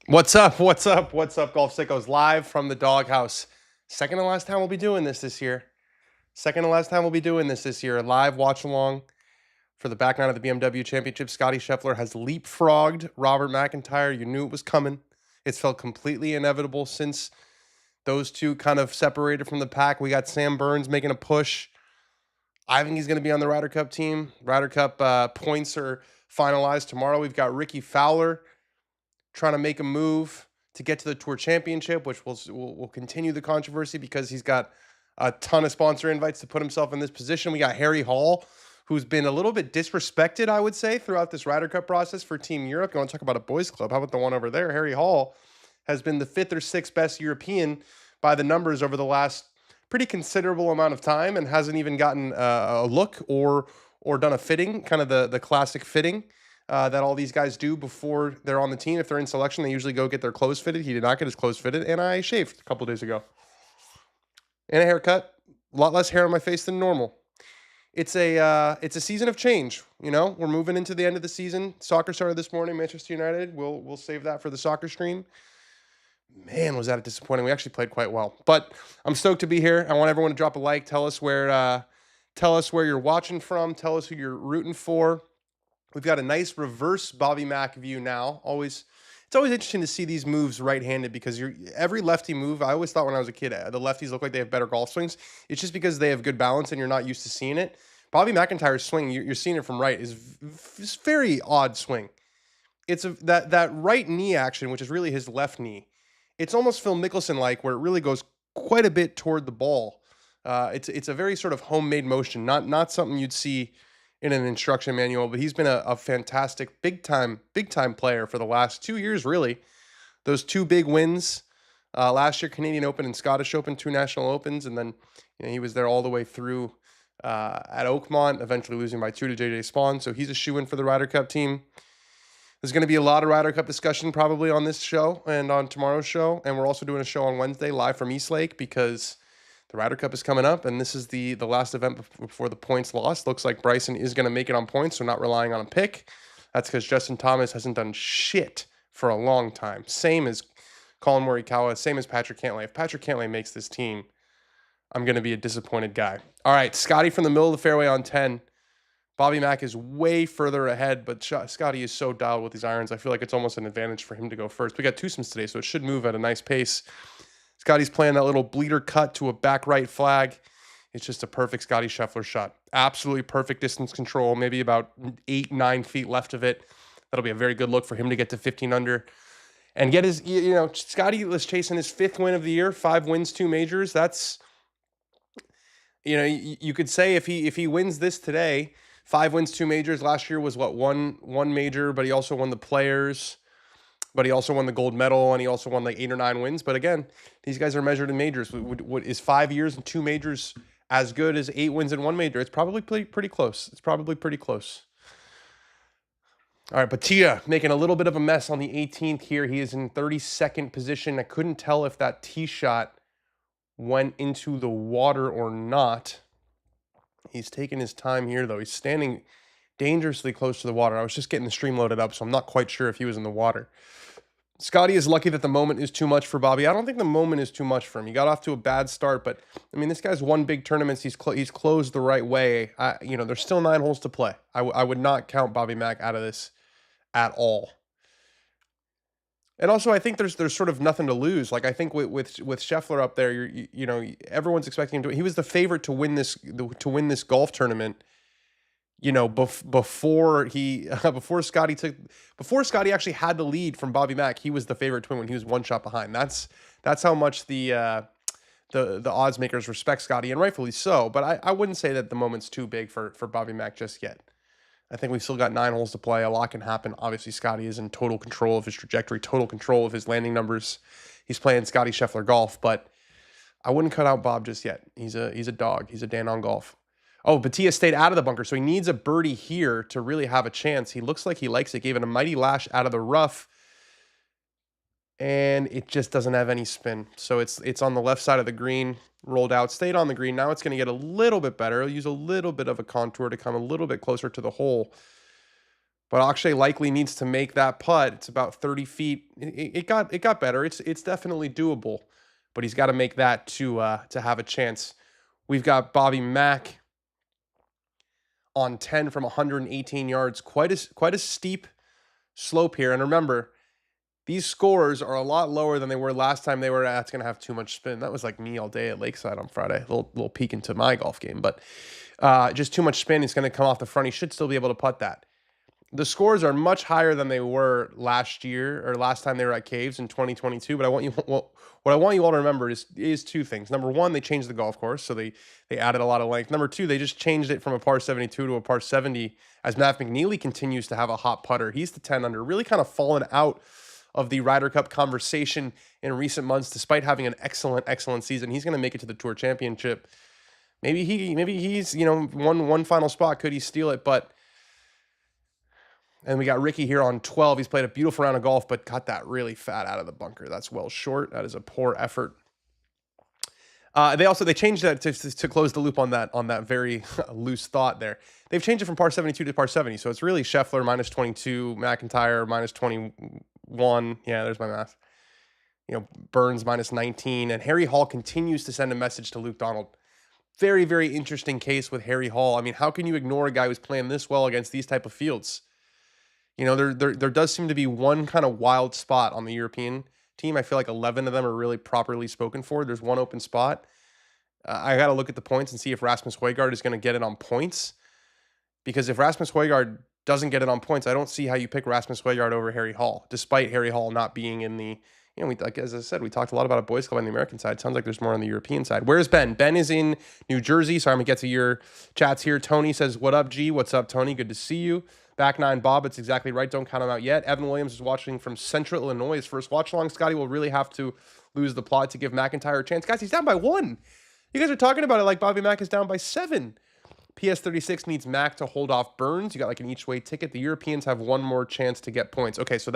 What's up? What's up? What's up, Golf Sickos? Live from the doghouse. Second to last time we'll be doing this year. Second to last time we'll be doing this year. A live watch along for the back nine of the BMW Championship. Scottie Scheffler has leapfrogged Robert MacIntyre. You knew it was coming. It's felt completely inevitable since those two kind of separated from the pack. We got Sam Burns making a push. I think he's going to be on the Ryder Cup team. Ryder Cup points are finalized tomorrow. We've got Ricky Fowler trying to make a move to get to the Tour Championship, which will continue the controversy because he's got a ton of sponsor invites to put himself in this position. We got Harry Hall, who's been a little bit disrespected, I would say, throughout this Ryder Cup process for Team Europe. You want to talk about a boys' club? How about the one over there? Harry Hall has been the fifth or sixth best European by the numbers over the last pretty considerable amount of time, and hasn't even gotten a look or done a fitting, kind of the classic fitting that all these guys do before they're on the team. If they're in selection, they usually go get their clothes fitted. He did not get his clothes fitted, and I shaved a couple days ago. And a haircut. A lot less hair on my face than normal. It's a season of change. You know, we're moving into the end of the season. Soccer started this morning. Manchester United. We'll save that for the soccer stream. Man, was that disappointing. We actually played quite well. But I'm stoked to be here. I want everyone to drop a like. Tell us where you're watching from. Tell us who you're rooting for. We've got a nice reverse Bobby Mack view now. It's always interesting to see these moves right-handed because every lefty move. I always thought when I was a kid, the lefties look like they have better golf swings. It's just because they have good balance and you're not used to seeing it. Bobby MacIntyre's swing, you're seeing it from right, is very odd swing. It's that right knee action, which is really his left knee. It's almost Phil Mickelson-like, where it really goes quite a bit toward the ball. It's a very sort of homemade motion, not something you'd see in an instruction manual, but he's been a fantastic big time player for the last 2 years, really. Those two big wins last year, Canadian Open and Scottish Open, two national opens, and then he was there all the way through at Oakmont, eventually losing by 2 to JJ Spawn. So he's a shoe-in for the Ryder Cup team. There's going to be a lot of Ryder Cup discussion probably on this show and on tomorrow's show, and we're also doing a show on Wednesday live from Eastlake because the Ryder Cup is coming up, and this is the last event before the points lost. Looks like Bryson is going to make it on points, so not relying on a pick. That's because Justin Thomas hasn't done shit for a long time. Same as Colin Morikawa, same as Patrick Cantlay. If Patrick Cantlay makes this team, I'm going to be a disappointed guy. All right, Scottie from the middle of the fairway on 10. Bobby Mack is way further ahead, but Scottie is so dialed with these irons. I feel like it's almost an advantage for him to go first. We got twosomes today, so it should move at a nice pace. Scottie's playing that little bleeder cut to a back right flag. It's just a perfect Scottie Scheffler shot. Absolutely perfect distance control, maybe about 8-9 feet left of it. That'll be a very good look for him to get to 15 under. And get his, Scottie was chasing his fifth win of the year, 5 wins, 2 majors. That's, you could say if he wins this today, 5 wins, 2 majors. Last year was what, one major, but he also won the Players. But he also won the gold medal, and he also won like 8 or 9 wins. But again, these guys are measured in majors. What is 5 years and 2 majors as good as 8 wins in 1 major? It's probably pretty close. All right, Batia making a little bit of a mess on the 18th here. He is in 32nd position. I couldn't tell if that tee shot went into the water or not. He's taking his time here, though. He's standing dangerously close to the water. I was just getting the stream loaded up, so I'm not quite sure if he was in the water. Scottie is lucky that the moment is too much for Bobby. I don't think the moment is too much for him. He got off to a bad start, but I mean, this guy's won big tournaments. He's closed the right way. There's still 9 holes to play. I would not count Bobby Mack out of this at all. And also, I think there's sort of nothing to lose. Like I think with Sheffler up there, everyone's expecting him to. He was the favorite to win this golf tournament. Before Scottie actually had the lead from Bobby Mack, he was the favorite to win when he was 1 shot behind. That's how much the odds makers respect Scottie, and rightfully so. But I wouldn't say that the moment's too big for Bobby Mack just yet. I think we've still got 9 holes to play. A lot can happen. Obviously, Scottie is in total control of his trajectory, total control of his landing numbers. He's playing Scottie Scheffler golf, but I wouldn't cut out Bob just yet. He's a dog. He's a Dan on golf. Oh, Batia stayed out of the bunker, so he needs a birdie here to really have a chance. He looks like he likes it. Gave it a mighty lash out of the rough, and it just doesn't have any spin. So it's on the left side of the green, rolled out, stayed on the green. Now it's going to get a little bit better. It'll use a little bit of a contour to come a little bit closer to the hole. But Akshay likely needs to make that putt. It's about 30 feet. It got better. It's definitely doable, but he's got to make that to have a chance. We've got Bobby Mack on 10 from 118 yards. Quite a steep slope here. And remember, these scores are a lot lower than they were last time. They were, it's going to have too much spin. That was like me all day at Lakeside on Friday. A little peek into my golf game, but just too much spin. It's going to come off the front. He should still be able to putt that. The scores are much higher than they were last year or last time they were at Caves in 2022. But what I want you all to remember is two things. Number one, they changed the golf course, so they added a lot of length. Number two, they just changed it from a par 72 to a par 70 as Matt McNeely continues to have a hot putter. He's the 10 under, really kind of fallen out of the Ryder Cup conversation in recent months, despite having an excellent season. He's going to make it to the Tour Championship. Maybe he's one final spot. Could he steal it? And we got Ricky here on 12. He's played a beautiful round of golf, but got that really fat out of the bunker. That's well short. That is a poor effort. They changed that to close the loop on that very loose thought there. They've changed it from par 72 to par 70. So it's really Sheffler minus 22, MacIntyre minus 21. Yeah, there's my math. Burns minus 19. And Harry Hall continues to send a message to Luke Donald. Very, very interesting case with Harry Hall. I mean, how can you ignore a guy who's playing this well against these type of fields? There does seem to be one kind of wild spot on the European team. I feel like 11 of them are really properly spoken for. There's one open spot. I got to look at the points and see if Rasmus Højgaard is going to get it on points. Because if Rasmus Højgaard doesn't get it on points, I don't see how you pick Rasmus Højgaard over Harry Hall, despite Harry Hall not being in the, as I said, we talked a lot about a boys club on the American side. Sounds like there's more on the European side. Where's Ben? Ben is in New Jersey. So I'm going to get to your chats here. Tony says, what up, G? What's up, Tony? Good to see you. Back nine, Bob. It's exactly right. Don't count him out yet. Evan Williams is watching from Central Illinois. His first watch along. Scottie will really have to lose the plot to give MacIntyre a chance. Guys, he's down by 1. You guys are talking about it like Bobby Mack is down by 7. PS36 needs Mac to hold off Burns. You got like an each way ticket. The Europeans have one more chance to get points. Okay, so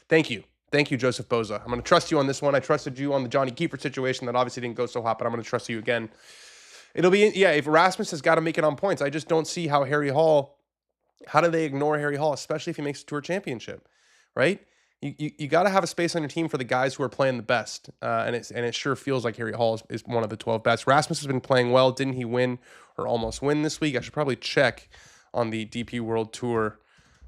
thank you. Thank you, Joseph Boza. I'm going to trust you on this one. I trusted you on the Johnny Keeper situation that obviously didn't go so hot, but I'm going to trust you again. It'll be, if Rasmus has got to make it on points, I just don't see how how do they ignore Harry Hall, especially if he makes a Tour Championship, right? You got to have a space on your team for the guys who are playing the best, and it sure feels like Harry Hall is one of the 12 best. Rasmus has been playing well. Didn't he win or almost win this week? I should probably check on the DP World Tour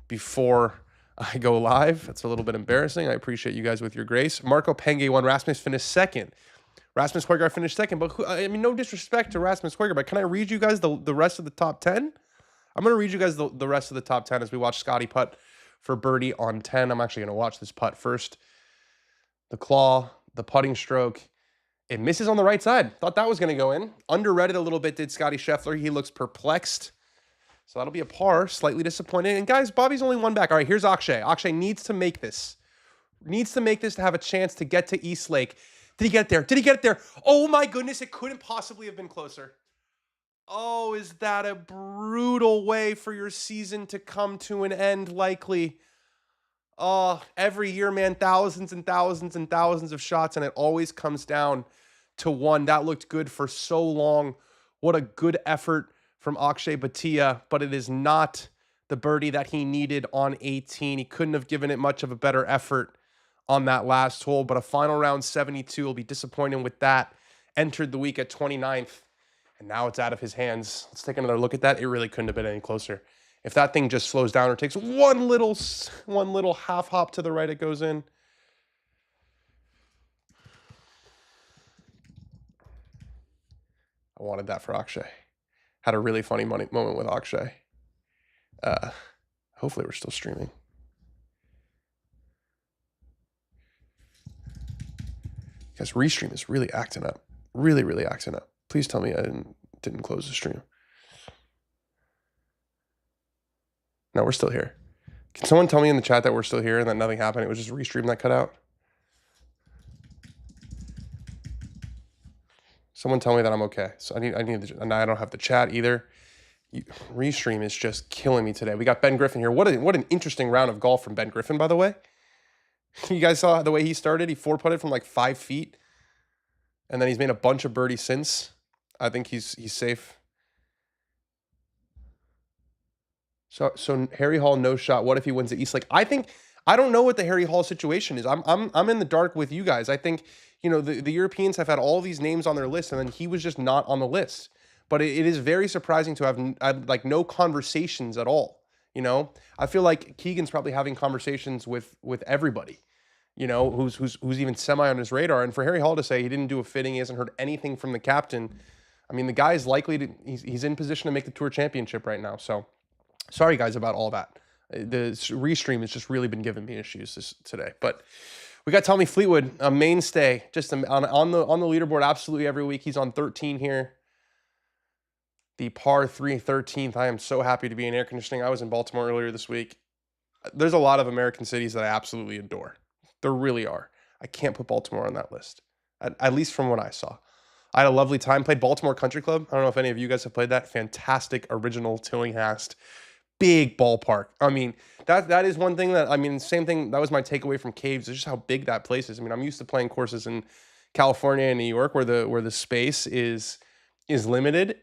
before I go live. That's a little bit embarrassing. I appreciate you guys with your grace. Marco Penge won. Rasmus finished second. Rasmus Højgaard finished second, but no disrespect to Rasmus Højgaard, but can I read you guys the rest of the top 10? I'm going to read you guys the rest of the top 10 as we watch Scottie putt for birdie on 10. I'm actually going to watch this putt first. The claw, the putting stroke. It misses on the right side. Thought that was going to go in. Underread it a little bit, did Scottie Scheffler. He looks perplexed. So that'll be a par. Slightly disappointing. And guys, Bobby's only one back. All right, here's Akshay. Akshay needs to make this. Needs to make this to have a chance to get to East Lake. Did he get there? Did he get there? Oh my goodness, it couldn't possibly have been closer. Oh, is that a brutal way for your season to come to an end, likely? Oh, every year, man, thousands and thousands and thousands of shots, and it always comes down to one. That looked good for so long. What a good effort from Akshay Bhatia, but it is not the birdie that he needed on 18. He couldn't have given it much of a better effort on that last hole, but a final round 72 will be disappointing with that. Entered the week at 29th. And now it's out of his hands. Let's take another look at that. It really couldn't have been any closer. If that thing just slows down or takes one little half hop to the right, it goes in. I wanted that for Akshay. Had a really funny moment with Akshay. Hopefully we're still streaming. Because Restream is really acting up. Really, really acting up. Please tell me I didn't close the stream. No, we're still here. Can someone tell me in the chat that we're still here and that nothing happened? It was just Restream that cut out. Someone tell me that I'm okay. So and I don't have the chat either. Restream is just killing me today. We got Ben Griffin here. What an interesting round of golf from Ben Griffin, by the way. You guys saw the way he started. He 4-putted from like 5 feet. And then he's made a bunch of birdies since. I think he's safe. So Harry Hall, no shot. What if he wins at Eastlake? I don't know what the Harry Hall situation is. I'm in the dark with you guys. I think, the Europeans have had all these names on their list, and then he was just not on the list. But it is very surprising to have like no conversations at all. I feel like Keegan's probably having conversations with everybody, who's even semi on his radar. And for Harry Hall to say he didn't do a fitting, he hasn't heard anything from the captain. I mean, the guy is likely to, he's in position to make the Tour Championship right now. So sorry guys about all that. The restream has just really been giving me issues today. But we got Tommy Fleetwood, a mainstay, just on the leaderboard absolutely every week. He's on 13 here. The par 3 13th. I am so happy to be in air conditioning. I was in Baltimore earlier this week. There's a lot of American cities that I absolutely adore. There really are. I can't put Baltimore on that list, at least from what I saw. I had a lovely time. Played Baltimore Country Club. I don't know if any of you guys have played that. Fantastic original Tillinghast. Big ballpark. I mean, that is one thing same thing. That was my takeaway from Caves. Is just how big that place is. I mean, I'm used to playing courses in California and New York where the space is limited.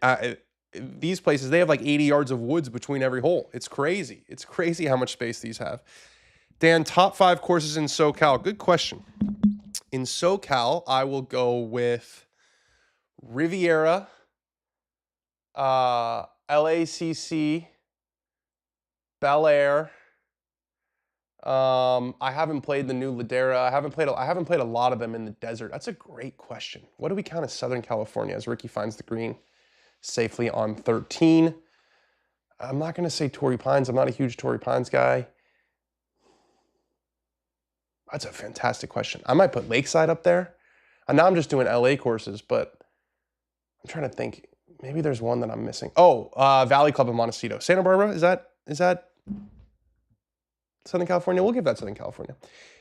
These places, they have like 80 yards of woods between every hole. It's crazy. It's crazy how much space these have. Dan, top 5 courses in SoCal. Good question. In SoCal, I will go with Riviera, LACC, Bel Air. I haven't played the new Ladera. I haven't played a lot of them in the desert. That's a great question. What do we count as Southern California as Ricky finds the green safely on 13? I'm not going to say Torrey Pines. I'm not a huge Torrey Pines guy. That's a fantastic question. I might put Lakeside up there. And now I'm just doing LA courses, but I'm trying to think. Maybe there's one that I'm missing. Oh, Valley Club in Montecito. Santa Barbara, is that Southern California? We'll give that Southern California.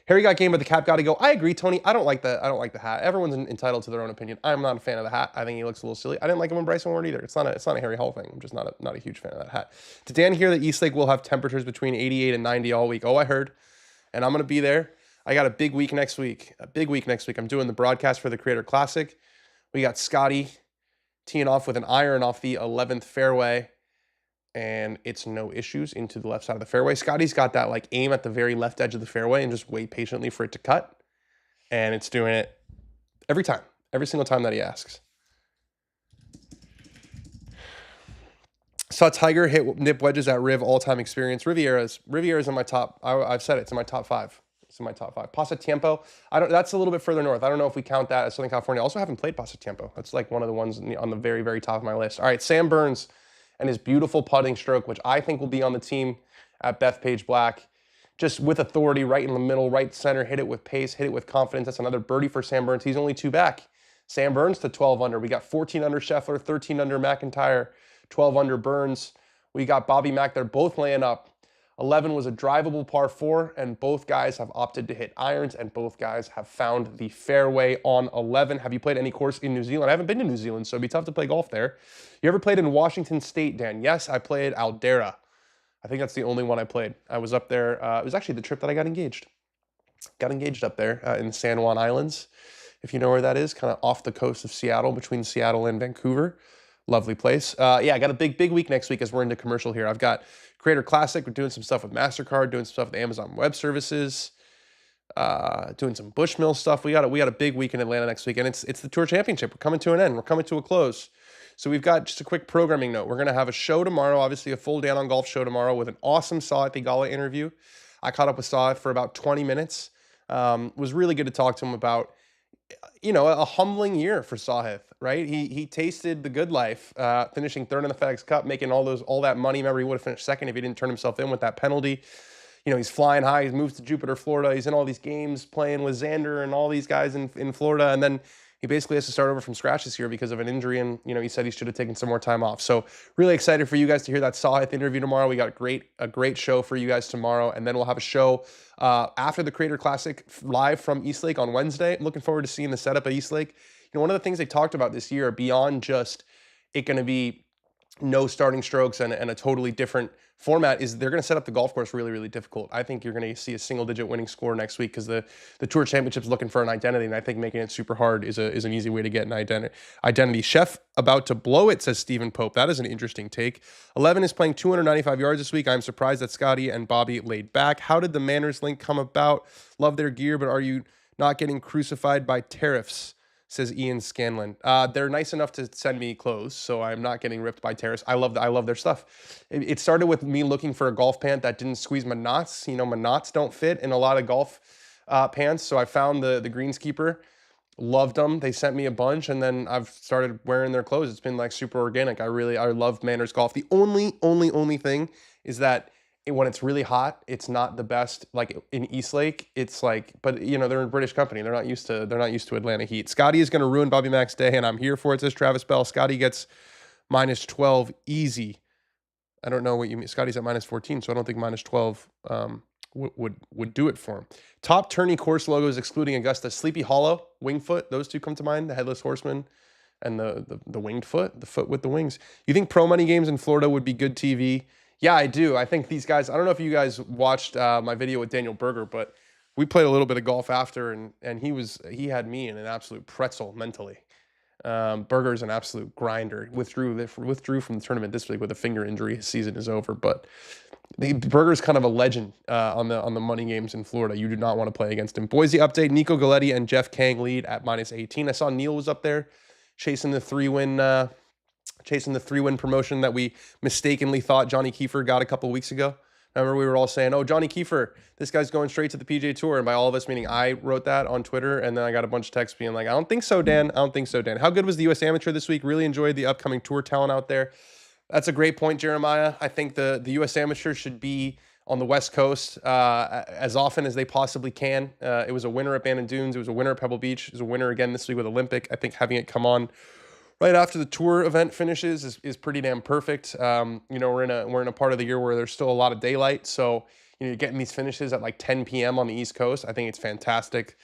Harry got game, but the cap got to go. I agree, Tony. I don't like the hat. Everyone's entitled to their own opinion. I'm not a fan of the hat. I think he looks a little silly. I didn't like him when Bryson wore it either. It's not a Harry Hall thing. I'm just not a huge fan of that hat. Did Dan hear that Eastlake will have temperatures between 88 and 90 all week? Oh, I heard. And I'm going to be there. I got a big week next week. I'm doing the broadcast for the Creator Classic. We got Scottie teeing off with an iron off the 11th fairway. And it's no issues into the left side of the fairway. Scottie's got that like aim at the very left edge of the fairway and just wait patiently for it to cut. And it's doing it every time, every single time that he asks. Saw Tiger nip wedges at Riv, all-time experience. Riviera's in my top. I've said it. It's in my top 5. It's in my top 5. Pasatiempo. That's a little bit further north. I don't know if we count that as Southern California. I also haven't played Pasatiempo. That's like one of the ones on the very, very top of my list. All right, Sam Burns and his beautiful putting stroke, which I think will be on the team at Bethpage Black. Just with authority, right in the middle, right center, hit it with pace, hit it with confidence. That's another birdie for Sam Burns. He's only 2 back. Sam Burns to 12 under. We got 14 under Sheffler, 13 under MacIntyre, 12 under Burns. We got Bobby Mack. They're both laying up. 11 was a drivable par 4, and both guys have opted to hit irons, and both guys have found the fairway on 11. Have you played any course in New Zealand? I haven't been to New Zealand, so it'd be tough to play golf there. You ever played in Washington State, Dan? Yes, I played Aldera. I think that's the only one I played. I was up there. It was actually the trip that I got engaged. Got engaged up there in the San Juan Islands, if you know where that is, kind of off the coast of Seattle, between Seattle and Vancouver. Lovely place. Yeah, I got a big week next week as we're into commercial here. I've got Creator Classic. We're doing some stuff with MasterCard, doing some stuff with Amazon Web Services, doing some Bushmill stuff. We got a big week in Atlanta next week, and it's the Tour Championship. We're coming to an end. We're coming to a close. So we've got just a quick programming note. We're going to have a show tomorrow, obviously a full Dan on Golf show tomorrow with an awesome Sahith Theegala interview. I caught up with Sahith for about 20 minutes. Was really good to talk to him about, a humbling year for Sahith, right? He tasted the good life, finishing 3rd in the FedEx Cup, making all that money. Remember, he would have finished 2nd if he didn't turn himself in with that penalty. He's flying high. He's moved to Jupiter, Florida. He's in all these games playing with Xander and all these guys in Florida. And then he basically has to start over from scratch this year because of an injury. And, he said he should have taken some more time off. So really excited for you guys to hear that Sahith interview tomorrow. We got a great show for you guys tomorrow. And then we'll have a show after the Creator Classic live from Eastlake on Wednesday. Looking forward to seeing the setup at Eastlake. One of the things they talked about this year, beyond just it going to be no starting strokes and a totally different format is they're going to set up the golf course really, really difficult. I think you're going to see a single-digit winning score next week because the Tour Championship's looking for an identity, and I think making it super hard is an easy way to get an identity. Chef about to blow it, says Stephen Pope. That is an interesting take. 11 is playing 295 yards this week. I'm surprised that Scottie and Bobby laid back. How did the Manners link come about? Love their gear, but are you not getting crucified by tariffs? Says Ian Scanlon. They're nice enough to send me clothes, so I'm not getting ripped by tariffs. I love their stuff. It started with me looking for a golf pant that didn't squeeze my knots. You know, my knots don't fit in a lot of golf pants, so I found the Greenskeeper. Loved them. They sent me a bunch, and then I've started wearing their clothes. It's been like super organic. I love Manners Golf. The only thing is that when it's really hot, it's not the best. Like in Eastlake, it's like, but you know, they're a British company. They're not used to Atlanta heat. Scottie is going to ruin Bobby Mac's day, and I'm here for it, says Travis Bell. Scottie gets -12 easy. I don't know what you mean. Scottie's at -14, so I don't think -12 would do it for him. Top tourney course logos excluding Augusta: Sleepy Hollow, Wingfoot. Those two come to mind. The Headless Horseman and the winged foot, the foot with the wings. You think pro money games in Florida would be good TV? Yeah, I do. I think these guys, I don't know if you guys watched my video with Daniel Berger, but we played a little bit of golf after, and he had me in an absolute pretzel mentally. Berger's an absolute grinder. Withdrew from the tournament this week with a finger injury. His season is over, but Berger's kind of a legend on the money games in Florida. You do not want to play against him. Boise update: Nico Galletti and Jeff Kang lead at -18. I saw Neil was up there chasing the 3-win promotion that we mistakenly thought Johnny Kiefer got a couple weeks ago. Remember, we were all saying, oh, Johnny Kiefer, this guy's going straight to the PGA Tour. And by all of us, meaning I wrote that on Twitter, and then I got a bunch of texts being like, I don't think so, Dan. I don't think so, Dan. How good was the U.S. Amateur this week? Really enjoyed the upcoming Tour talent out there. That's a great point, Jeremiah. I think the U.S. Amateur should be on the West Coast as often as they possibly can. It was a winner at Bandon Dunes. It was a winner at Pebble Beach. It was a winner again this week with Olympic. I think having it come on right after the tour event finishes is pretty damn perfect. You know, we're in a part of the year where there's still a lot of daylight, so you know, you're getting these finishes at like 10 p.m. on the East Coast. I think it's fantastic.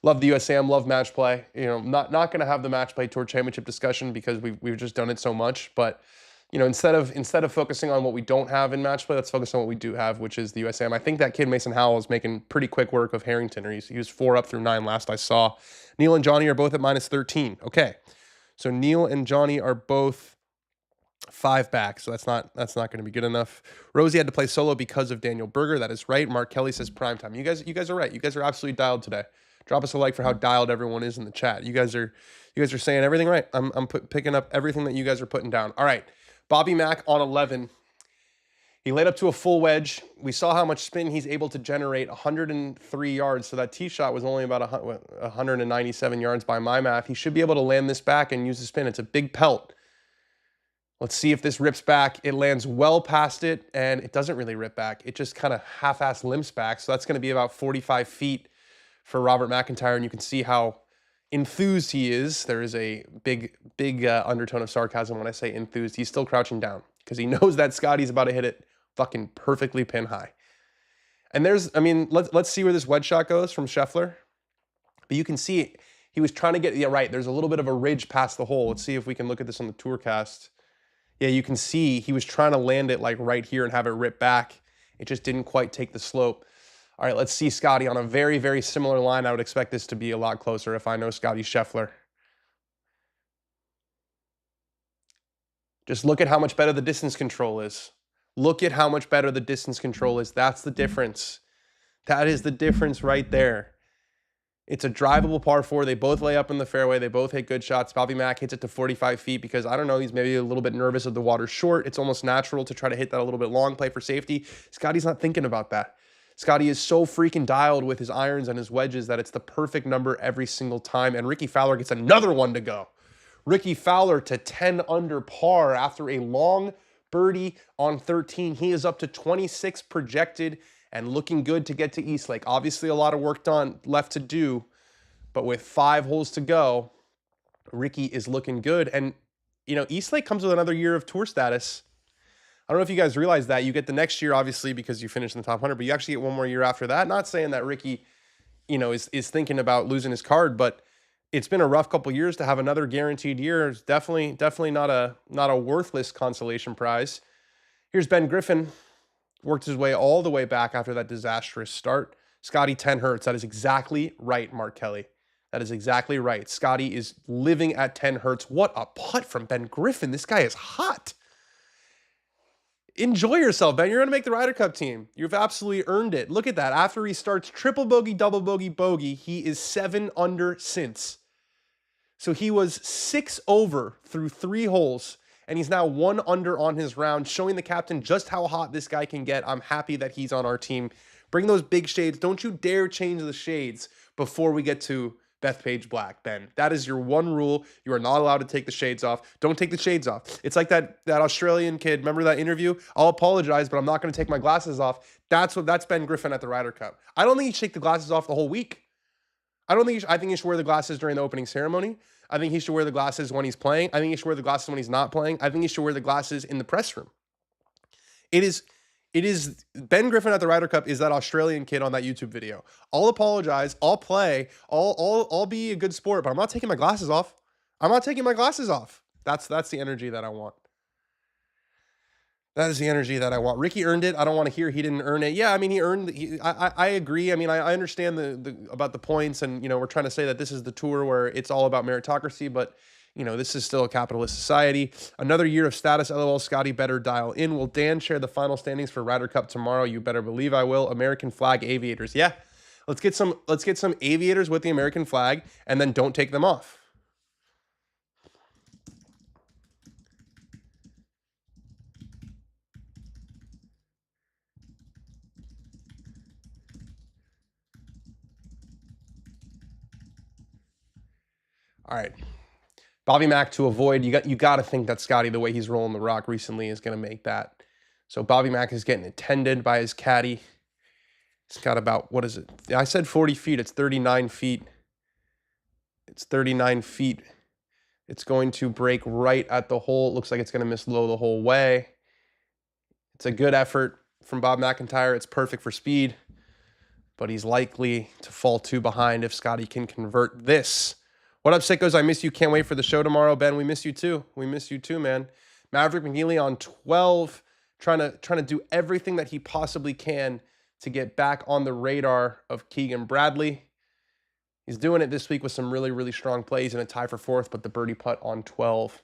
Love the USAM, love match play. You know, not going to have the match play Tour Championship discussion because we've just done it so much. But you know, instead of focusing on what we don't have in match play, let's focus on what we do have, which is the USAM. I think that kid Mason Howell is making pretty quick work of Harrington. Or he was 4 up through 9 last I saw. Neil and Johnny are both at -13. Okay. So Neil and Johnny are both 5 back, so that's not going to be good enough. Rosie had to play solo because of Daniel Berger. That is right. Mark Kelly says primetime. You guys are right. You guys are absolutely dialed today. Drop us a like for how dialed everyone is in the chat. You guys are saying everything right. I'm picking up everything that you guys are putting down. All right, Bobby Mack on 11. He laid up to a full wedge. We saw how much spin he's able to generate, 103 yards. So that tee shot was only about 197 yards by my math. He should be able to land this back and use the spin. It's a big pelt. Let's see if this rips back. It lands well past it, and it doesn't really rip back. It just kind of half-ass limps back. So that's going to be about 45 feet for Robert MacIntyre, and you can see how enthused he is. There is a big undertone of sarcasm when I say enthused. He's still crouching down because he knows that Scottie's about to hit it fucking perfectly pin high. And let's see where this wedge shot goes from Sheffler. But you can see he was trying to get, yeah, right, there's a little bit of a ridge past the hole. Let's see if we can look at this on the tour cast. Yeah, you can see he was trying to land it like right here and have it rip back. It just didn't quite take the slope. All right, let's see Scottie on a very, very similar line. I would expect this to be a lot closer if I know Scottie Scheffler. Just look at how much better the distance control is. Look at how much better the distance control is. That's the difference. That is the difference right there. It's a drivable par 4. They both lay up in the fairway. They both hit good shots. Bobby Mack hits it to 45 feet because, I don't know, he's maybe a little bit nervous of the water short. It's almost natural to try to hit that a little bit long, play for safety. Scottie's not thinking about that. Scottie is so freaking dialed with his irons and his wedges that it's the perfect number every single time. And Ricky Fowler gets another one to go. Ricky Fowler to 10 under par after a long birdie on 13. He is up to 26 projected and looking good to get to Eastlake. Obviously, a lot of work left to do, but with 5 holes to go, Ricky is looking good. And, you know, Eastlake comes with another year of tour status. I don't know if you guys realize that. You get the next year, obviously, because you finished in the top 100, but you actually get one more year after that. Not saying that Ricky, you know, is thinking about losing his card, but it's been a rough couple years to have another guaranteed year. It's definitely not a worthless consolation prize. Here's Ben Griffin. worked his way all the way back after that disastrous start. Scottie 10 hurts. That is exactly right, Mark Kelly. That is exactly right. Scottie is living at 10 hertz. What a putt from Ben Griffin. This guy is hot. Enjoy yourself, Ben. You're going to make the Ryder Cup team. You've absolutely earned it. Look at that. After he starts triple bogey, double bogey, bogey, he is 7 under since. So he was 6 over through 3 holes, and he's now 1 under on his round, showing the captain just how hot this guy can get. I'm happy that he's on our team. Bring those big shades. Don't you dare change the shades before we get to Bethpage Black, Ben. That is your one rule. You are not allowed to take the shades off. Don't take the shades off. It's like that Australian kid. Remember that interview? I'll apologize, but I'm not going to take my glasses off. That's Ben Griffin at the Ryder Cup. I don't think he should take the glasses off the whole week. I think he should wear the glasses during the opening ceremony. I think he should wear the glasses when he's playing. I think he should wear the glasses when he's not playing. I think he should wear the glasses in the press room. It is Ben Griffin at the Ryder Cup is that Australian kid on that YouTube video. I'll apologize. I'll play. I'll be a good sport, but I'm not taking my glasses off. I'm not taking my glasses off. That's the energy that I want. That is the energy that I want. Ricky earned it. I don't want to hear he didn't earn it. Yeah, I mean, he earned. I agree. I mean, I understand about the points, and we're trying to say that this is the tour where it's all about meritocracy, but this is still a capitalist society. Another year of status. LOL. Scottie better dial in. Will Dan share the final standings for Ryder Cup tomorrow? You better believe I will. American flag aviators. Yeah, let's get some aviators with the American flag, and then don't take them off. All right. Bobby Mack to avoid. You got to think that Scottie, the way he's rolling the rock recently, is going to make that. So Bobby Mack is getting attended by his caddy. It's got about, what is it? I said 40 feet. It's 39 feet. It's 39 feet. It's going to break right at the hole. It looks like it's going to miss low the whole way. It's a good effort from Bob MacIntyre. It's perfect for speed, but he's likely to fall 2 behind if Scottie can convert this. What up, sickos? I miss you. Can't wait for the show tomorrow. Ben, we miss you too. We miss you too, man. Maverick McNeely on 12, trying to do everything that he possibly can to get back on the radar of Keegan Bradley. He's doing it this week with some really, really strong plays and a tie for 4th, but the birdie putt on 12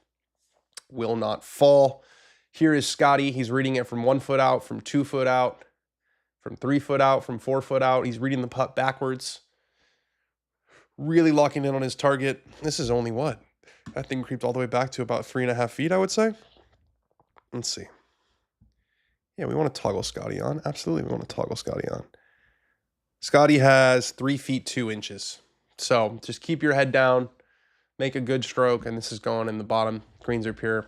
will not fall. Here is Scottie. He's reading it from 1 foot out, from 2 foot out, from 3 foot out, from 4 foot out. He's reading the putt backwards. Really locking in on his target. This is only what? That thing creeped all the way back to about 3.5 feet, I would say. Let's see. Yeah, we want to toggle Scottie on. Absolutely, we want to toggle Scottie on. Scottie has 3 feet 2 inches. So just keep your head down, make a good stroke, and this is going in the bottom. Greens are pure.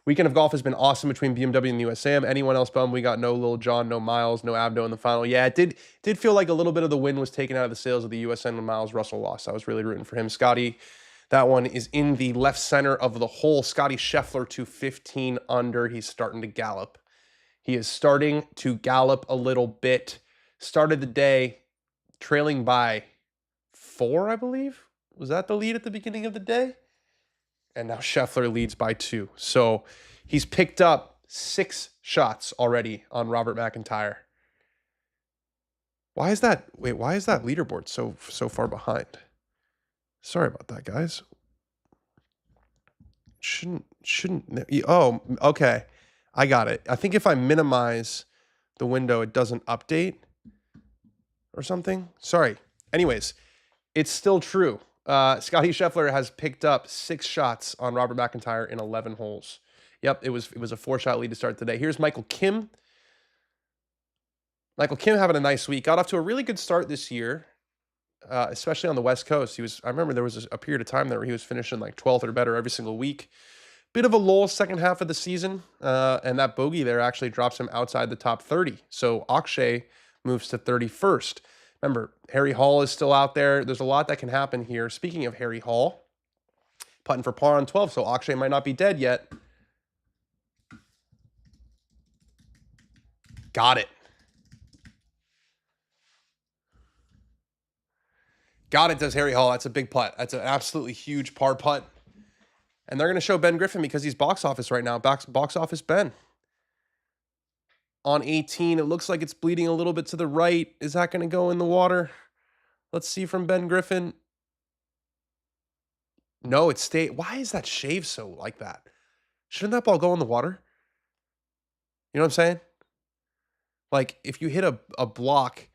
Weekend of golf has been awesome between BMW and the USAM. Anyone else bummed? We got no Lil Jon, no Miles, no Abdo in the final. Yeah, it did feel like a little bit of the wind was taken out of the sails of the USM when Miles Russell lost. I was really rooting for him. Scottie, that one is in the left center of the hole. Scottie Scheffler to 15 under. He's starting to gallop. He is starting to gallop a little bit. Started the day trailing by 4, I believe. Was that the lead at the beginning of the day? And now Sheffler leads by 2. So he's picked up 6 shots already on Robert MacIntyre. Why is that leaderboard so far behind? Sorry about that, guys. Shouldn't. Oh, okay. I got it. I think if I minimize the window, it doesn't update or something. Sorry. Anyways, it's still true. Scottie Scheffler has picked up 6 shots on Robert MacIntyre in 11 holes. Yep, it was a 4-shot lead to start today. Here's Michael Kim. Michael Kim having a nice week. Got off to a really good start this year, especially on the West Coast. I remember there was a period of time there where he was finishing like 12th or better every single week. Bit of a lull second half of the season, and that bogey there actually drops him outside the top 30. So Akshay moves to 31st. Remember, Harry Hall is still out there. There's a lot that can happen here. Speaking of Harry Hall, putting for par on 12, so Akshay might not be dead yet. Got it. Got it, does Harry Hall. That's a big putt. That's an absolutely huge par putt. And they're going to show Ben Griffin because he's box office right now. Box office Ben. on 18. It looks like it's bleeding a little bit to the right. Is that going to go in the water? Let's see from Ben Griffin. No, it stayed. Why is that shave so like that? Shouldn't that ball go in the water? You know what I'm saying? Like, if you hit a block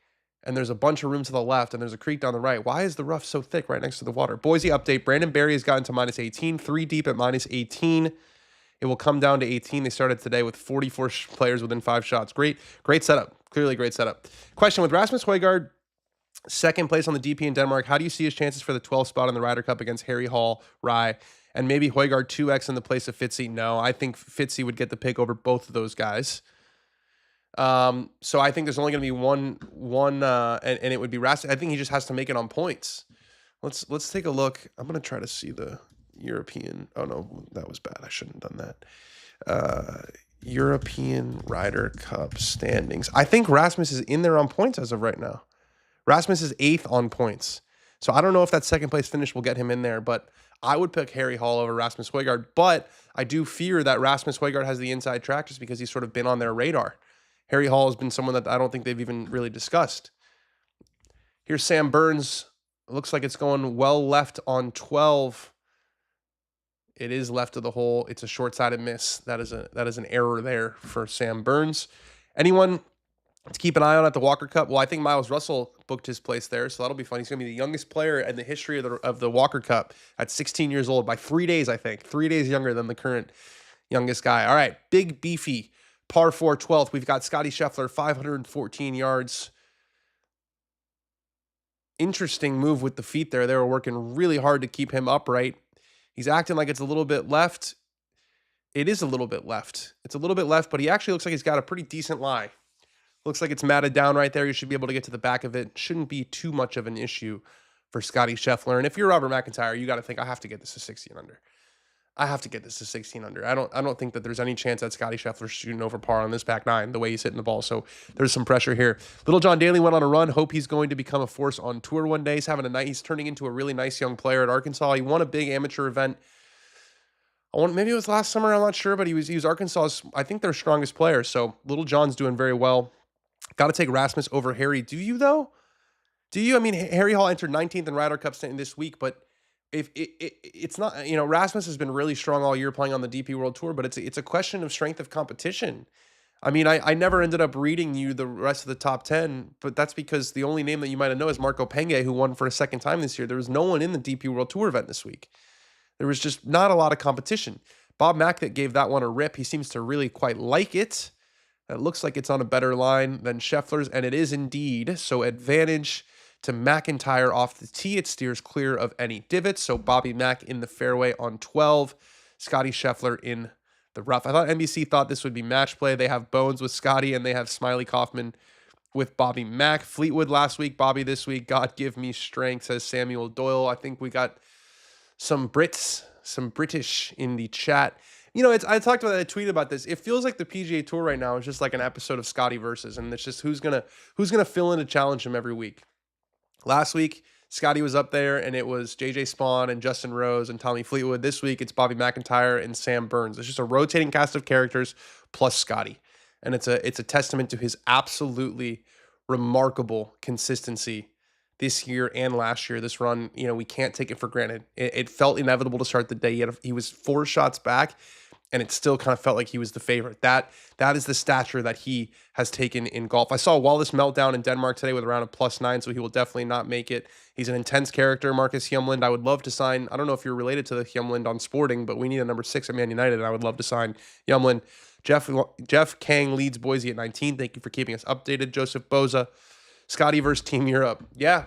and there's a bunch of room to the left and there's a creek down the right, why is the rough so thick right next to the water? Boise update. Brandon Berry has gotten to minus 18, 3 deep at minus 18. It will come down to 18. They started today with 44 players within 5 shots. Great setup. Clearly great setup. Question, with Rasmus Højgaard second place on the DP in Denmark, how do you see his chances for the 12th spot in the Ryder Cup against Harry Hall, Rye, and maybe Højgaard 2x in the place of Fitzy? No, I think Fitzy would get the pick over both of those guys. So I think there's only going to be one, and it would be Rasmus. I think he just has to make it on points. Let's take a look. I'm going to try to see the European. Oh no, that was bad. I shouldn't have done that. European Ryder Cup standings. I think Rasmus is in there on points as of right now. Rasmus is 8th on points. So I don't know if that second place finish will get him in there, but I would pick Harry Hall over Rasmus Højgaard. But I do fear that Rasmus Højgaard has the inside track just because he's sort of been on their radar. Harry Hall has been someone that I don't think they've even really discussed. Here's Sam Burns. It looks like it's going well left on 12. It is left of the hole. It's a short-sided miss. That is an error there for Sam Burns. Anyone to keep an eye on at the Walker Cup? Well, I think Miles Russell booked his place there, so that'll be fun. He's going to be the youngest player in the history of the Walker Cup at 16 years old by 3 days, I think. 3 days younger than the current youngest guy. All right, big, beefy, par 4 12th. We've got Scottie Scheffler, 514 yards. Interesting move with the feet there. They were working really hard to keep him upright. He's acting like it's a little bit left. It is a little bit left. It's a little bit left, but he actually looks like he's got a pretty decent lie. Looks like it's matted down right there. You should be able to get to the back of it. Shouldn't be too much of an issue for Scottie Scheffler. And if you're Robert MacIntyre, you got to think, I have to get this to 16 under. I have to get this to 16 under. I don't think that there's any chance that Scottie Scheffler's shooting over par on this back nine, the way he's hitting the ball. So there's some pressure here. Little John Daly went on a run. Hope he's going to become a force on tour one day. He's turning into a really nice young player at Arkansas. He won a big amateur event. Maybe it was last summer. I'm not sure, but he was Arkansas's, I think, their strongest player. So Little John's doing very well. Got to take Rasmus over Harry. Do you, though? Do you? I mean, Harry Hall entered 19th in Ryder Cup standing this week, but if it's not, Rasmus has been really strong all year playing on the DP World Tour, but it's a question of strength of competition. I mean, I never ended up reading you the rest of the top 10, but that's because the only name that you might have known is Marco Penge, who won for a second time this year. There was no one in the DP World Tour event this week. There was just not a lot of competition. Bob Mack that gave that one a rip. He seems to really quite like it. It looks like it's on a better line than Scheffler's, and it is indeed. So advantage to MacIntyre off the tee. It steers clear of any divots. So Bobby Mack in the fairway on 12. Scottie Scheffler in the rough. I thought NBC thought this would be match play. They have Bones with Scottie, and they have Smiley Kaufman with Bobby Mack. Fleetwood last week, Bobby this week. God give me strength, says Samuel Doyle. I think we got some Brits, some British in the chat. I talked about that. I tweeted about this. It feels like the PGA Tour right now is just like an episode of Scottie versus, and it's just who's gonna fill in to challenge him every week. Last week, Scottie was up there, and it was JJ Spawn and Justin Rose and Tommy Fleetwood. This week, it's Bobby MacIntyre and Sam Burns. It's just a rotating cast of characters plus Scottie, and it's a testament to his absolutely remarkable consistency this year and last year. This run, we can't take it for granted. It felt inevitable to start the day. He was 4 shots back, and it still kind of felt like he was the favorite. That is the stature that he has taken in golf. I saw Wallace meltdown in Denmark today with a round of +9, so he will definitely not make it. He's an intense character, Marcus Hjemlund. I would love to sign, I don't know if you're related to the Hjemlund on Sporting, but we need a number 6 at Man United, and I would love to sign Hjemlund. Jeff Kang leads Boise at 19. Thank you for keeping us updated. Joseph Boza. Scottie versus Team Europe. Yeah,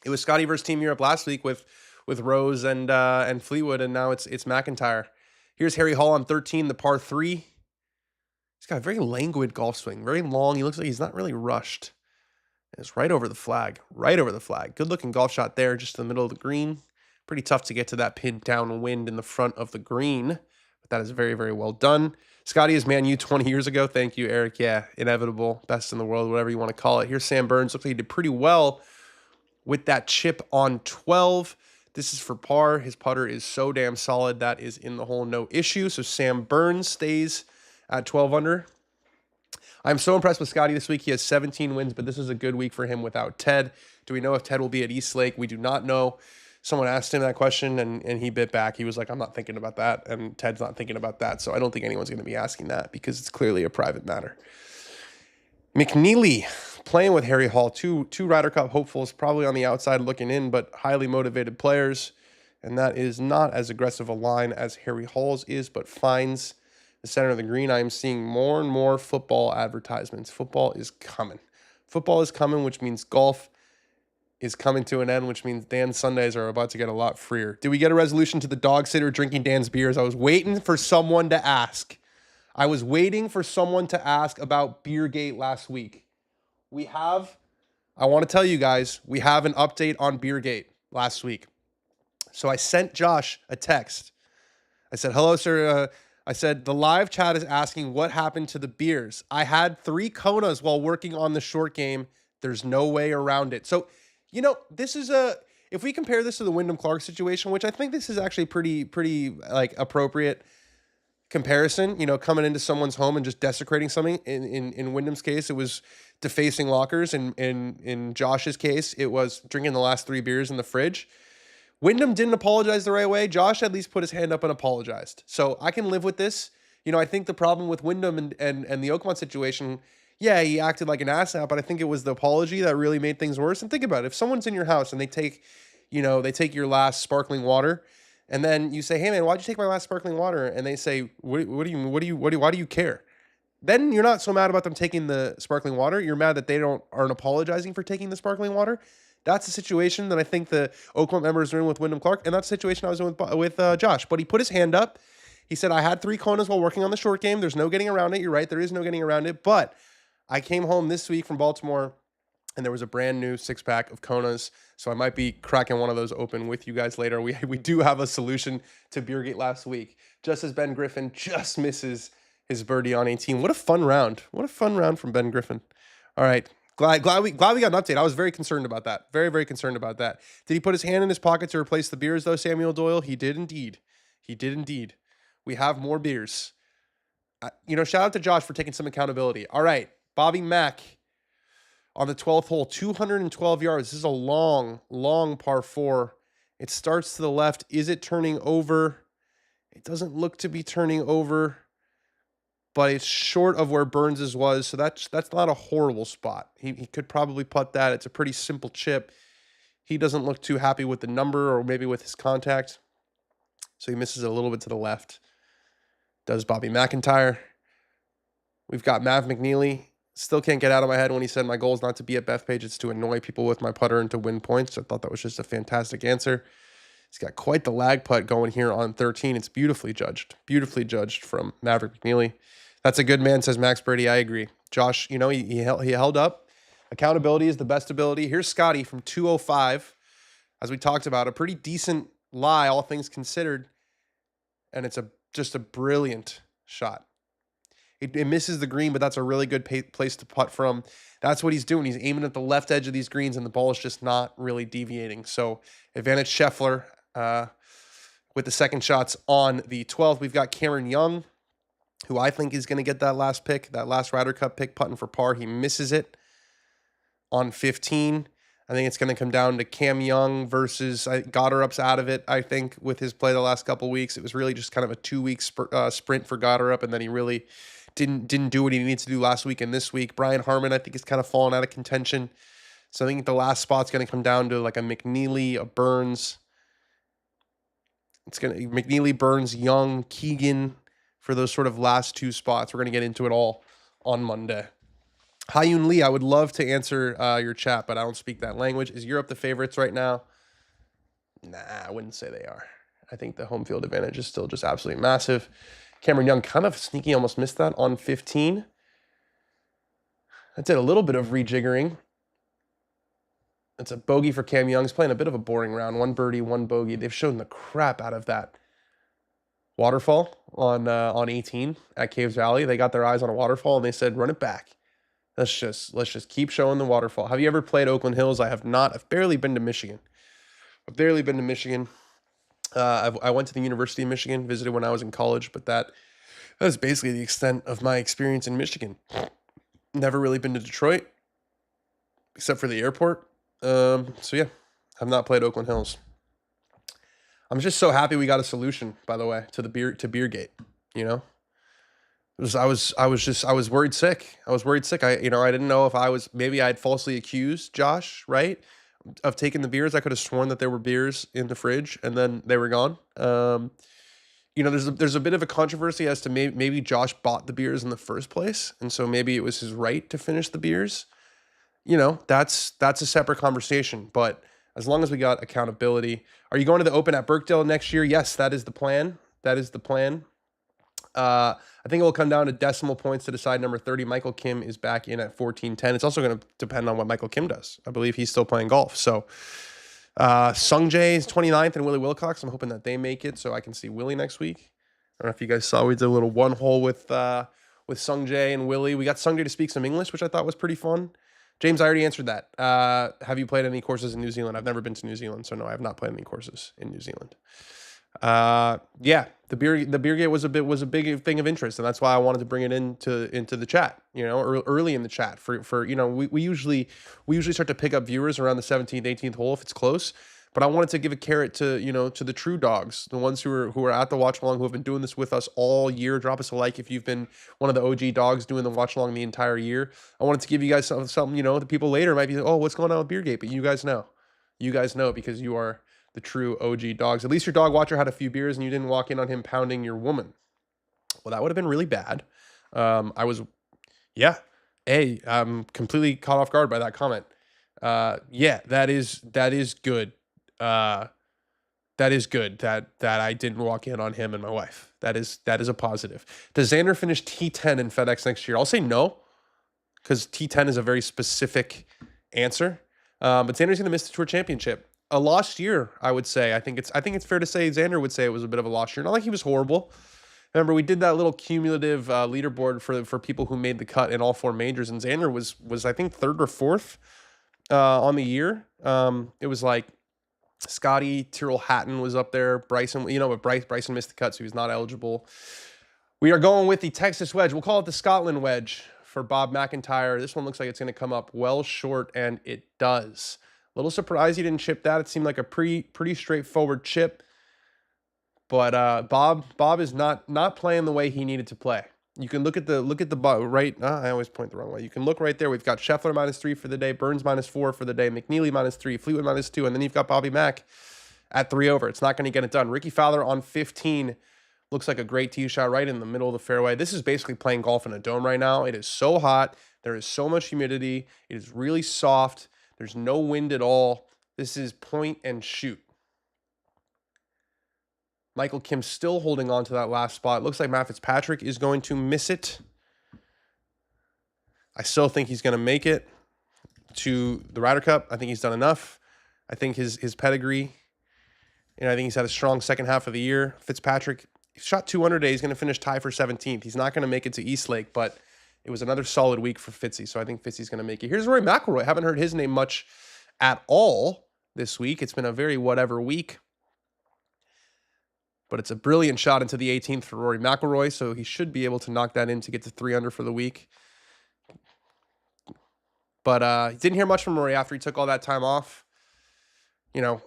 it was Scottie versus Team Europe last week with Rose and Fleetwood, and now it's MacIntyre. Here's Harry Hall on 13, the par 3. He's got a very languid golf swing, very long. He looks like he's not really rushed. It's right over the flag, Good looking golf shot there, just in the middle of the green. Pretty tough to get to that pin downwind in the front of the green, but that is very, very well done. Scottie is Man U 20 years ago. Thank you, Eric. Yeah, inevitable, best in the world, whatever you want to call it. Here's Sam Burns. Looks like he did pretty well with that chip on 12. This is for par. His putter is so damn solid. That is in the hole, no issue. So Sam Burns stays at 12 under. I'm so impressed with Scottie this week. He has 17 wins, but this is a good week for him without Ted. Do we know if Ted will be at East Lake? We do not know. Someone asked him that question, and he bit back. He was like, I'm not thinking about that, and Ted's not thinking about that. So I don't think anyone's going to be asking that because it's clearly a private matter. McNeely playing with Harry Hall. Two Ryder Cup hopefuls, probably on the outside looking in, but highly motivated players. And that is not as aggressive a line as Harry Hall's is, but finds the center of the green. I am seeing more and more football advertisements. Football is coming. Football is coming, which means golf is coming to an end, which means Dan's Sundays are about to get a lot freer. Did we get a resolution to the dog sitter drinking Dan's beers? I was waiting for someone to ask. I was waiting for someone to ask about Beergate last week. I want to tell you guys, we have an update on Beergate last week. So I sent Josh a text. I said, hello, sir. I said, the live chat is asking what happened to the beers. I had 3 Konas while working on the short game. There's no way around it. So, this is if we compare this to the Wyndham Clark situation, which I think this is actually pretty like appropriate comparison, coming into someone's home and just desecrating something. In Wyndham's case, it was defacing lockers. In Josh's case, it was drinking the last 3 beers in the fridge. Wyndham didn't apologize the right way. Josh at least put his hand up and apologized. So I can live with this. I think the problem with Wyndham and the Oakmont situation, yeah, he acted like an asshat, but I think it was the apology that really made things worse. And think about it. If someone's in your house and they take your last sparkling water, and then you say, hey man, why'd you take my last sparkling water? And they say, why do you care? Then you're not so mad about them taking the sparkling water. You're mad that they aren't apologizing for taking the sparkling water. That's the situation that I think the Oakland members are in with Wyndham Clark, and that's the situation I was in with Josh. But he put his hand up. He said, I had 3 Konas while working on the short game. There's no getting around it. You're right. There is no getting around it. But I came home this week from Baltimore, and there was a brand new 6-pack of Konas. So I might be cracking one of those open with you guys later. We do have a solution to Beergate last week. Just as Ben Griffin just misses his birdie on 18. What a fun round. What a fun round from Ben Griffin. All right. Glad we got an update. I was very concerned about that. Very, very concerned about that. Did he put his hand in his pocket to replace the beers, though, Samuel Doyle? He did indeed. He did indeed. We have more beers. Shout out to Josh for taking some accountability. All right. Bobby Mack on the 12th hole, 212 yards. This is a long, long par 4. It starts to the left. Is it turning over? It doesn't look to be turning over, but it's short of where Burns's was, so that's not a horrible spot. He could probably putt that. It's a pretty simple chip. He doesn't look too happy with the number or maybe with his contact, so he misses it a little bit to the left. Does Bobby MacIntyre. We've got Mav McNeely. Still can't get out of my head when he said my goal is not to be at Bethpage, it's to annoy people with my putter and to win points. I thought that was just a fantastic answer. He's got quite the lag putt going here on 13. It's beautifully judged from Maverick McNeely. That's a good man, says Max Brady. I agree. Josh, he held up. Accountability is the best ability. Here's Scottie from 205. As we talked about, a pretty decent lie, all things considered. And it's just a brilliant shot. It misses the green, but that's a really good place to putt from. That's what he's doing. He's aiming at the left edge of these greens, and the ball is just not really deviating. So advantage Sheffler with the second shots on the 12th. We've got Cameron Young, who I think is going to get that last pick, that last Ryder Cup pick, putting for par. He misses it on 15. I think it's going to come down to Cam Young versus Gotterup's out of it, I think, with his play the last couple weeks. It was really just kind of a 2-week sprint for Gotterup, and then he really didn't do what he needs to do last week and this week. Brian Harmon, I think, is kind of fallen out of contention. So I think the last spot's going to come down to like a McNeely, a Burns. It's going to McNeely, Burns, Young, Keegan for those sort of last 2 spots. We're going to get into it all on Monday. Hyun Lee, I would love to answer your chat, but I don't speak that language. Is Europe the favorites right now? Nah, I wouldn't say they are. I think the home field advantage is still just absolutely massive. Cameron Young kind of sneaky, almost missed that on 15. I did a little bit of rejiggering. It's a bogey for Cam Young. He's playing a bit of a boring round. 1 birdie, 1 bogey. They've shown the crap out of that waterfall on 18 at Caves Valley. They got their eyes on a waterfall and they said, run it back. Let's just keep showing the waterfall. Have you ever played Oakland Hills? I have not. I've barely been to Michigan. I went to the University of Michigan, visited when I was in college, but that is basically the extent of my experience in Michigan. Never really been to Detroit, except for the airport. So yeah, have not played Oakland Hills. I'm just so happy we got a solution, by the way, to the Beergate. You know, I was worried sick. I was worried sick. I didn't know if maybe I had falsely accused Josh, right, of taking the beers. I could have sworn that there were beers in the fridge and then they were gone. There's a bit of a controversy as to maybe Josh bought the beers in the first place, and so maybe it was his right to finish the beers. That's a separate conversation. But as long as we got accountability, are you going to the Open at Birkdale next year? Yes, that is the plan. That is the plan. I think it will come down to decimal points to decide number 30. Michael Kim is back in at 14-10. It's also going to depend on what Michael Kim does. I believe he's still playing golf. So Sung Jae is 29th and Willie Wilcox. I'm hoping that they make it so I can see Willie next week. I don't know if you guys saw, we did a little one hole with Sung Jae and Willie. We got Sung Jae to speak some English, which I thought was pretty fun. James, I already answered that. Have you played any courses in New Zealand? I've never been to New Zealand, so no, I have not played any courses in New Zealand. Yeah, the Beergate was a big thing of interest, and that's why I wanted to bring it into the chat. Early in the chat for we usually start to pick up viewers around the 17th, 18th hole if it's close. But I wanted to give a carrot to the true dogs, the ones who are at the watch along, who have been doing this with us all year. Drop us a like if you've been one of the OG dogs doing the watch along the entire year. I wanted to give you guys something. The people later might be like, oh, what's going on with Beergate? But you guys know because you are the true OG dogs. At least your dog watcher had a few beers and you didn't walk in on him pounding your woman. Well, that would have been really bad. I'm completely caught off guard by that comment. Yeah, that is good. That is good that I didn't walk in on him and my wife. That is a positive. Does Xander finish T10 in FedEx next year? I'll say no, because T10 is a very specific answer. But Xander's going to miss the Tour Championship. A lost year, I would say. I think it's fair to say Xander would say it was a bit of a lost year. Not like he was horrible. Remember, we did that little cumulative leaderboard for people who made the cut in all four majors, and Xander was I think third or fourth on the year. It was like Scottie, Tyrrell Hatton was up there. Bryson, but Bryson missed the cut, so he was not eligible. We are going with the Texas wedge. We'll call it the Scotland wedge for Bob MacIntyre. This one looks like it's going to come up well short, and it does. A little surprised he didn't chip that. It seemed like a pretty straightforward chip. But Bob is not playing the way he needed to play. You can look at the right. I always point the wrong way. You can look right there. We've got Sheffler -3 for the day, Burns -4 for the day, McNeely -3, Fleetwood -2, and then you've got Bobby Mack at 3 over. It's not going to get it done. Ricky Fowler on 15 looks like a great tee shot right in the middle of the fairway. This is basically playing golf in a dome right now. It is so hot. There is so much humidity. It is really soft. There's no wind at all. This is point and shoot. Michael Kim still holding on to that last spot. Looks like Matt Fitzpatrick is going to miss it. I still think he's going to make it to the Ryder Cup. I think he's done enough. I think his pedigree, and I think he's had a strong second half of the year. Fitzpatrick shot 200 today. He's going to finish tie for 17th. He's not going to make it to Eastlake, but it was another solid week for Fitzy, so I think Fitzy's going to make it. Here's Rory McIlroy. Haven't heard his name much at all this week. It's been a very whatever week. But it's a brilliant shot into the 18th for Rory McIlroy, so he should be able to knock that in to get to 3 under for the week. But didn't hear much from Rory after he took all that time off.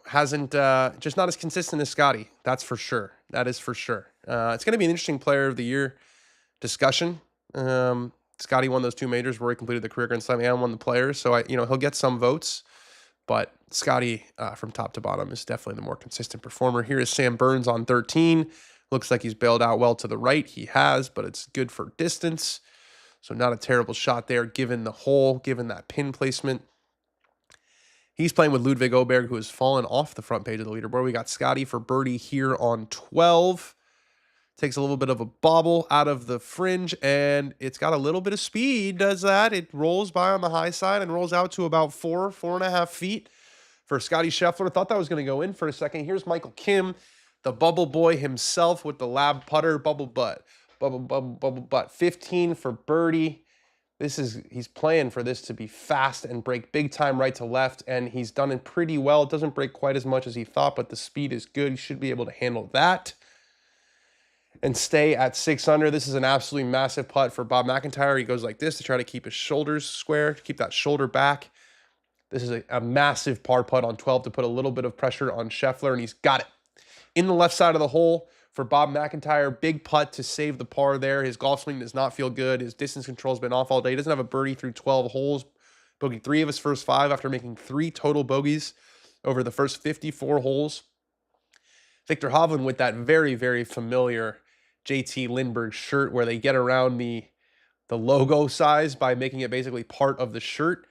Hasn't just not as consistent as Scottie. That's for sure. That is for sure. It's going to be an interesting Player of the Year discussion. Scottie won those 2 majors. Rory completed the career Grand Slam and won the Players, so he'll get some votes. But Scottie, from top to bottom, is definitely the more consistent performer. Here is Sam Burns on 13. Looks like he's bailed out well to the right. He has, but it's good for distance. So not a terrible shot there, given the hole, given that pin placement. He's playing with Ludwig Oberg, who has fallen off the front page of the leaderboard. We got Scottie for birdie here on 12. Takes a little bit of a bobble out of the fringe, and it's got a little bit of speed, does that. It rolls by on the high side and rolls out to about 4.5 feet for Scottie Scheffler. Thought that was going to go in for a second. Here's Michael Kim, the bubble boy himself with the lab putter, bubble butt. 15 for birdie. He's playing for this to be fast and break big time right to left, and he's done it pretty well. It doesn't break quite as much as he thought, but the speed is good. He should be able to handle that. and stay at 6 under. This is an absolutely massive putt for Bob MacIntyre. He goes like this to try to keep his shoulders square, to keep that shoulder back. This is a massive par putt on 12 to put a little bit of pressure on Sheffler, and he's got it. In the left side of the hole for Bob MacIntyre, big putt to save the par there. His golf swing does not feel good. His distance control's been off all day. He doesn't have a birdie through 12 holes. Bogeyed 3 of his first 5 after making 3 total bogeys over the first 54 holes. Victor Hovland with that very, very familiar JT Lindbergh shirt where they get around the logo size by making it basically part of the shirt.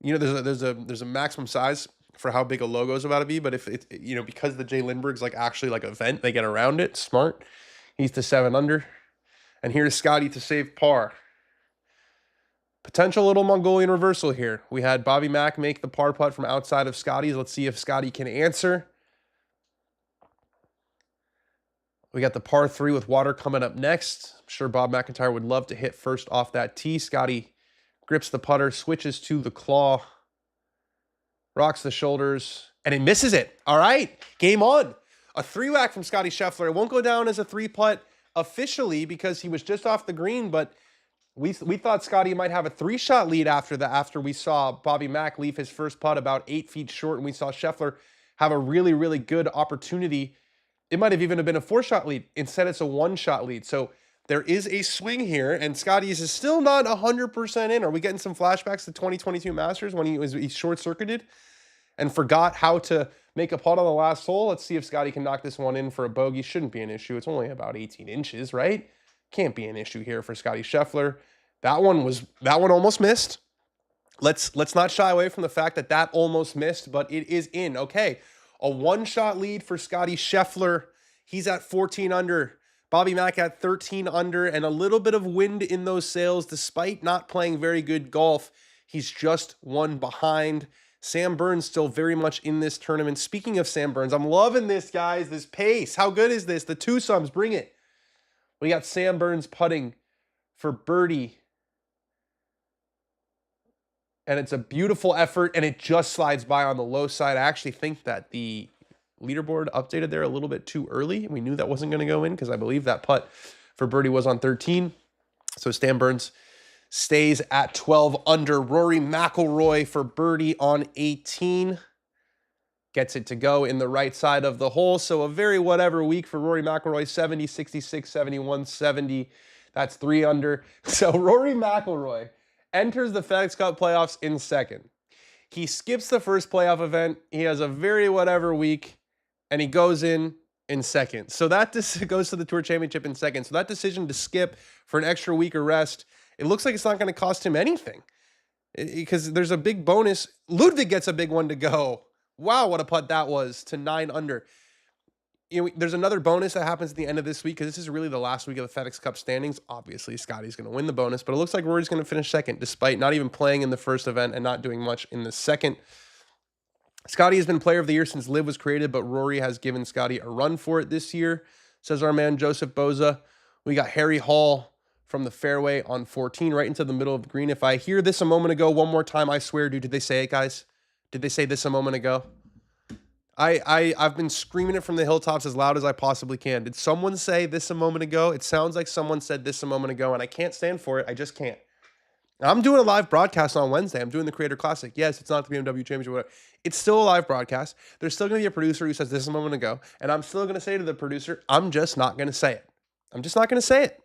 You know, there's a maximum size for how big a logo is about to be, but if it, you know, because the J Lindbergh's like actually like a vent, they get around it. Smart. He's to 7 under, and here's Scottie to save par. Potential little Mongolian reversal here. We had Bobby Mack make the par putt from outside of Scottie's. Let's see if Scottie can answer. We got the par 3 with water coming up next. I'm sure Bob MacIntyre would love to hit first off that tee. Scottie grips the putter, switches to the claw, rocks the shoulders, and he misses it. All right, game on. A 3-whack from Scottie Scheffler. It won't go down as a 3-putt officially because he was just off the green, but we thought Scottie might have a 3-shot lead after we saw Bobby Mack leave his first putt about 8 feet short, and we saw Scheffler have a really, really good opportunity. It might have even been a 4-shot lead. Instead, it's a 1-shot lead. So there is a swing here, and Scottie's is still not 100% in. Are we getting some flashbacks to 2022 Masters when he short-circuited and forgot how to make a putt on the last hole? Let's see if Scottie can knock this one in for a bogey. Shouldn't be an issue. It's only about 18 inches, right? Can't be an issue here for Scottie Scheffler. That one almost missed. Let's not shy away from the fact that almost missed, but it is in. Okay, a 1-shot lead for Scottie Scheffler. He's at 14 under. Bobby Mack at 13 under, and a little bit of wind in those sails despite not playing very good golf. He's just 1 behind. Sam Burns still very much in this tournament. Speaking of Sam Burns, I'm loving this, guys, this pace. How good is this? The twosomes, bring it. We got Sam Burns putting for birdie. And it's a beautiful effort, and it just slides by on the low side. I actually think that the leaderboard updated there a little bit too early. We knew that wasn't going to go in because I believe that putt for birdie was on 13. So Sam Burns stays at 12 under. Rory McIlroy for birdie on 18. Gets it to go in the right side of the hole. So a very whatever week for Rory McIlroy. 70, 66, 71, 70. That's 3 under. So Rory McIlroy enters the FedEx Cup playoffs in second. He skips the first playoff event. He has a very whatever week, and he goes in second. So that goes to the Tour Championship in second. So that decision to skip for an extra week of rest, it looks like it's not going to cost him anything because there's a big bonus. Ludwig gets a big one to go. Wow, what a putt that was to 9 under. You know, there's another bonus that happens at the end of this week because this is really the last week of the FedEx Cup standings. Obviously, Scottie's going to win the bonus, but it looks like Rory's going to finish second despite not even playing in the first event and not doing much in the second. Scottie has been player of the year since LIV was created, but Rory has given Scottie a run for it this year, says our man Joseph Boza. We got Harry Hall from the fairway on 14 right into the middle of the green. If I hear this a moment ago one more time, I swear, dude, did they say it, guys? Did they say this a moment ago? I've been screaming it from the hilltops as loud as I possibly can. Did someone say this a moment ago? It sounds like someone said this a moment ago, and I can't stand for it. I just can't. I'm doing a live broadcast on Wednesday. I'm doing the Creator Classic. Yes, it's not the BMW Championship, whatever. It's still a live broadcast. There's still going to be a producer who says this a moment ago, and I'm still going to say to the producer, I'm just not going to say it. I'm just not going to say it.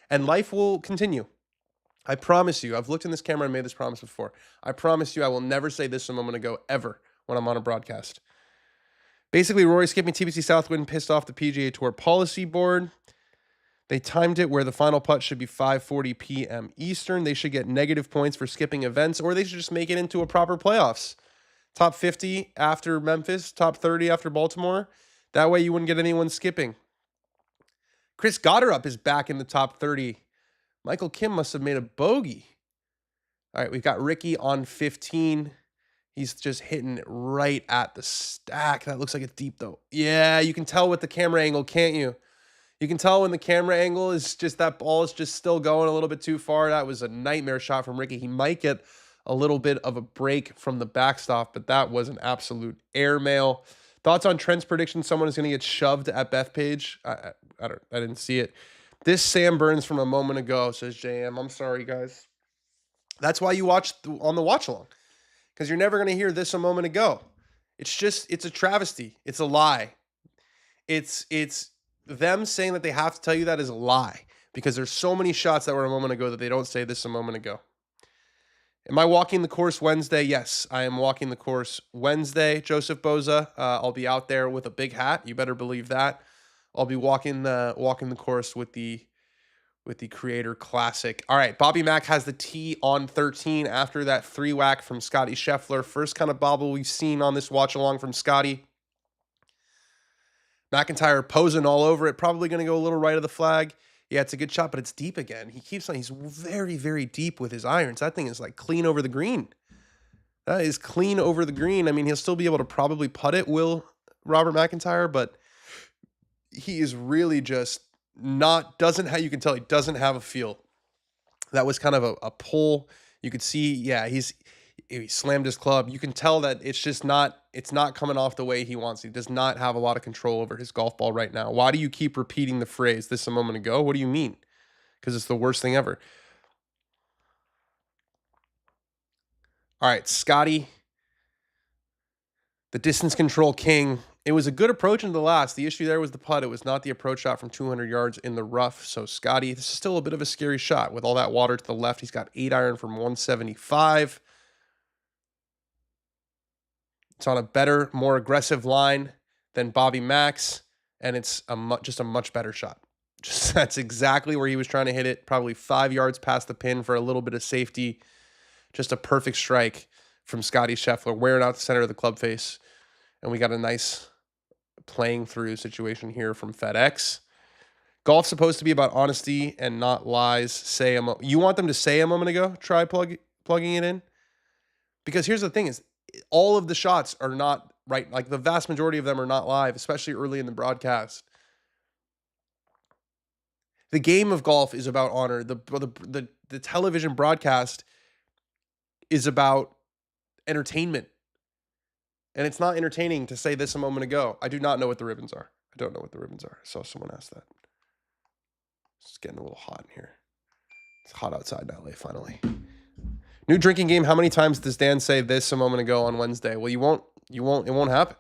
And life will continue. I promise you. I've looked in this camera and made this promise before. I promise you I will never say this a moment ago, ever, when I'm on a broadcast. Basically, Rory skipping TPC Southwind pissed off the PGA Tour policy board. They timed it where the final putt should be 5:40 p.m. Eastern. They should get negative points for skipping events, or they should just make it into a proper playoffs. Top 50 after Memphis, top 30 after Baltimore. That way you wouldn't get anyone skipping. Chris Gotterup is back in the top 30. Michael Kim must have made a bogey. All right, we've got Ricky on 15. He's just hitting it right at the stack. That looks like it's deep, though. Yeah, you can tell with the camera angle, can't you? You can tell when the camera angle is just that ball is just still going a little bit too far. That was a nightmare shot from Ricky. He might get a little bit of a break from the backstop, but that was an absolute airmail. Thoughts on Trent's prediction? Someone is going to get shoved at Bethpage. I didn't see it. This Sam Burns from a moment ago, says JM. I'm sorry, guys. That's why you watch on the watch along, because you're never going to hear this a moment ago. It's a travesty. It's a lie. It's them saying that they have to tell you that is a lie, because there's so many shots that were a moment ago that they don't say this a moment ago. Am I walking the course Wednesday? Yes, I am walking the course Wednesday, Joseph Boza. I'll be out there with a big hat. You better believe that. I'll be walking the course with the Creator Classic. All right, Bobby Mack has the tee on 13 after that 3-whack from Scottie Scheffler. First kind of bobble we've seen on this watch along from Scottie. MacIntyre posing all over it. Probably going to go a little right of the flag. Yeah, it's a good shot, but it's deep again. He's very, very deep with his irons. That thing is like clean over the green. That is clean over the green. I mean, he'll still be able to probably putt it, will Robert MacIntyre, but he is really just you can tell he doesn't have a feel. That was kind of a pull. You could see, yeah, he slammed his club. You can tell that it's not coming off the way he wants. He does not have a lot of control over his golf ball right now. Why do you keep repeating the phrase this a moment ago? What do you mean? Because it's the worst thing ever. All right, Scottie, the distance control king. It was a good approach into the last. The issue there was the putt. It was not the approach shot from 200 yards in the rough. So Scottie, this is still a bit of a scary shot with all that water to the left. He's got 8-iron from 175. It's on a better, more aggressive line than Bobby Mack's, and it's just a much better shot. That's exactly where he was trying to hit it, probably 5 yards past the pin for a little bit of safety. Just a perfect strike from Scottie Scheffler, wearing out the center of the club face. And we got a nice playing through situation here from FedEx. Golf's supposed to be about honesty and not lies. You want them to say a moment ago, try plugging it in? Because here's the thing is, all of the shots are not right. Like the vast majority of them are not live, especially early in the broadcast. The game of golf is about honor. The television broadcast is about entertainment. And it's not entertaining to say this a moment ago. I do not know what the ribbons are. I don't know what the ribbons are. I saw someone ask that. It's getting a little hot in here. It's hot outside in LA finally. New drinking game. How many times does Dan say this a moment ago on Wednesday? Well, it won't happen.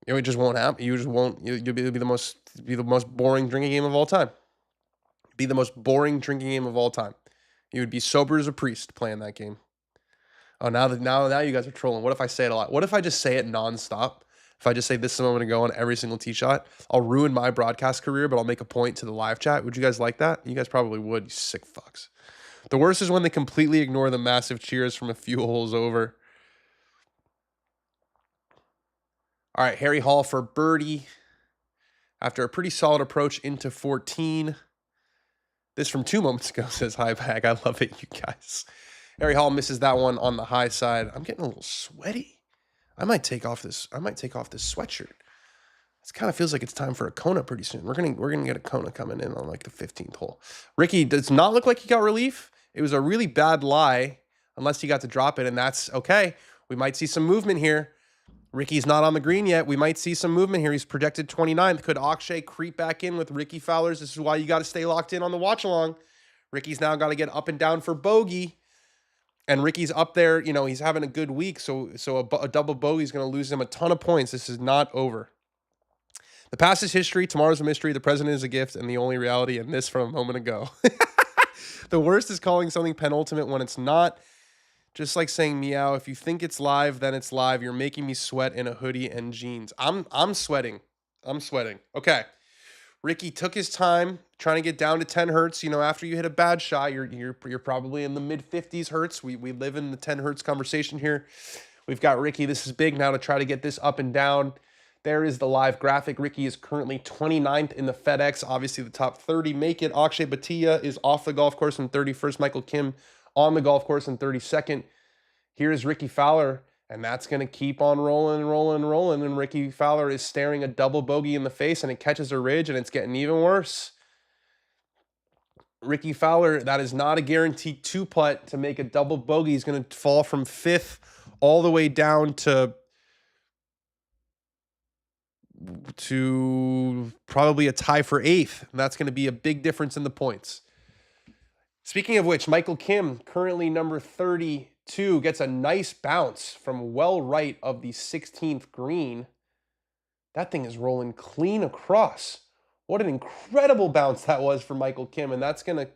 It just won't happen. You just won't. You'll be the most boring drinking game of all time. Be the most boring drinking game of all time. You would be sober as a priest playing that game. Oh, now you guys are trolling. What if I say it a lot? What if I just say it nonstop? If I just say this a moment ago on every single tee shot, I'll ruin my broadcast career, but I'll make a point to the live chat. Would you guys like that? You guys probably would, you sick fucks. The worst is when they completely ignore the massive cheers from a few holes over. All right, Harry Hall for birdie after a pretty solid approach into 14. This from 2 moments ago says, hi, bag. I love it, you guys. Harry Hall misses that one on the high side. I'm getting a little sweaty. I might take off this sweatshirt. It kind of feels like it's time for a Kona pretty soon. We're gonna get a Kona coming in on like the 15th hole. Ricky does not look like he got relief. It was a really bad lie, unless he got to drop it, and that's okay. We might see some movement here. Ricky's not on the green yet. We might see some movement here. He's projected 29th. Could Akshay creep back in with Ricky Fowler's? This is why you got to stay locked in on the watch along. Ricky's now got to get up and down for bogey. And Ricky's up there, he's having a good week, so a double bogey is going to lose him a ton of points. This is not over. The past is history, tomorrow's a mystery, the present is a gift, and the only reality, and this from a moment ago. The worst is calling something penultimate when it's not. Just like saying meow, if you think it's live, then it's live. You're making me sweat in a hoodie and jeans. I'm sweating. Okay. Ricky took his time trying to get down to 10 hertz. After you hit a bad shot, you're probably in the mid 50s hertz. We live in the 10 hertz conversation here. We've got Ricky. This is big now to try to get this up and down. There is the live graphic. Ricky is currently 29th in the FedEx. Obviously, the top 30 make it. Akshay Bhatia is off the golf course in 31st. Michael Kim on the golf course in 32nd. Here's Ricky Fowler, and that's going to keep on rolling. And Ricky Fowler is staring a double bogey in the face, and it catches a ridge, and it's getting even worse. Ricky Fowler, that is not a guaranteed 2-putt to make a double bogey. He's going to fall from 5th all the way down to to probably a tie for 8th. And that's going to be a big difference in the points. Speaking of which, Michael Kim, currently number 32, gets a nice bounce from well right of the 16th green. That thing is rolling clean across. What an incredible bounce that was for Michael Kim. And that's going to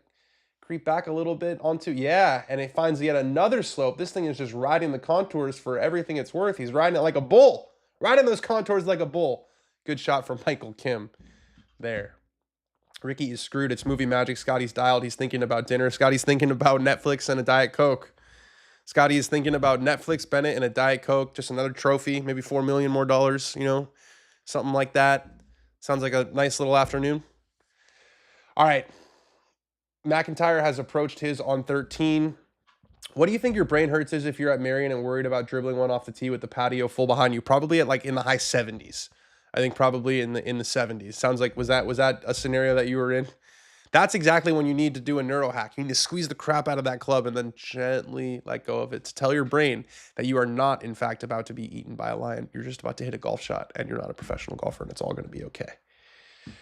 creep back a little bit onto, yeah, and it finds yet another slope. This thing is just riding the contours for everything it's worth. He's riding it like a bull. Riding those contours like a bull. Good shot from Michael Kim there. Ricky is screwed. It's movie magic. Scottie's dialed. He's thinking about dinner. Scottie's thinking about Netflix and a Diet Coke. Scottie is thinking about Netflix, Bennett, and a Diet Coke. Just another trophy. Maybe $4 million more, you know, something like that. Sounds like a nice little afternoon. All right. MacIntyre has approached his on 13. What do you think your brain hurts is if you're at Marion and worried about dribbling one off the tee with the patio full behind you? Probably at like in the high 70s. I think probably in the 70s. Sounds like was that a scenario that you were in? That's exactly when you need to do a neuro hack. You need to squeeze the crap out of that club and then gently let go of it to tell your brain that you are not, in fact, about to be eaten by a lion. You're just about to hit a golf shot and you're not a professional golfer and it's all going to be okay.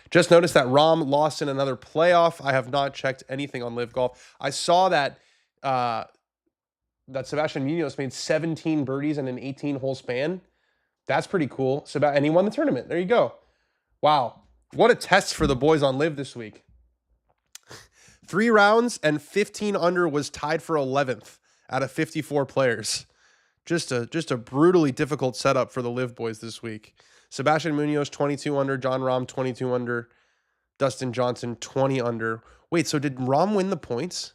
Just noticed that Rahm lost in another playoff. I have not checked anything on Live Golf. I saw that that Sebastian Munoz made 17 birdies in an 18-hole span. That's pretty cool. And he won the tournament. There you go. Wow. What a test for the boys on Live this week. 3 rounds and 15 under was tied for 11th out of 54 players. Just a brutally difficult setup for the Live boys this week. Sebastian Munoz, 22 under. Jon Rahm, 22 under. Dustin Johnson, 20 under. Wait, so did Rahm win the points?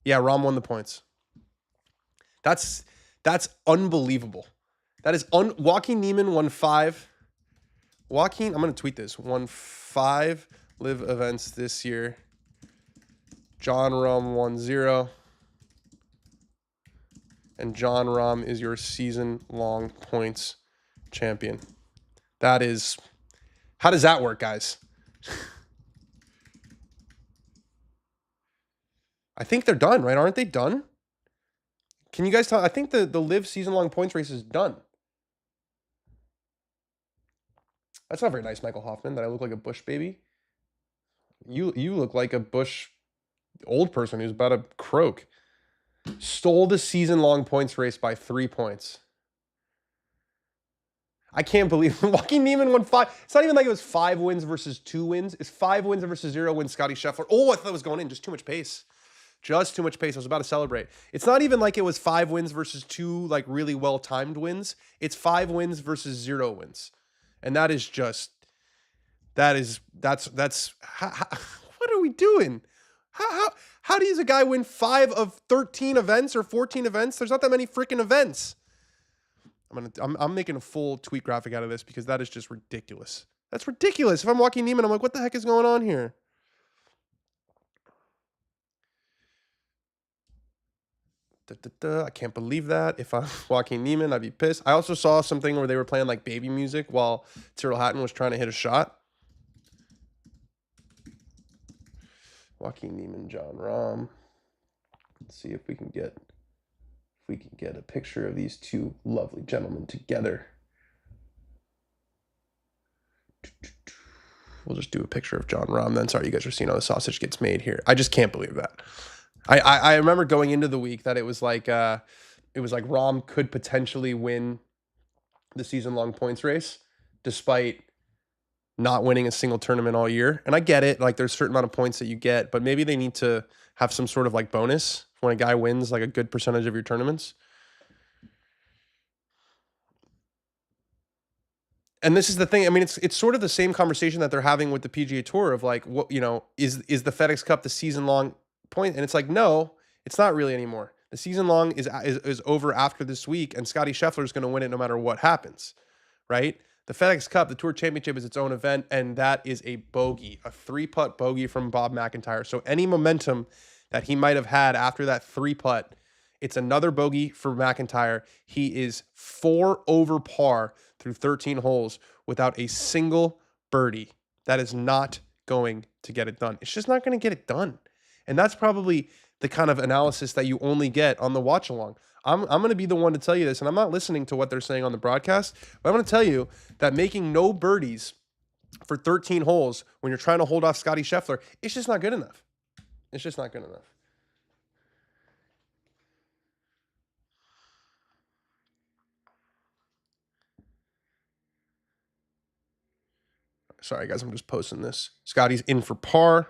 Yeah, Rahm won the points. That's unbelievable. That is Joaquin Niemann won 5. I'm going to tweet this. Won 5 Live events this year. Jon Rahm won 0. And Jon Rahm is your season-long points champion. That is... How does that work, guys? I think they're done, right? Aren't they done? Can you guys tell? I think the Live season-long points race is done. That's not very nice, Michael Hoffman, that I look like a Bush baby. You look like a Bush old person who's about to croak. Stole the season-long points race by 3 points. I can't believe Joaquin Niemann won 5. It's not even like it was 5 wins versus 2 wins. It's 5 wins versus 0 wins Scottie Scheffler. Oh, I thought it was going in. Just too much pace. Just too much pace. I was about to celebrate. It's not even like it was 5 wins versus 2 like really well-timed wins. It's 5 wins versus 0 wins. And that is just, that's what are we doing? How does a guy win 5 of 13 events or 14 events? There's not that many freaking events. I'm making a full tweet graphic out of this because that is just ridiculous. That's ridiculous. If I'm Joaquin Niemann, I'm like, what the heck is going on here? I can't believe that. If I'm Joaquin Niemann, I'd be pissed. I also saw something where they were playing like baby music while Tyrrell Hatton was trying to hit a shot. Joaquin Niemann, Jon Rahm. Let's see if we can get a picture of these two lovely gentlemen together. We'll just do a picture of Jon Rahm then. Sorry, you guys are seeing how the sausage gets made here. I just can't believe that. I remember going into the week that it was like Rahm could potentially win the season-long points race despite not winning a single tournament all year. And I get it. Like there's a certain amount of points that you get, but maybe they need to have some sort of like bonus when a guy wins like a good percentage of your tournaments. And this is the thing. I mean, it's sort of the same conversation that they're having with the PGA Tour of like, what, you know, is the FedEx Cup the season-long point? And it's like, no, it's not really anymore. The season long is over after this week, and Scottie Scheffler is going to win it no matter what happens, right? The FedEx Cup, the Tour Championship, is its own event, and that is a bogey, a 3-putt bogey from Bob MacIntyre. So any momentum that he might have had after that 3-putt, it's another bogey for MacIntyre. He is 4 over par through 13 holes without a single birdie. That is not going to get it done. It's just not going to get it done. And that's probably the kind of analysis that you only get on the watch along. I'm going to be the one to tell you this, and I'm not listening to what they're saying on the broadcast, but I'm going to tell you that making no birdies for 13 holes when you're trying to hold off Scottie Scheffler, it's just not good enough. It's just not good enough. Sorry, guys, I'm just posting this. Scottie's in for par.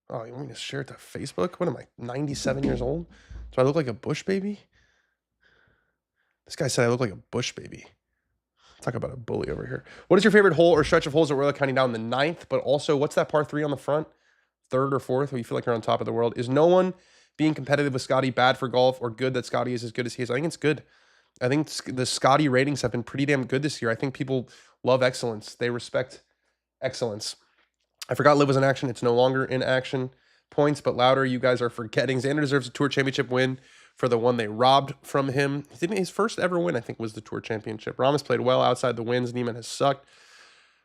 Oh, you want me to share it to Facebook? What am I, 97 years old? Do I look like a Bush baby? This guy said I look like a Bush baby. Talk about a bully over here. What is your favorite hole or stretch of holes that we're counting down the 9th? But also, what's that par 3 on the front? 3rd or 4th, where you feel like you're on top of the world? Is no one being competitive with Scottie bad for golf, or good that Scottie is as good as he is? I think it's good. I think the Scottie ratings have been pretty damn good this year. I think people love excellence. They respect excellence. I forgot Liv was in action. It's no longer in action. Points, but louder. You guys are forgetting. Xander deserves a Tour Championship win for the one they robbed from him. His first ever win, I think, was the Tour Championship. Ramos played well outside the wins. Neiman has sucked.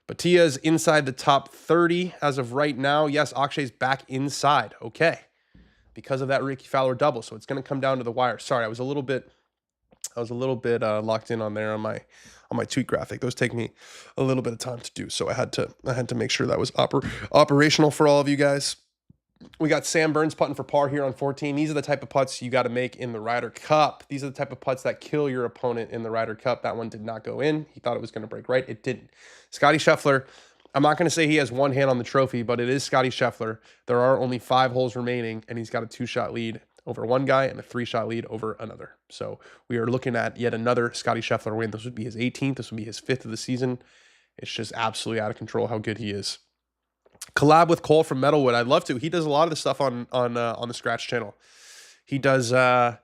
Batia's inside the top 30 as of right now. Yes, Akshay's back inside. Okay. Because of that Ricky Fowler double. So it's going to come down to the wire. Sorry, I was a little bit locked in on there on my tweet graphic. Those take me a little bit of time to do, so I had to make sure that was operational for all of you guys. We got Sam Burns putting for par here on 14. These are the type of putts you got to make in the Ryder Cup. These are the type of putts that kill your opponent in the Ryder Cup. That one did not go in. He thought it was going to break right. It didn't. Scottie Scheffler, I'm not going to say he has one hand on the trophy, but it is Scottie Scheffler. There are only 5 holes remaining, and he's got a 2-shot lead over one guy and a 3-shot lead over another. So we are looking at yet another Scottie Scheffler win. This would be his 18th. This would be his 5th of the season. It's just absolutely out of control how good he is. Collab with Cole from Metalwood. I'd love to. He does a lot of the stuff on the Scratch channel. He does the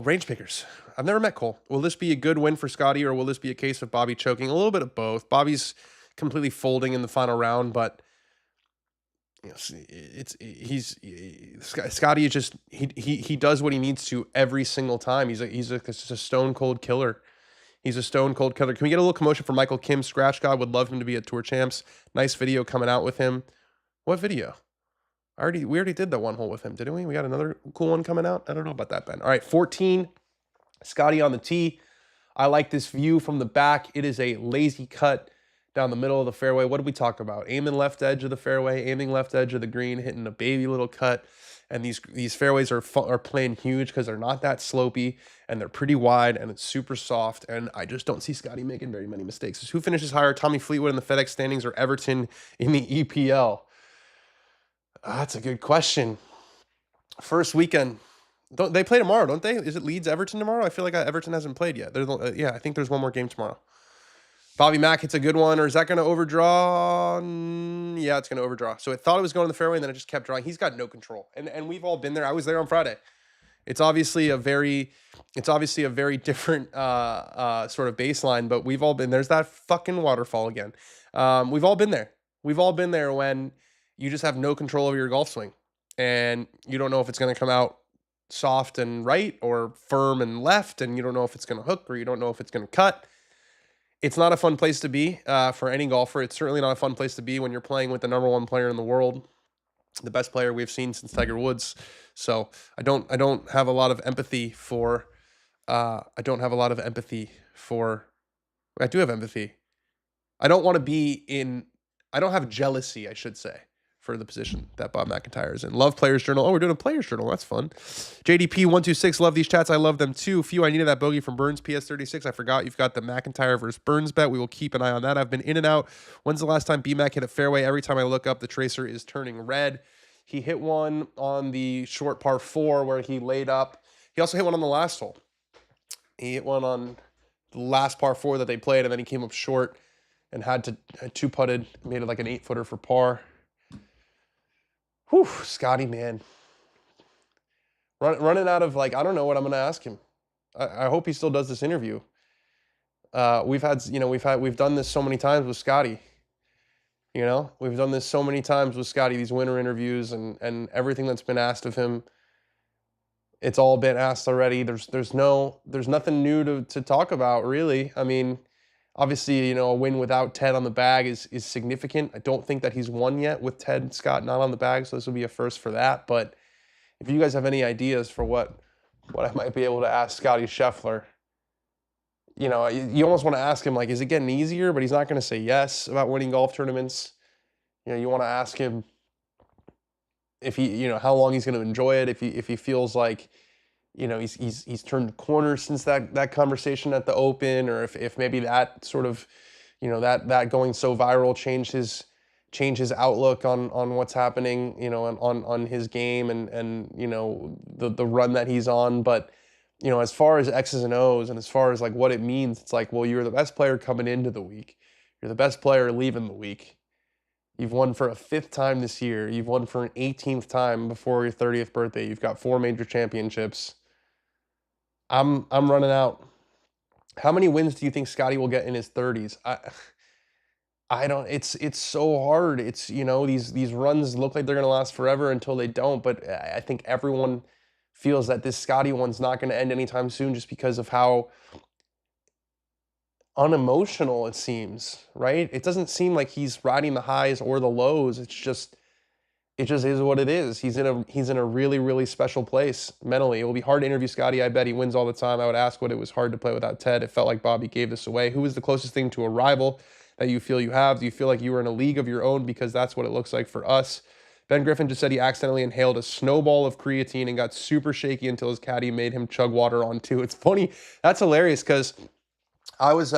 range pickers. I've never met Cole. Will this be a good win for Scottie, or will this be a case of Bobby choking? A little bit of both. Bobby's completely folding in the final round, but you know, Scottie is just he does what he needs to every single time. He's a stone cold killer. He's a stone cold killer. Can we get a little commotion for Michael Kim? Scratch God would love him to be at Tour Champs. Nice video coming out with him. What video? We already did that one hole with him, didn't we? We got another cool one coming out. I don't know about that, Ben. All right, 14. Scottie on the tee. I like this view from the back. It is a lazy cut down the middle of the fairway. What did we talk about? Aiming left edge of the fairway, aiming left edge of the green, hitting a baby little cut. And these fairways are playing huge because they're not that slopey, and they're pretty wide, and it's super soft. And I just don't see Scottie making very many mistakes. So who finishes higher, Tommy Fleetwood in the FedEx standings or Everton in the EPL? That's a good question. First weekend. They play tomorrow, don't they? Is it Leeds Everton tomorrow? I feel like Everton hasn't played yet. Yeah, I think there's one more game tomorrow. Bobby Mack hits a good one, or is that going to overdraw? Yeah, it's going to overdraw. So it thought it was going to the fairway, and then it just kept drawing. He's got no control, and we've all been there. I was there on Friday. It's obviously a very different sort of baseline, but we've all been. There's that fucking waterfall again. We've all been there. We've all been there when you just have no control over your golf swing, and you don't know if it's going to come out soft and right or firm and left, and you don't know if it's going to hook or you don't know if it's going to cut. It's not a fun place to be for any golfer. It's certainly not a fun place to be when you're playing with the number 1 player in the world, the best player we've seen since Tiger Woods. So I don't have a lot of empathy for. I do have empathy. I don't want to be in. I don't have jealousy, I should say, for the position that Bob MacIntyre is in. Love Players Journal. Oh, we're doing a Players Journal. That's fun. JDP126. Love these chats. I love them too. Few, I needed that bogey from Burns PS36. I forgot you've got the MacIntyre versus Burns bet. We will keep an eye on that. I've been in and out. When's the last time BMAC hit a fairway? Every time I look up, the tracer is turning red. He hit one on the short par 4 where he laid up. He also hit one on the last hole. He hit one on the last par 4 that they played, and then he came up short and had 2-putted, made it like an 8-footer for par. Whew, Scottie, man. Running out of, I don't know what I'm going to ask him. I hope he still does this interview. We've done this so many times with Scottie. You know, we've done this so many times with Scottie, these winter interviews and everything that's been asked of him. It's all been asked already. There's nothing new to talk about, really. I mean, obviously, you know, a win without Ted on the bag is significant. I don't think that he's won yet with Ted Scott not on the bag, so this will be a first for that. But if you guys have any ideas for what I might be able to ask Scottie Scheffler, you know, you almost want to ask him, like, is it getting easier? But he's not going to say yes about winning golf tournaments. You know, you want to ask him if he, you know, how long he's going to enjoy it. If he feels like, you know, he's turned the corner since that conversation at the Open, or if maybe that sort of, you know, that going so viral changed his outlook on what's happening, you know, on his game and you know the run that he's on. But you know, as far as X's and O's and as far as like what it means, it's like, well, you're the best player coming into the week. You're the best player leaving the week. You've won for a 5th time this year. You've won for an 18th time before your 30th birthday. You've got 4 major championships. I'm running out. How many wins do you think Scottie will get in his 30s? I don't. It's so hard. It's, you know, these runs look like they're gonna last forever until they don't. But I think everyone feels that this Scottie one's not going to end anytime soon, just because of how unemotional it seems. Right? It doesn't seem like he's riding the highs or the lows. It just is what it is. He's in a really, really special place mentally. It will be hard to interview Scottie. I bet he wins all the time. I would ask what it was hard to play without Ted. It felt like Bobby gave this away. Who is the closest thing to a rival that you feel you have? Do you feel like you were in a league of your own? Because that's what it looks like for us. Ben Griffin just said he accidentally inhaled a snowball of creatine and got super shaky until his caddy made him chug water on 2. It's funny. That's hilarious because I was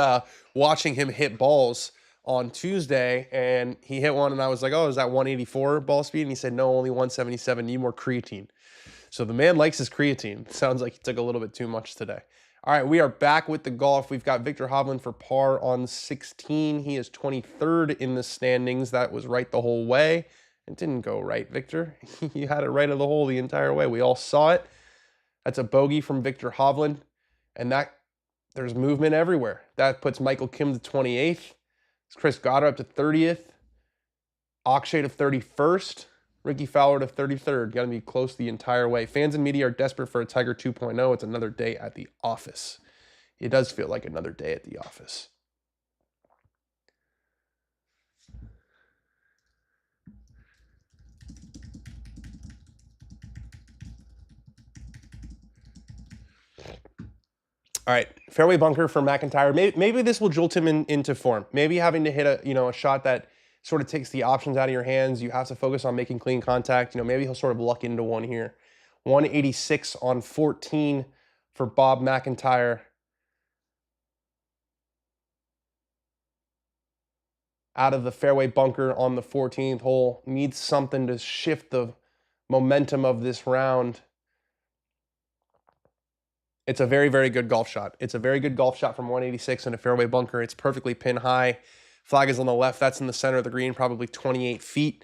watching him hit balls on Tuesday, and he hit one, and I was like, oh, is that 184 ball speed? And he said, no, only 177. Need more creatine. So the man likes his creatine. Sounds like he took a little bit too much today. All right, we are back with the golf. We've got Viktor Hovland for par on 16. He is 23rd in the standings. That was right the whole way. It didn't go right, Victor. You had it right of the hole the entire way. We all saw it. That's a bogey from Viktor Hovland, and there's movement everywhere. That puts Michael Kim to 28th. It's Chris Goddard up to 30th. Akshay to 31st. Ricky Fowler to 33rd. Got to be close the entire way. Fans and media are desperate for a Tiger 2.0. It's another day at the office. It does feel like another day at the office. All right, fairway bunker for MacIntyre. Maybe this will jolt him into form. Maybe having to hit a shot that sort of takes the options out of your hands. You have to focus on making clean contact. You know, maybe he'll sort of luck into one here. 186 on 14 for Bob MacIntyre. Out of the fairway bunker on the 14th hole. Needs something to shift the momentum of this round. It's a very, very good golf shot. It's a very good golf shot from 186 in a fairway bunker. It's perfectly pin high. Flag is on the left. That's in the center of the green, probably 28 feet.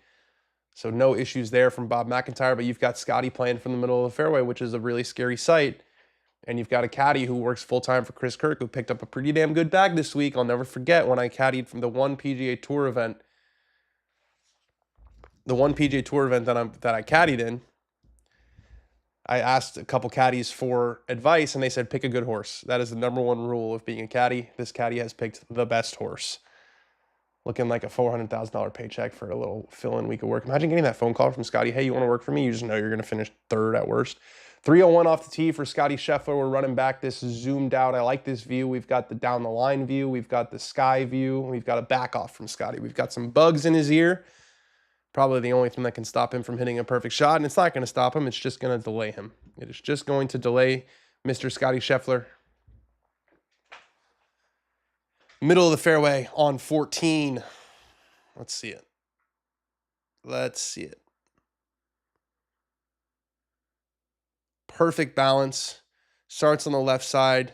So no issues there from Bob MacIntyre, but you've got Scottie playing from the middle of the fairway, which is a really scary sight. And you've got a caddy who works full-time for Chris Kirk, who picked up a pretty damn good bag this week. I'll never forget when I caddied from the one PGA Tour event. The one PGA Tour event that I caddied in, I asked a couple caddies for advice, and they said, pick a good horse. That is the number one rule of being a caddy. This caddy has picked the best horse. Looking like a $400,000 paycheck for a little fill-in week of work. Imagine getting that phone call from Scottie. Hey, you want to work for me? You just know you're going to finish 3rd at worst. 301 off the tee for Scottie Scheffler. We're running back this zoomed out. I like this view. We've got the down the line view. We've got the sky view. We've got a back off from Scottie. We've got some bugs in his ear. Probably the only thing that can stop him from hitting a perfect shot, and it's not going to stop him. It's just going to delay him. It is just going to delay Mr. Scottie Scheffler. Middle of the fairway on 14. Let's see it. Let's see it. Perfect balance. Starts on the left side.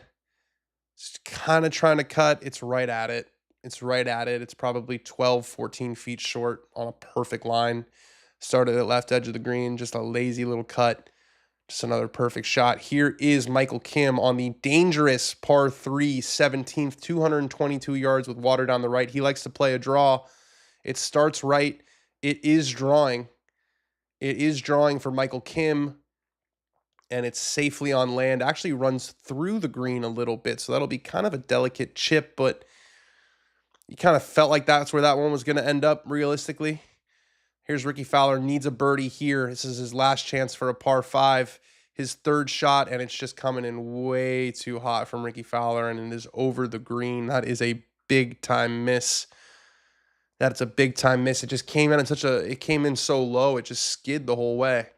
It's kind of trying to cut. It's right at it. It's right at it. It's probably 12, 14 feet short on a perfect line. Started at left edge of the green. Just a lazy little cut. Just another perfect shot. Here is Michael Kim on the dangerous par 3, 17th, 222 yards with water down the right. He likes to play a draw It starts right. It is drawing. It is drawing for Michael Kim, and it's safely on land. Actually runs through the green a little bit, so that'll be kind of a delicate chip, but you kind of felt like that's where that one was going to end up realistically. Here's Ricky Fowler, needs a birdie here. This is his last chance for a par 5, his third shot, and it's just coming in way too hot from Ricky Fowler, and it is over the green. That is a big-time miss. That's a big-time miss. It just came in it came in so low, it just skid the whole way.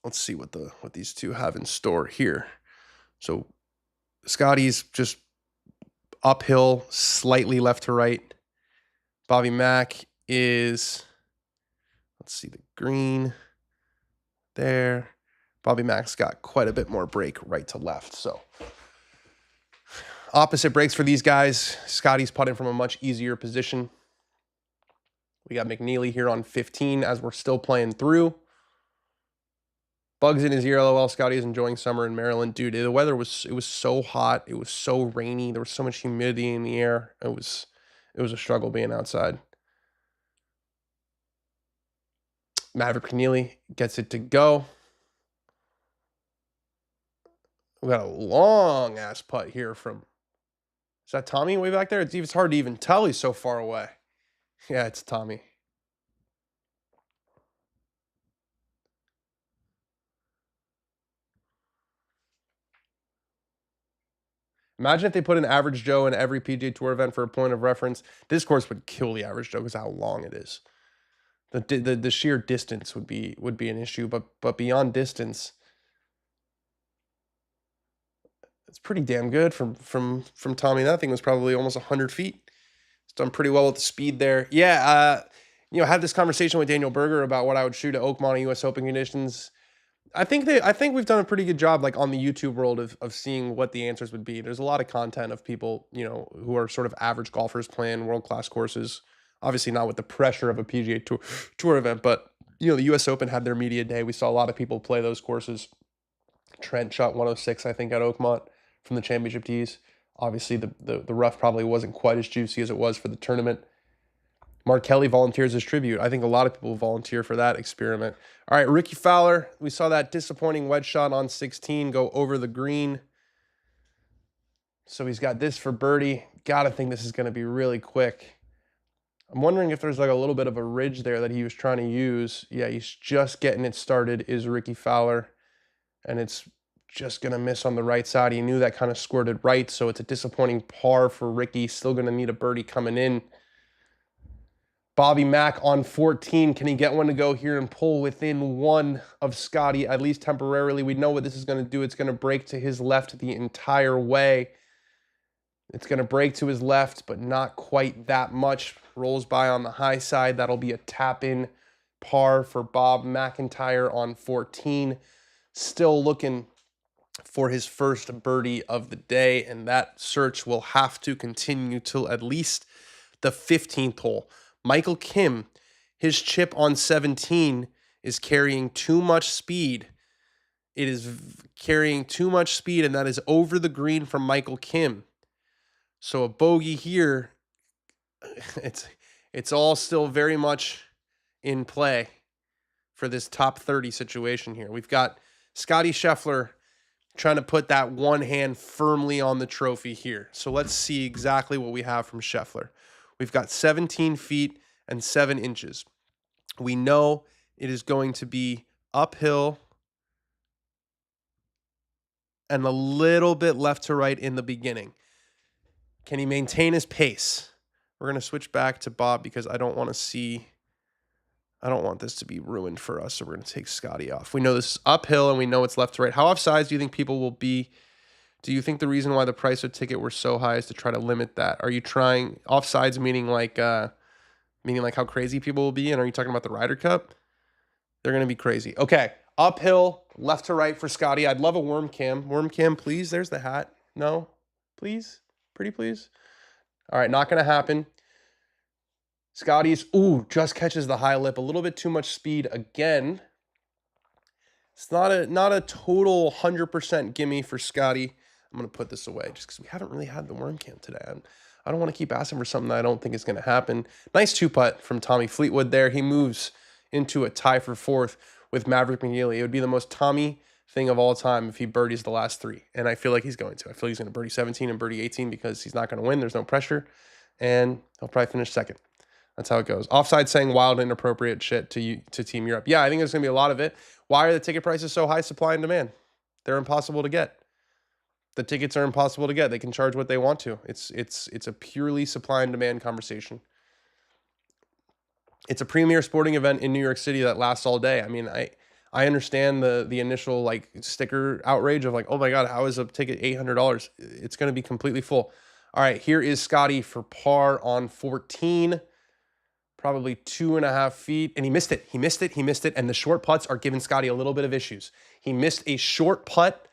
Let's see what these two have in store here. So Scottie's just uphill, slightly left to right. Bobby Mack is, let's see the green there. Bobby Mack's got quite a bit more break right to left. So opposite breaks for these guys. Scottie's putting from a much easier position. We got McNeely here on 15 as we're still playing through. Bugs in his ear, LOL. Scottie is enjoying summer in Maryland. Dude, the weather was so hot. It was so rainy. There was so much humidity in the air. It was a struggle being outside. Maverick McNeely gets it to go. We got a long ass putt here from, is that Tommy way back there? It's hard to even tell. He's so far away. Yeah, it's Tommy. Imagine if they put an average Joe in every PGA Tour event for a point of reference. This course would kill the average Joe because how long it is. The sheer distance would be an issue, but beyond distance, it's pretty damn good from Tommy. That thing was probably almost 100 feet. It's done pretty well with the speed there. Yeah, I had this conversation with Daniel Berger about what I would shoot at Oakmont in U.S. Open conditions. I think we've done a pretty good job, like on the YouTube world, of seeing what the answers would be. There's a lot of content of people, who are sort of average golfers playing world-class courses. Obviously not with the pressure of a PGA Tour event, but the U.S. Open had their media day. We saw a lot of people play those courses. Trent shot 106, I think, at Oakmont from the championship tees. Obviously, the rough probably wasn't quite as juicy as it was for the tournament. Mark Kelly volunteers as tribute. I think a lot of people volunteer for that experiment. All right, Ricky Fowler. We saw that disappointing wedge shot on 16 go over the green. So he's got this for birdie. Got to think this is going to be really quick. I'm wondering if there's like a little bit of a ridge there that he was trying to use. Yeah, he's just getting it started, is Ricky Fowler. And it's just going to miss on the right side. He knew that kind of squirted right, so it's a disappointing par for Ricky. Still going to need a birdie coming in. Bobby Mack on 14. Can he get one to go here and pull within one of Scottie, at least temporarily? We know what this is going to do. It's going to break to his left the entire way. It's going to break to his left, but not quite that much. Rolls by on the high side. That'll be a tap-in par for Bob MacIntyre on 14. Still looking for his first birdie of the day, and that search will have to continue till at least the 15th hole. Michael Kim, his chip on 17 is carrying too much speed. It is carrying too much speed, and that is over the green from Michael Kim. So a bogey here, it's all still very much in play for this top 30 situation here. We've got Scottie Scheffler trying to put that one hand firmly on the trophy here. So let's see exactly what we have from Scheffler. We've got 17 feet and 7 inches. We know it is going to be uphill and a little bit left to right in the beginning. Can he maintain his pace? We're going to switch back to Bob because I don't want this to be ruined for us, so we're going to take Scottie off. We know this is uphill and we know it's left to right. How offsides do you think people will be? Do you think the reason why the price of ticket were so high is to try to limit that? Are you trying offsides meaning like how crazy people will be? And are you talking about the Ryder Cup? They're going to be crazy. Okay, uphill, left to right for Scottie. I'd love a worm cam. Worm cam, please. There's the hat. No, please. Pretty please. All right, not going to happen. Scottie's, just catches the high lip. A little bit too much speed again. It's not a total 100% gimme for Scottie. I'm going to put this away just because we haven't really had the worm cam today. I don't want to keep asking for something that I don't think is going to happen. Nice 2-putt from Tommy Fleetwood there. He moves into a tie for 4th with Maverick McNeely. It would be the most Tommy thing of all time if he birdies the last 3. And I feel like he's going to. I feel like he's going to birdie 17 and birdie 18 because he's not going to win. There's no pressure. And he'll probably finish 2nd. That's how it goes. Offside saying wild, inappropriate shit to Team Europe. Yeah, I think there's going to be a lot of it. Why are the ticket prices so high? Supply and demand. They're impossible to get. The tickets are impossible to get. They can charge what they want to. It's a purely supply and demand conversation. It's a premier sporting event in New York City that lasts all day. I mean, I understand the initial like sticker outrage of like, oh my God, how is a ticket $800? It's going to be completely full. All right, here is Scottie for par on 14. Probably 2.5 feet, and he missed it. He missed it, and the short putts are giving Scottie a little bit of issues. He missed a short putt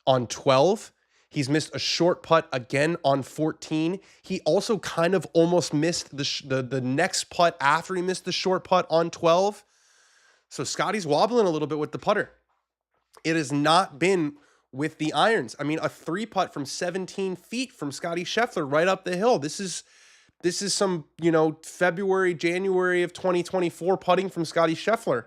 on 12. He's missed a short putt again on 14. He also kind of almost missed the next putt after he missed the short putt on 12. So Scottie's wobbling a little bit with the putter. It has not been with the irons. I mean, a 3-putt from 17 feet from Scottie Scheffler right up the hill. This is some, February, January of 2024 putting from Scottie Scheffler.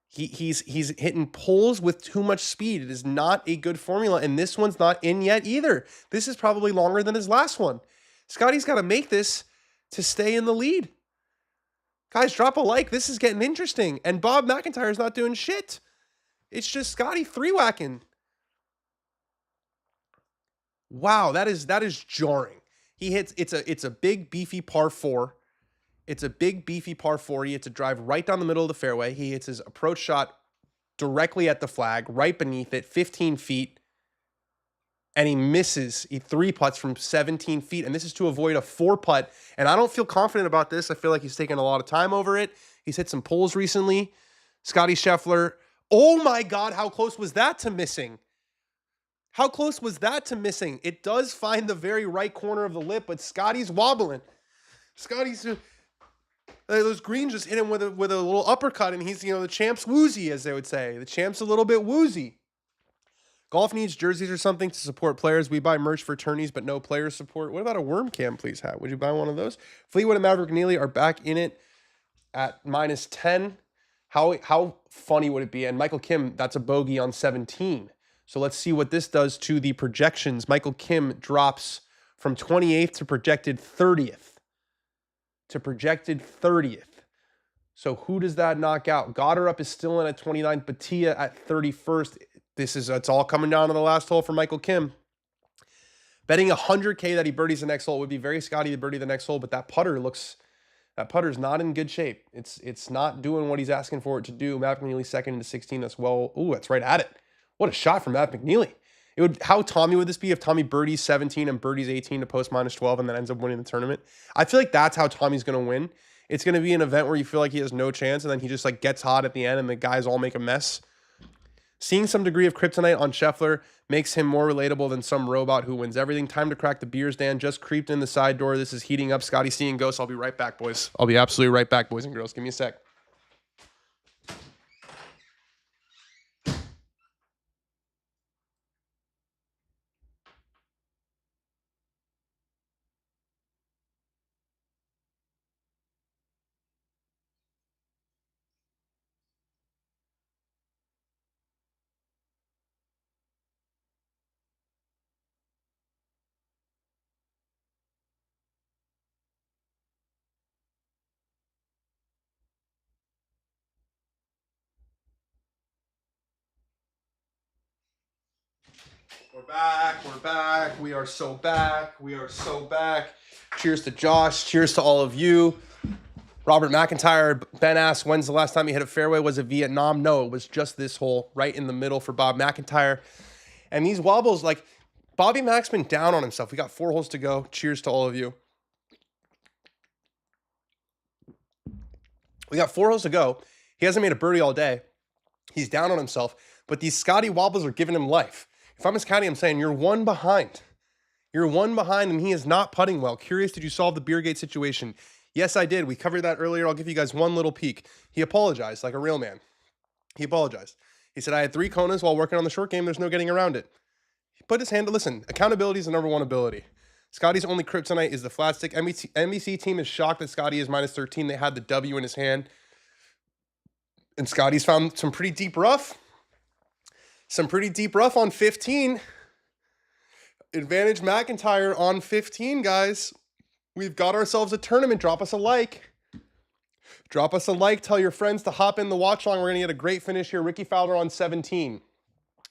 He's hitting pulls with too much speed. It is not a good formula, and this one's not in yet either. This is probably longer than his last one. Scottie's got to make this to stay in the lead. Guys, drop a like. This is getting interesting, and Bob MacIntyre is not doing shit. It's just Scottie 3-whacking. Wow, that is jarring. He hits, it's a big, beefy par 4. It's a big, beefy par 4. He hits a drive right down the middle of the fairway. He hits his approach shot directly at the flag, right beneath it, 15 feet. And he misses. He 3-putts from 17 feet. And this is to avoid a 4-putt. And I don't feel confident about this. I feel like he's taken a lot of time over it. He's hit some pulls recently. Scottie Scheffler. Oh my God, how close was that to missing? How close was that to missing? It does find the very right corner of the lip, but Scottie's wobbling. Scottie's those greens just hit him with a little uppercut, and he's the champ's woozy, as they would say. The champ's a little bit woozy. Golf needs jerseys or something to support players. We buy merch for tourneys, but no player support. What about a Worm Cam, please, hat? Would you buy one of those? Fleetwood and Maverick Neely are back in it at -10. How funny would it be? And Michael Kim, that's a bogey on 17. So let's see what this does to the projections. Michael Kim drops from 28th to projected 30th. So who does that knock out? Goddard is still in at 29th. Batia at 31st. It's all coming down to the last hole for Michael Kim. Betting $100K that he birdies the next hole. It would be very Scottie to birdie the next hole, but that putter's not in good shape. It's not doing what he's asking for it to do. Matt McNeely 2nd to 16. That's right at it. What a shot from Matt McNeely. How Tommy would this be if Tommy birdies 17 and birdies 18 to post -12 and then ends up winning the tournament? I feel like that's how Tommy's going to win. It's going to be an event where you feel like he has no chance, and then he just gets hot at the end and the guys all make a mess. Seeing some degree of kryptonite on Sheffler makes him more relatable than some robot who wins everything. Time to crack the beers, Dan. Just creeped in the side door. This is heating up. Scottie seeing ghosts. I'll be right back, boys. I'll be absolutely right back, boys and girls. Give me a sec. We're back. We are so back. Cheers to Josh. Cheers to all of you. Robert MacIntyre, Ben asked, when's the last time he hit a fairway? Was it Vietnam? No, it was just this hole right in the middle for Bob MacIntyre. And these wobbles, Bobby Mac's been down on himself. We got 4 holes to go. Cheers to all of you. We got 4 holes to go. He hasn't made a birdie all day. He's down on himself. But these Scottie wobbles are giving him life. If I'm his caddy, I'm saying you're one behind. You're one behind, and he is not putting well. Curious, did you solve the beer gate situation? Yes, I did. We covered that earlier. I'll give you guys one little peek. He apologized like a real man. He apologized. He said, I had 3 Konas while working on the short game. There's no getting around it. He put his hand to listen. Accountability is the number one ability. Scottie's only kryptonite is the flat stick. NBC team is shocked that Scottie is minus 13. They had the W in his hand. And Scottie's found some pretty deep rough. Some pretty deep rough on 15. Advantage MacIntyre on 15, guys. We've got ourselves a tournament. Drop us a like. Drop us a like. Tell your friends to hop in the watch along. We're going to get a great finish here. Ricky Fowler on 17.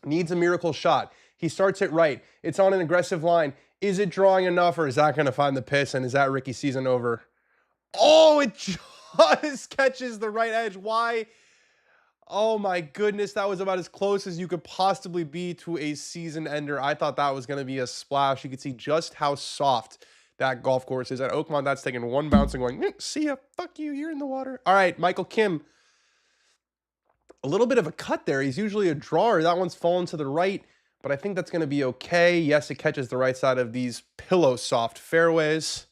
Needs a miracle shot. He starts it right. It's on an aggressive line. Is it drawing enough, or is that going to find the piss? And is that Ricky's season over? Oh, it just catches the right edge. Why? Oh my goodness, that was about as close as you could possibly be to a season ender. I thought that was going to be a splash. You could see just how soft that golf course is. At Oakmont, that's taking one bounce and going, see ya, fuck you, you're in the water. All right, Michael Kim. A little bit of a cut there. He's usually a drawer. That one's fallen to the right, but I think that's going to be okay. Yes, it catches the right side of these pillow soft fairways.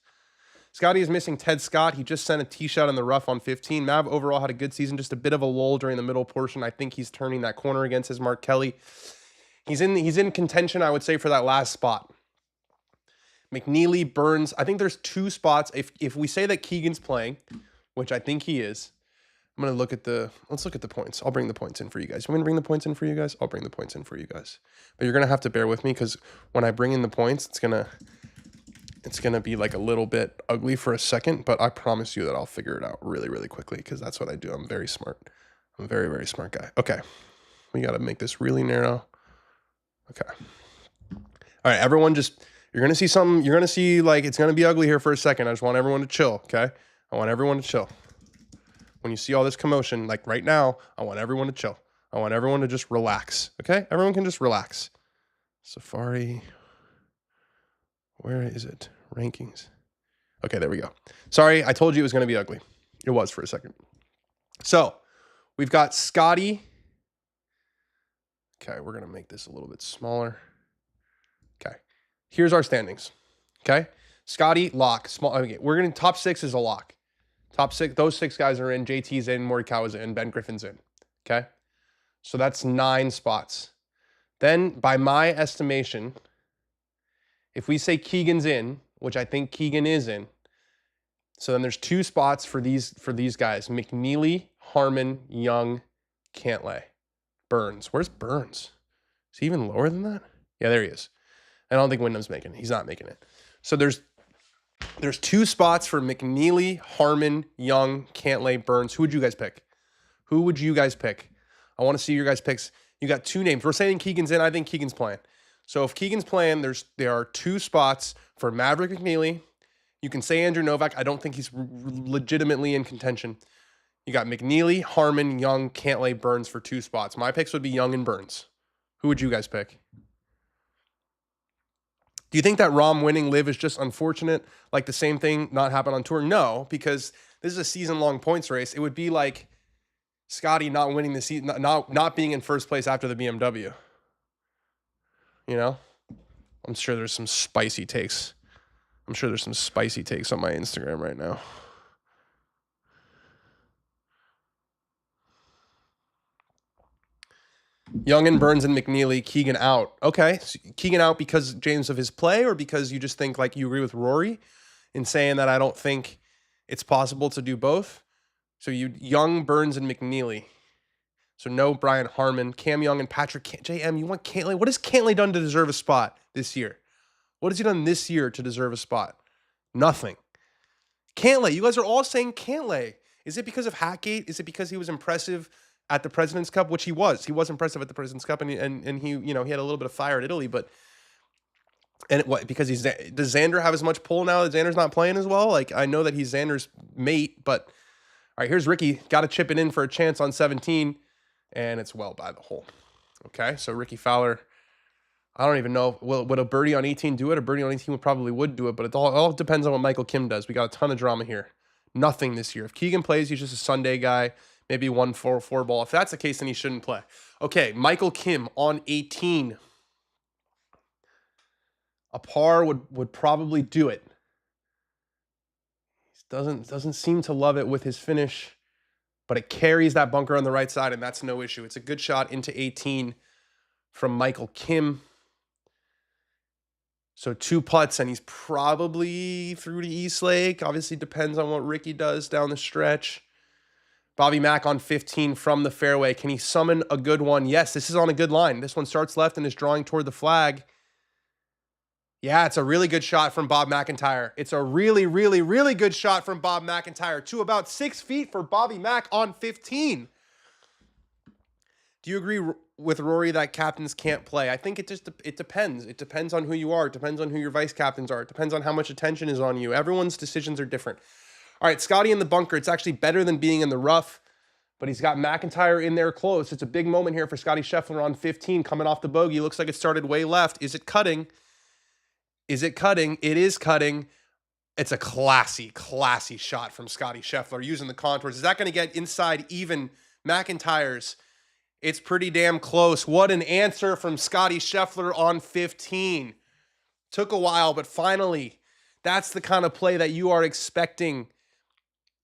Scottie is missing Ted Scott. He just sent a tee shot in the rough on 15. Mav overall had a good season, just a bit of a lull during the middle portion. I think he's turning that corner against his Mark Kelly. He's in contention, I would say, for that last spot. McNeely, Burns. I think there's two spots. If we say that Keegan's playing, which I think he is, I'm going to look at let's look at the points. I'll bring the points in for you guys. You want me to bring the points in for you guys? I'll bring the points in for you guys. But you're going to have to bear with me because when I bring in the points, it's going to be like a little bit ugly for a second, but I promise you that I'll figure it out really, really quickly because that's what I do. I'm very smart. I'm a very, very smart guy. Okay. We got to make this really narrow. Okay. All right, everyone you're going to see something. You're going to see like it's going to be ugly here for a second. I just want everyone to chill, okay? I want everyone to chill. When you see all this commotion, like right now, I want everyone to chill. I want everyone to just relax, okay? Everyone can just relax. Safari. Where is it? Rankings. Okay, there we go. Sorry, I told you it was going to be ugly. It was for a second. So, we've got Scottie. Okay, we're going to make this a little bit smaller. Okay. Here's our standings. Okay? Scottie, lock. Small. Okay, we're going to top 6 is a lock. Top 6, those 6 guys are in. JT's in, Morikawa's in, Ben Griffin's in. Okay? So that's 9 spots. Then, by my estimation, if we say Keegan's in, which I think Keegan is in, so then there's 2 spots for these guys. McNeely, Harmon, Young, Cantlay. Burns. Where's Burns? Is he even lower than that? Yeah, there he is. I don't think Wyndham's making it. He's not making it. So there's 2 spots for McNeely, Harmon, Young, Cantlay, Burns. Who would you guys pick? Who would you guys pick? I want to see your guys' picks. You got 2 names. We're saying Keegan's in. I think Keegan's playing. So if Keegan's playing, there are 2 spots for Maverick McNeely. You can say Andrew Novak. I don't think he's legitimately in contention. You got McNeely, Harmon, Young, Cantlay, Burns for 2 spots. My picks would be Young and Burns. Who would you guys pick? Do you think that Rahm winning Liv is just unfortunate? Like the same thing not happen on tour? No, because this is a season-long points race. It would be like Scottie not winning the season, not being in first place after the BMW. You know? I'm sure there's some spicy takes. I'm sure there's some spicy takes on my Instagram right now. Young and Burns and McNeely, Keegan out. Okay, so Keegan out because, James, of his play, or because you just think like you agree with Rory in saying that I don't think it's possible to do both? So Young, Burns, and McNeely. So no Brian Harmon, Cam Young, and Patrick JM. You want Cantlay? What has Cantlay done to deserve a spot this year? What has he done this year to deserve a spot? Nothing. Cantlay, you guys are all saying Cantlay. Is it because of Hatgate? Is it because he was impressive at the President's Cup, which he was? He was impressive at the President's Cup, and he he had a little bit of fire at Italy, but because does Xander have as much pull now that Xander's not playing as well? Like, I know that he's Xander's mate, but all right, here's Ricky. Got to chip it in for a chance on 17, and it's well by the hole. Okay, so Ricky Fowler, I don't even know. Would a birdie on 18 do it? A birdie on 18 probably would do it, but it all depends on what Michael Kim does. We got a ton of drama here. Nothing this year. If Keegan plays, he's just a Sunday guy. Maybe 1-4 ball. If that's the case, then he shouldn't play. Okay, Michael Kim on 18. A par would probably do it. He doesn't seem to love it with his finish, but it carries that bunker on the right side, and that's no issue. It's a good shot into 18 from Michael Kim. So 2 putts, and he's probably through to East Lake. Obviously depends on what Ricky does down the stretch. Bobby Mack on 15 from the fairway. Can he summon a good one? Yes, this is on a good line. This one starts left and is drawing toward the flag. Yeah, it's a really good shot from Bob MacIntyre. It's a really, really, really good shot from Bob MacIntyre to about 6 feet for Bobby Mack on 15. Do you agree with Rory that captains can't play? I think it depends. It depends on who you are. It depends on who your vice captains are. It depends on how much attention is on you. Everyone's decisions are different. All right, Scottie in the bunker. It's actually better than being in the rough, but he's got MacIntyre in there close. It's a big moment here for Scottie Scheffler on 15, coming off the bogey. Looks like it started way left. Is it cutting? Is it cutting? It is cutting. It's a classy, classy shot from Scottie Scheffler using the contours. Is that going to get inside even MacIntyre's? It's pretty damn close. What an answer from Scottie Scheffler on 15. Took a while, but finally, that's the kind of play that you are expecting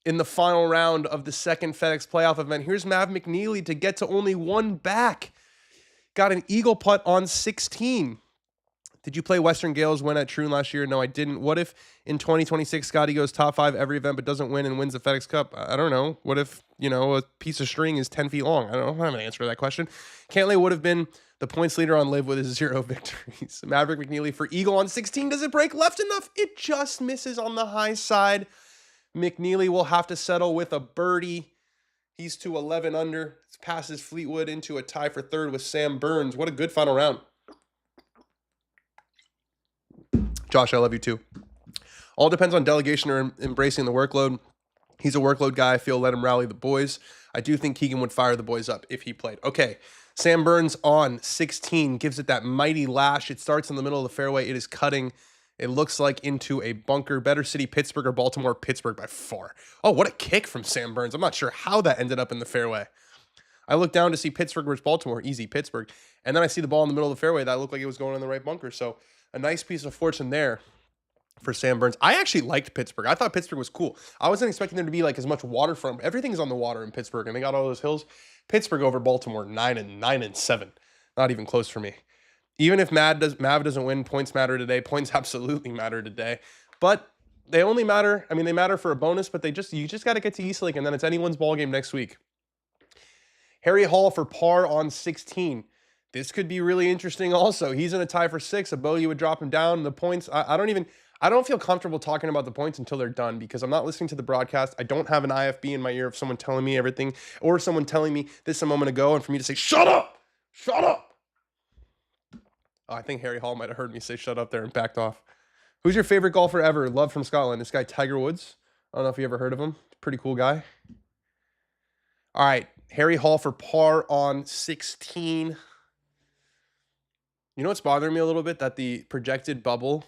in the final round of the second FedEx playoff event. Here's Mav McNeely to get to only 1 back. Got an eagle putt on 16. Did you play Western Gales win at Troon last year? No, I didn't. What if in 2026 Scottie goes top 5 every event but doesn't win and wins the FedEx Cup? I don't know. What if, a piece of string is 10 feet long? I don't have an answer to that question. Cantlay would have been the points leader on Live with his 0 victories. Maverick McNeely for eagle on 16. Does it break left enough? It just misses on the high side. McNeely will have to settle with a birdie. He's to 11 under. Passes Fleetwood into a tie for third with Sam Burns. What a good final round. Josh, I love you too. All depends on delegation or embracing the workload. He's a workload guy. I feel let him rally the boys. I do think Keegan would fire the boys up if he played. Okay, Sam Burns on 16 gives it that mighty lash. It starts in the middle of the fairway. It is cutting. It looks like into a bunker. Better city, Pittsburgh or Baltimore? Pittsburgh by far. Oh, what a kick from Sam Burns. I'm not sure how that ended up in the fairway. I look down to see Pittsburgh versus Baltimore. Easy, Pittsburgh. And then I see the ball in the middle of the fairway. That looked like it was going in the right bunker. So a nice piece of fortune there for Sam Burns. I actually liked Pittsburgh. I thought Pittsburgh was cool. I wasn't expecting there to be like as much waterfront. Everything's on the water in Pittsburgh, and they got all those hills. Pittsburgh over Baltimore, 9-7. Not even close for me. Even if Mav doesn't win, points matter today. Points absolutely matter today. But they only matter. I mean, they matter for a bonus, but you just got to get to East Lake, and then it's anyone's ball game next week. Harry Hall for par on 16. This could be really interesting also. He's in a tie for 6. A bogey would drop him down. The points, I don't feel comfortable talking about the points until they're done because I'm not listening to the broadcast. I don't have an IFB in my ear of someone telling me everything or someone telling me this a moment ago and for me to say, shut up, shut up. Oh, I think Harry Hall might have heard me say shut up there and backed off. Who's your favorite golfer ever? Love from Scotland. This guy, Tiger Woods. I don't know if you ever heard of him. Pretty cool guy. All right, Harry Hall for par on 16. You know what's bothering me a little bit? That the projected bubble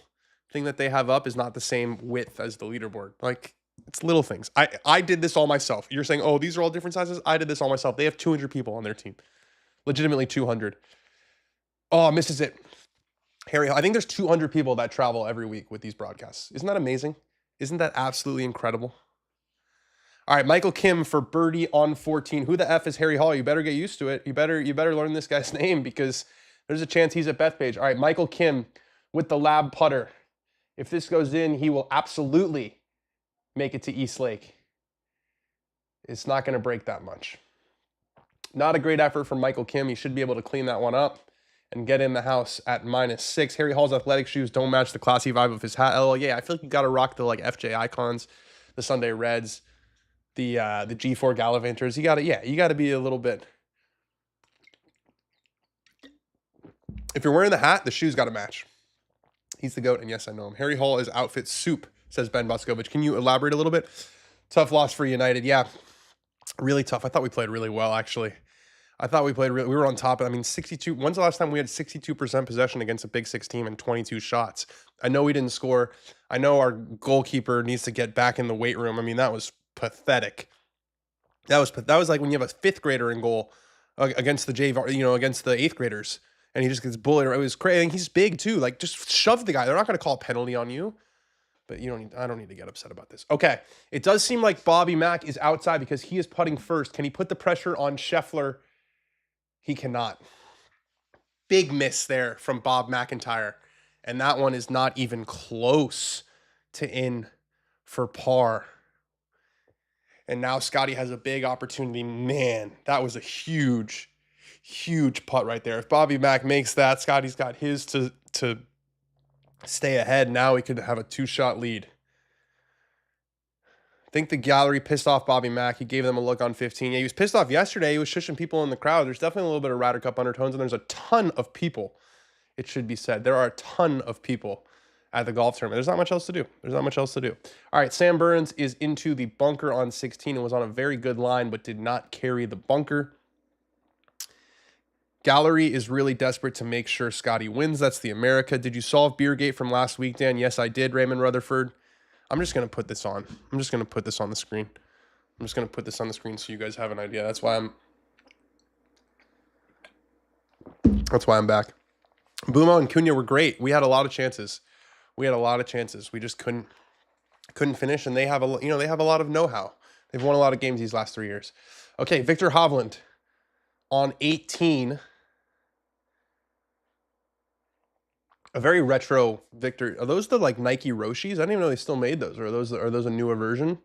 thing that they have up is not the same width as the leaderboard. Like, it's little things. I did this all myself. You're saying, oh, these are all different sizes? I did this all myself. They have 200 people on their team. Legitimately 200. Oh, misses it. Harry, I think there's 200 people that travel every week with these broadcasts. Isn't that amazing? Isn't that absolutely incredible? All right, Michael Kim for birdie on 14. Who the F is Harry Hall? You better get used to it. You better learn this guy's name because there's a chance he's at Bethpage. All right, Michael Kim with the lab putter. If this goes in, he will absolutely make it to East Lake. It's not going to break that much. Not a great effort from Michael Kim. He should be able to clean that one up and get in the house at -6. Harry Hall's athletic shoes don't match the classy vibe of his hat. Oh, yeah, I feel like you got to rock the FJ Icons, the Sunday Reds, the G4 Gallivanters. You got to be a little bit. If you're wearing the hat, the shoes got to match. He's the GOAT, and yes, I know him. Harry Hall is outfit soup, says Ben Boscovich. Can you elaborate a little bit? Tough loss for United. Yeah, really tough. I thought we played really well, actually. We were on top. I mean, 62. When's the last time we had 62% possession against a Big Six team and 22 shots? I know we didn't score. I know our goalkeeper needs to get back in the weight room. I mean, that was pathetic. That was like when you have a 5th grader in goal against the against the 8th graders. And he just gets bullied. It was crazy. He's big too. Like, just shove the guy. They're not going to call a penalty on you. But I don't need to get upset about this. Okay. It does seem like Bobby Mack is outside because he is putting first. Can he put the pressure on Sheffler? He cannot. Big miss there from Bob MacIntyre. And that one is not even close to in for par. And now Scottie has a big opportunity. Man, that was a huge, huge putt right there. If Bobby Mack makes that, Scottie's got his to stay ahead. Now he could have a 2-shot lead. I think the gallery pissed off Bobby Mack. He gave them a look on 15. Yeah, he was pissed off yesterday. He was shushing people in the crowd. There's definitely a little bit of Ryder Cup undertones, and there's a ton of people, it should be said. There are a ton of people at the golf tournament. There's not much else to do. There's not much else to do. All right, Sam Burns is into the bunker on 16 and was on a very good line, but did not carry the bunker. Gallery is really desperate to make sure Scottie wins. That's the America. Did you solve Beergate from last week, Dan? Yes, I did, Raymond Rutherford. I'm just going to put this on. I'm just going to put this on the screen. I'm just going to put this on the screen so you guys have an idea. That's why I'm back. Buma and Cunha were great. We had a lot of chances. We just couldn't finish, and they have a lot of know-how. They've won a lot of games these last 3 years. Okay, Victor Hovland on 18. A very retro Victor. Are those the like Nike Roshis? I didn't even know they still made those. Or are those a newer version?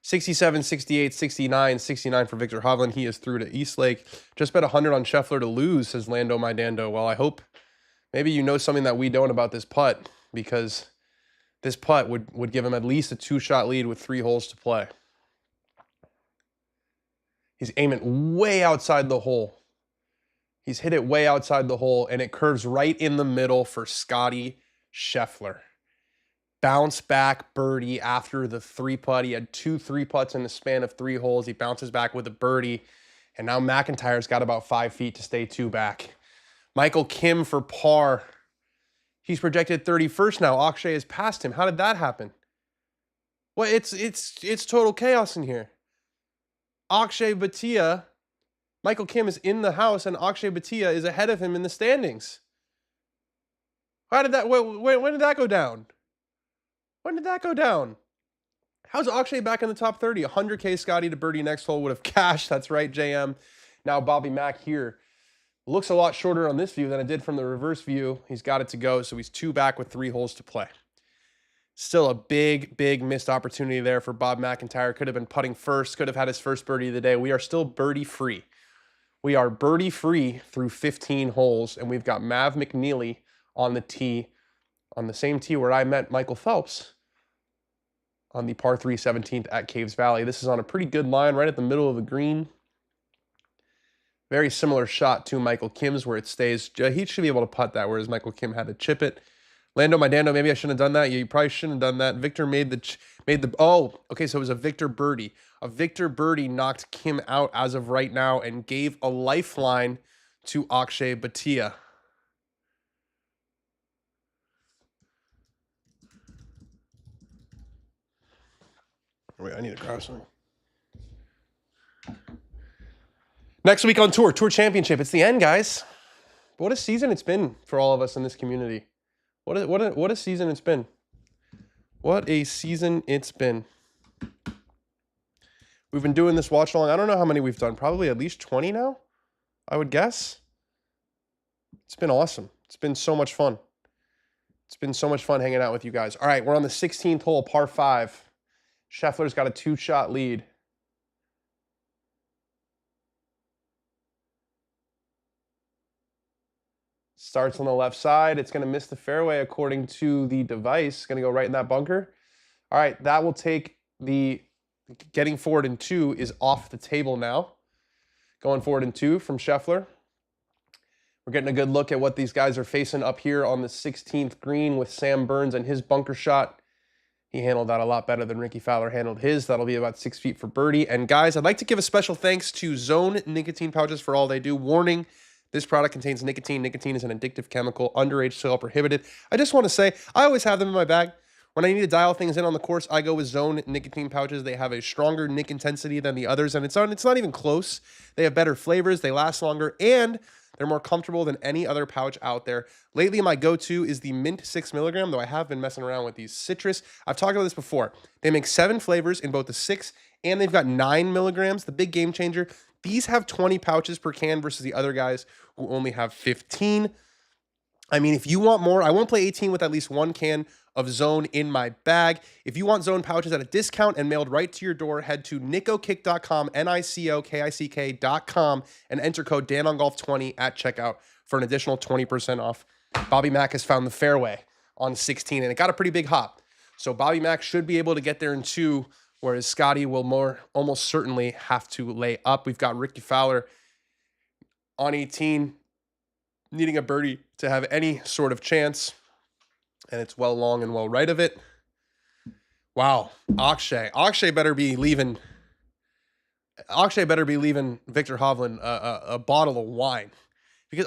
67, 68, 69, 69 for Victor Hovland. He is through to Eastlake. Just bet 100 on Sheffler to lose, says Lando My Dando. Well, I hope maybe you know something that we don't about this putt, because this putt would give him at least a 2-shot lead with 3 holes to play. He's aiming way outside the hole. He's hit it way outside the hole, and it curves right in the middle for Scottie Scheffler. Bounce back birdie after the 3-putt. He had 2 3-putts in the span of 3 holes. He bounces back with a birdie, and now MacIntyre's got about 5 feet to stay 2 back. Michael Kim for par. He's projected 31st now. Akshay has passed him. How did that happen? Well, it's total chaos in here. Akshay Bhatia, Michael Kim is in the house, and Akshay Bhatia is ahead of him in the standings. How did that? When did that go down? When did that go down? How's Akshay back in the top 30? 100K Scottie to birdie next hole would have cashed. That's right, JM. Now Bobby Mack here. Looks a lot shorter on this view than it did from the reverse view. He's got it to go, so he's 2 back with 3 holes to play. Still a big, big missed opportunity there for Bob MacIntyre. Could have been putting first, could have had his first birdie of the day. We are still birdie-free. We are birdie-free through 15 holes, and we've got Mav McNeely on the tee, on the same tee where I met Michael Phelps on the par 3 17th at Caves Valley. This is on a pretty good line right at the middle of the green. Very similar shot to Michael Kim's where it stays. He should be able to putt that, whereas Michael Kim had to chip it. Lando My Dando, maybe I shouldn't have done that. Yeah, you probably shouldn't have done that. Victor made the oh, okay, so it was a Victor birdie. A Victor birdie knocked Kim out as of right now and gave a lifeline to Akshay Bhatia. Wait, I need to grab something. Next week on tour championship. It's the end, guys. What a season it's been for all of us in this community. What a season it's been. What a season it's been. We've been doing this watch along. I don't know how many we've done. Probably at least 20 now, I would guess. It's been awesome. It's been so much fun. It's been so much fun hanging out with you guys. All right, we're on the 16th hole, par 5. Scheffler's got a 2-shot lead. Starts on the left side. It's going to miss the fairway according to the device. Going to go right in that bunker. All right, that will take the getting forward in 2 is off the table now. Going forward in 2 from Sheffler. We're getting a good look at what these guys are facing up here on the 16th green with Sam Burns and his bunker shot. He handled that a lot better than Ricky Fowler handled his. That'll be about 6 feet for birdie. And guys, I'd like to give a special thanks to Zone nicotine pouches for all they do. Warning, this product contains nicotine. Nicotine is an addictive chemical. Underage sale prohibited. I just want to say, I always have them in my bag. When I need to dial things in on the course, I go with Zone nicotine pouches. They have a stronger nick intensity than the others, and it's not even close. They have better flavors. They last longer, and they're more comfortable than any other pouch out there. Lately, my go-to is the Mint 6 milligram, though I have been messing around with these citrus. I've talked about this before. They make 7 flavors in both the 6 and they've got 9 milligrams, the big game changer. These have 20 pouches per can versus the other guys who only have 15. I mean, if you want more, I won't play 18 with at least one can of Zone in my bag. If you want Zone pouches at a discount and mailed right to your door, head to nicokick.com, NICOKICK.com, and enter code DanOnGolf20 at checkout for an additional 20% off. Bobby Mack has found the fairway on 16, and it got a pretty big hop. So Bobby Mack should be able to get there in 2, whereas Scottie will almost certainly have to lay up. We've got Ricky Fowler on 18, needing a birdie to have any sort of chance, and it's well long and well right of it. Wow, Akshay better be leaving. Akshay better be leaving Victor Hovland a bottle of wine, because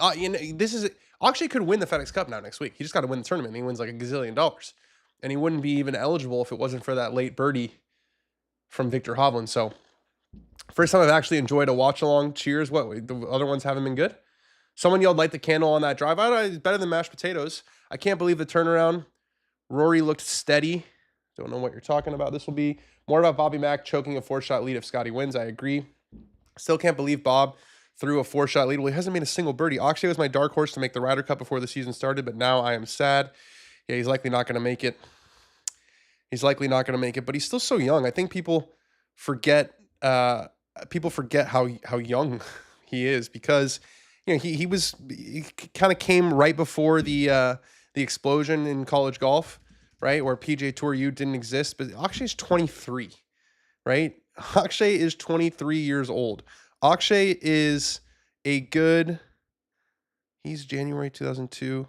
Akshay could win the FedEx Cup now next week. He just got to win the tournament, and he wins like $1 gazillion, and he wouldn't be even eligible if it wasn't for that late birdie from Victor Hovland. So, first time I've actually enjoyed a watch along. Cheers. What, the other ones haven't been good? Someone yelled, light the candle on that drive. I don't know, it's better than mashed potatoes. I can't believe the turnaround. Rory looked steady. Don't know what you're talking about. This will be more about Bobby Mack choking a 4-shot lead if Scottie wins. I agree. Still can't believe Bob threw a 4-shot lead. Well, he hasn't made a single birdie. Akshay was my dark horse to make the Ryder Cup before the season started, but now I am sad. Yeah, he's likely not going to make it. But he's still so young. I think people forget how young he is, because he kind of came right before the explosion in college golf, right? Where PGA TOUR U didn't exist. But Akshay's 23, right? Akshay is 23 years old. Akshay is he's January 2002.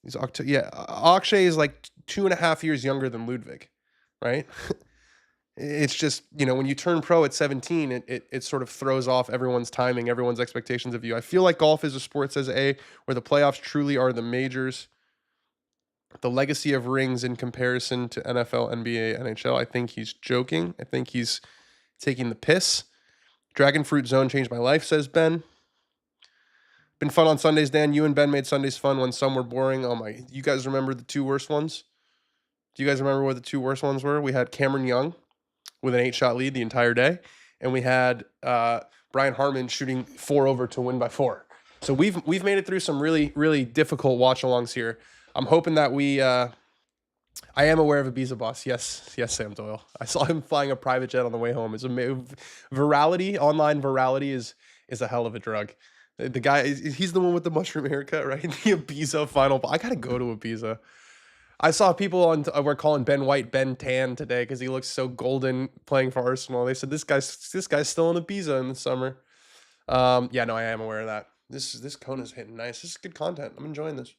He's October. Yeah, Akshay is like 2.5 years younger than Ludwig, right? It's just, when you turn pro at 17, it sort of throws off everyone's timing, everyone's expectations of you. I feel like golf is a sport, says A, where the playoffs truly are the majors. The legacy of rings in comparison to NFL, NBA, NHL. I think he's joking. I think he's taking the piss. Dragon Fruit Zone changed my life, says Ben. Been fun on Sundays, Dan. You and Ben made Sundays fun when some were boring. Oh my, you guys remember the 2 worst ones? Do you guys remember what the 2 worst ones were? We had Cameron Young with an 8-shot lead the entire day, and we had Brian Harmon shooting 4 over to win by 4. So we've made it through some really, really difficult watch-alongs here. I'm hoping that I am aware of Ibiza Boss. Yes, Sam Doyle. I saw him flying a private jet on the way home. It's virality, online virality is a hell of a drug. The guy, he's the one with the mushroom haircut, right? The Ibiza final. I gotta go to Ibiza. I saw people were calling Ben White Ben Tan today because he looks so golden playing for Arsenal. They said this guy's still in Ibiza in the summer. Yeah, no, I am aware of that. This Kona's hitting nice. This is good content. I'm enjoying this.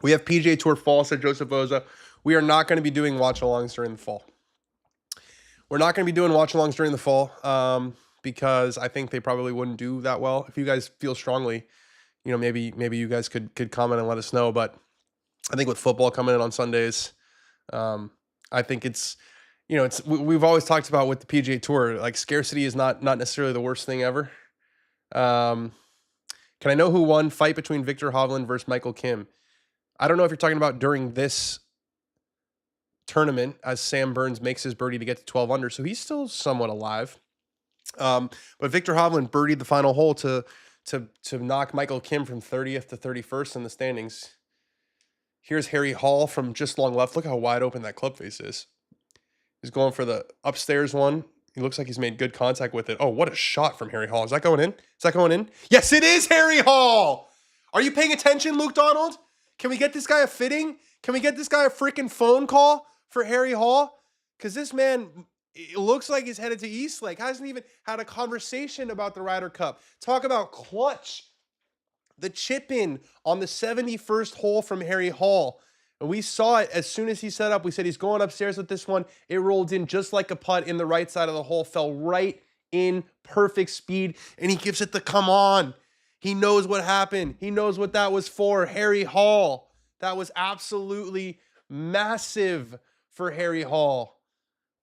We have PGA Tour Fall, said Joseph Oza. We are not going to be doing watch-alongs during the fall. We're not going to be doing watch-alongs during the fall because I think they probably wouldn't do that well. If you guys feel strongly, maybe you guys could comment and let us know. But I think with football coming in on Sundays, I think we've always talked about with the PGA Tour, like scarcity is not necessarily the worst thing ever. Can I know who won? Fight between Victor Hovland versus Michael Kim. I don't know if you're talking about during this tournament as Sam Burns makes his birdie to get to 12 under, so he's still somewhat alive. But Victor Hovland birdied the final hole to knock Michael Kim from 30th to 31st in the standings. Here's Harry Hall from just long left. Look how wide open that club face is. He's going for the upstairs one. He looks like he's made good contact with it. Oh, what a shot from Harry Hall. Is that going in? Yes, it is Harry Hall. Are you paying attention, Luke Donald? Can we get this guy a fitting? Can we get this guy a freaking phone call for Harry Hall? Because this man, it looks like he's headed to Eastlake. Hasn't even had a conversation about the Ryder Cup. Talk about clutch. The chip in on the 71st hole from Harry Hall. And we saw it as soon as he set up. We said he's going upstairs with this one. It rolled in just like a putt in the right side of the hole. Fell right in perfect speed. And he gives it the come on. He knows what happened. He knows what that was for. Harry Hall. That was absolutely massive for Harry Hall.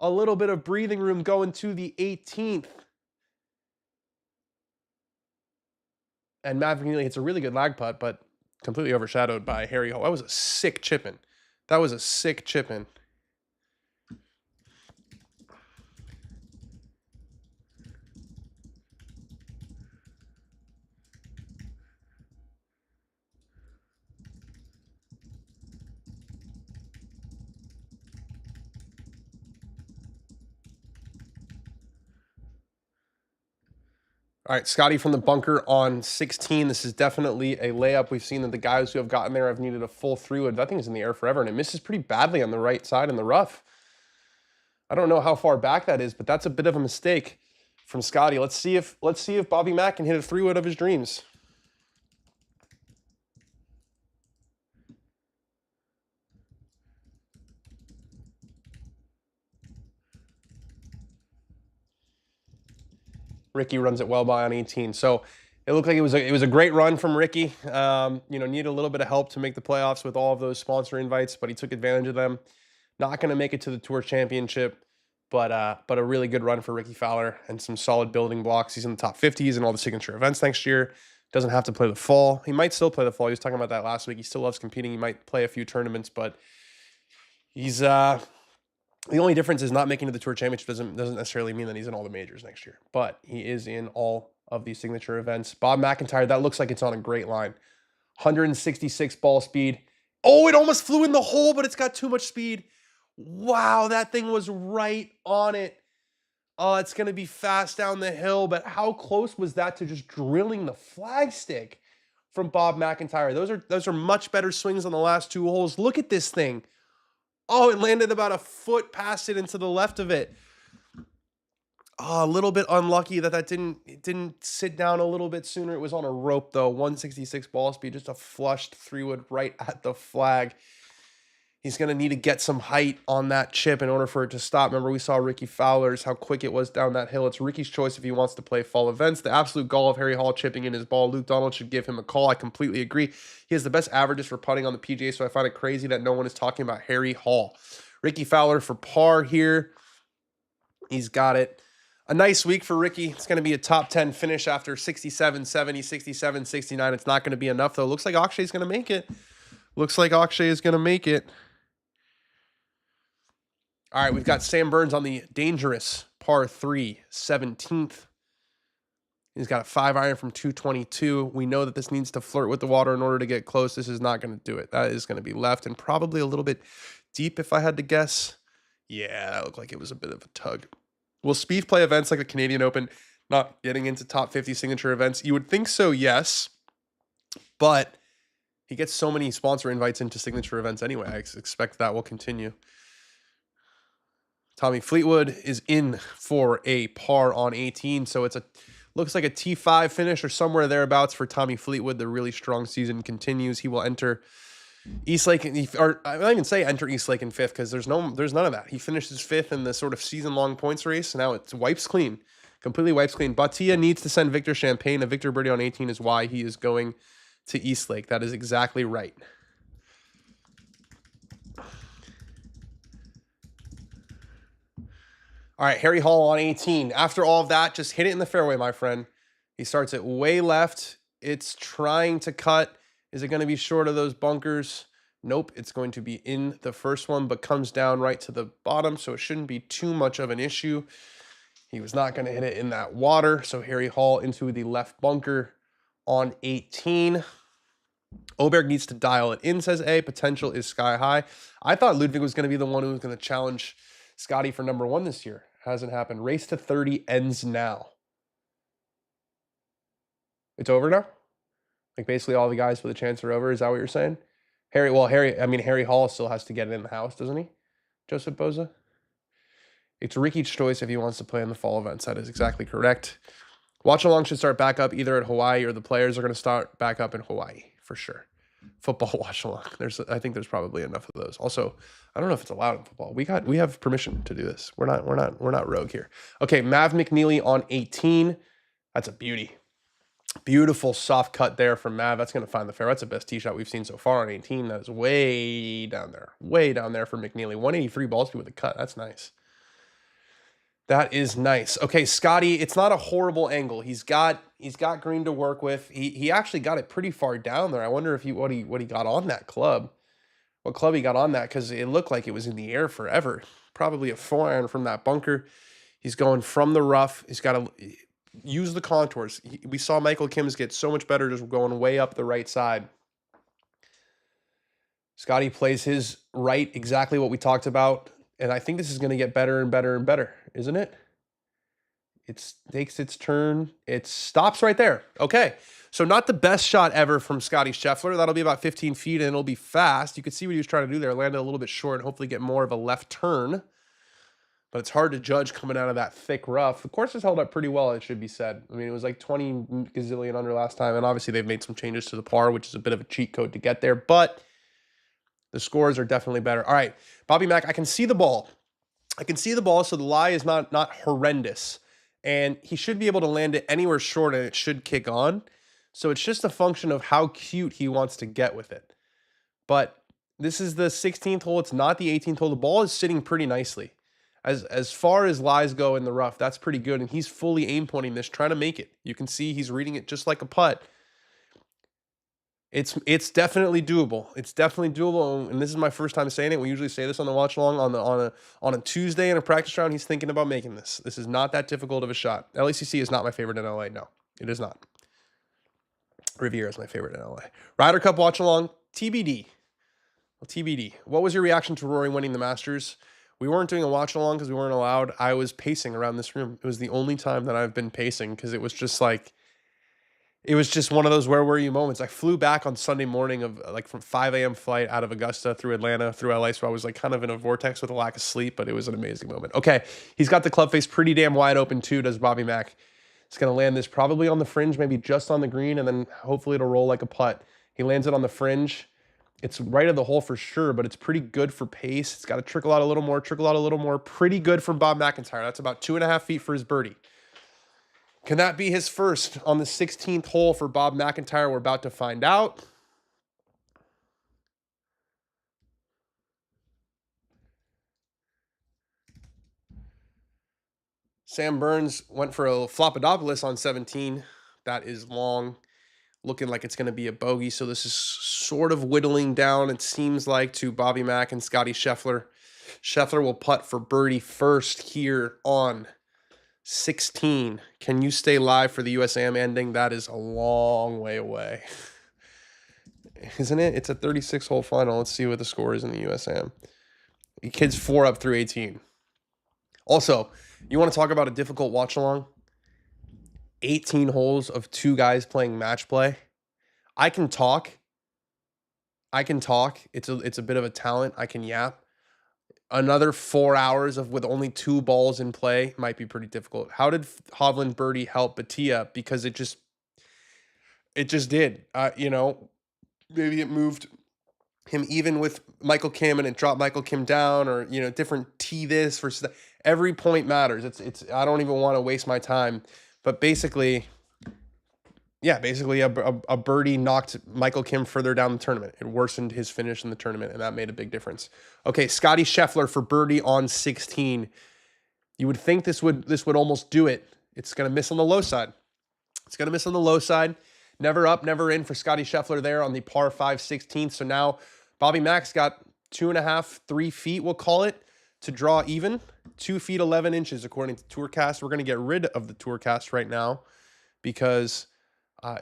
A little bit of breathing room going to the 18th. And Maverick Neely hits a really good lag putt, but completely overshadowed by Harry Hall. That was a sick chip-in. All right, Scottie from the bunker on 16. This is definitely a layup. We've seen that the guys who have gotten there have needed a full 3-wood. That thing is in the air forever, and it misses pretty badly on the right side in the rough. I don't know how far back that is, but that's a bit of a mistake from Scottie. Let's see if Bobby Mack can hit a 3-wood of his dreams. Ricky runs it well by on 18. So it looked like it was a great run from Ricky. Needed a little bit of help to make the playoffs with all of those sponsor invites, but he took advantage of them. Not going to make it to the Tour Championship, but a really good run for Ricky Fowler and some solid building blocks. He's in the top 50s in all the signature events next year. Doesn't have to play the fall. He might still play the fall. He was talking about that last week. He still loves competing. He might play a few tournaments, but he's the only difference is not making it to the Tour Championship doesn't necessarily mean that he's in all the majors next year, but he is in all of these signature events. Bob MacIntyre, that looks like it's on a great line. 166 ball speed. Oh, it almost flew in the hole, but it's got too much speed. Wow, that thing was right on it. Oh, it's going to be fast down the hill, but how close was that to just drilling the flagstick from Bob MacIntyre? Those are much better swings on the last 2 holes. Look at this thing. Oh, it landed about a foot past it into the left of it. Oh, a little bit unlucky that didn't sit down a little bit sooner. It was on a rope, though. 166 ball speed, just a flushed 3-wood right at the flag. He's going to need to get some height on that chip in order for it to stop. Remember, we saw Ricky Fowler's, how quick it was down that hill. It's Ricky's choice if he wants to play fall events. The absolute gall of Harry Hall chipping in his ball. Luke Donald should give him a call. I completely agree. He has the best averages for putting on the PGA, so I find it crazy that no one is talking about Harry Hall. Ricky Fowler for par here. He's got it. A nice week for Ricky. It's going to be a top 10 finish after 67, 70, 67, 69. It's not going to be enough, though. Looks like Akshay's going to make it. Looks like Akshay is going to make it. All right, we've got Sam Burns on the dangerous par 3, 17th. He's got a 5-iron from 222. We know that this needs to flirt with the water in order to get close. This is not going to do it. That is going to be left and probably a little bit deep if I had to guess. Yeah, that looked like it was a bit of a tug. Will Spieth play events like the Canadian Open, not getting into top 50 signature events? You would think so, yes. But he gets so many sponsor invites into signature events anyway. I expect that will continue. Tommy Fleetwood is in for a par on 18, so looks like a T5 finish or somewhere thereabouts for Tommy Fleetwood. The really strong season continues. He will enter Eastlake, or I don't even say enter Eastlake in 5th because there's none of that. He finishes 5th in the sort of season-long points race. Now it's wipes clean, completely wipes clean. Batia needs to send Victor Champagne. A Victor birdie on 18 is why he is going to Eastlake. That is exactly right. All right, Harry Hall on 18. After all of that, just hit it in the fairway, my friend. He starts it way left. It's trying to cut. Is it going to be short of those bunkers? Nope, it's going to be in the first one, but comes down right to the bottom, so it shouldn't be too much of an issue. He was not going to hit it in that water, so Harry Hall into the left bunker on 18. Oberg needs to dial it in, says A. Potential is sky high. I thought Ludwig was going to be the one who was going to challenge Scottie for number 1 this year. Hasn't happened. Race to 30 ends now. It's over now? Like basically all the guys with a chance are over. Is that what you're saying? Harry Hall still has to get it in the house, doesn't he? Joseph Boza? It's Ricky's choice if he wants to play in the fall events. That is exactly correct. Watch along should start back up either at Hawaii or the players are going to start back up in Hawaii for sure. Football watch along. I think there's probably enough of those. Also, I don't know if it's allowed in football. We have permission to do this. We're not rogue here. Okay, Mav McNeely on 18. That's a beauty. Beautiful soft cut there from Mav. That's going to find the fairway. That's the best tee shot we've seen so far on 18. That is way down there. Way down there for McNeely. 183 ball speed with a cut. That's nice. That is nice. Okay, Scottie, it's not a horrible angle. He's got green to work with. He actually got it pretty far down there. I wonder if what he got on that club. What club he got on that, because it looked like it was in the air forever. Probably a 4-iron from that bunker. He's going from the rough. He's got to use the contours. We saw Michael Kim's get so much better just going way up the right side. Scottie plays his right, exactly what we talked about. And I think this is going to get better and better and better, isn't it? It takes its turn. It stops right there. Okay. So not the best shot ever from Scottie Scheffler. That'll be about 15 feet, and it'll be fast. You can see what he was trying to do there. Landed a little bit short, hopefully get more of a left turn. But it's hard to judge coming out of that thick rough. The course has held up pretty well, it should be said. I mean, it was like 20 gazillion under last time, and obviously they've made some changes to the par, which is a bit of a cheat code to get there, but the scores are definitely better. All right, Bobby Mack, I can see the ball. I can see the ball, so the lie is not horrendous. And he should be able to land it anywhere short, and it should kick on. So it's just a function of how cute he wants to get with it. But this is the 16th hole. It's not the 18th hole. The ball is sitting pretty nicely. As far as lies go in the rough, that's pretty good. And he's fully aim pointing this, trying to make it. You can see he's reading it just like a putt. It's definitely doable. It's definitely doable. And this is my first time saying it. We usually say this on the watch along on a Tuesday in a practice round. He's thinking about making this. This is not that difficult of a shot. LACC is not my favorite in LA. No, it is not. Riviera is my favorite in LA. Ryder Cup watch along. TBD. Well, TBD. What was your reaction to Rory winning the Masters? We weren't doing a watch along because we weren't allowed. I was pacing around this room. It was the only time that I've been pacing because it was just like, it was just one of those where were you moments. I flew back on Sunday morning of like from 5 a.m. flight out of Augusta through Atlanta, through LA. So I was like kind of in a vortex with a lack of sleep, but it was an amazing moment. Okay. He's got the club face pretty damn wide open too, does Bobby Mack. He's going to land this probably on the fringe, maybe just on the green, and then hopefully it'll roll like a putt. He lands it on the fringe. It's right of the hole for sure, but it's pretty good for pace. It's got to trickle out a little more, Pretty good from Bob MacIntyre. That's about 2.5 feet for his birdie. Can that be his first on the 16th hole for Bob MacIntyre? We're about to find out. Sam Burns went for a Flopodopoulos on 17. That is long. Looking like it's going to be a bogey. So this is sort of whittling down, it seems like, to Bobby Mack and Scottie Scheffler. Scheffler will putt for birdie first here on 16. Can you stay live for the USAM ending? That is a long way away. Isn't it? It's a 36-hole final. Let's see what the score is in the USAM. The kid's 4 up through 18. Also, you want to talk about a difficult watch-along? 18 holes of 2 guys playing match play. I can talk. It's a bit of a talent. I can yap. Another 4 hours of with only 2 balls in play might be pretty difficult. How did Hovland birdie help Batia? Because it just did. Maybe it moved him even with Michael Kim and it dropped Michael Kim down, or different tee this versus that. Every point matters. It's I don't even want to waste my time. But basically a birdie knocked Michael Kim further down the tournament. It worsened his finish in the tournament, and that made a big difference. Okay, Scottie Scheffler for birdie on 16. You would think this would almost do it. It's going to miss on the low side. Never up, never in for Scottie Scheffler there on the par 5 16th. So now Bobby Mack's got 2.5, 3 feet, we'll call it, to draw even. 2 feet 11 inches according to TourCast. We're going to get rid of the TourCast right now because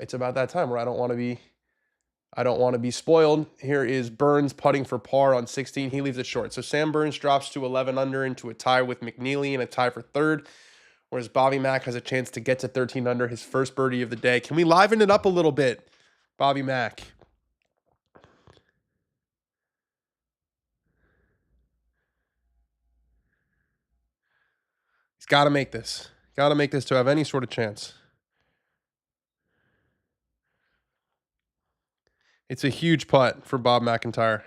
it's about that time where I don't want to be spoiled. Here is Burns putting for par on 16. He leaves it short. So Sam Burns drops to 11 under into a tie with McNeely and a tie for third, whereas Bobby Mack has a chance to get to 13 under, his first birdie of the day. Can we liven it up a little bit, Bobby Mack? He's got to make this. Got to make this to have any sort of chance. It's a huge putt for Bob MacIntyre.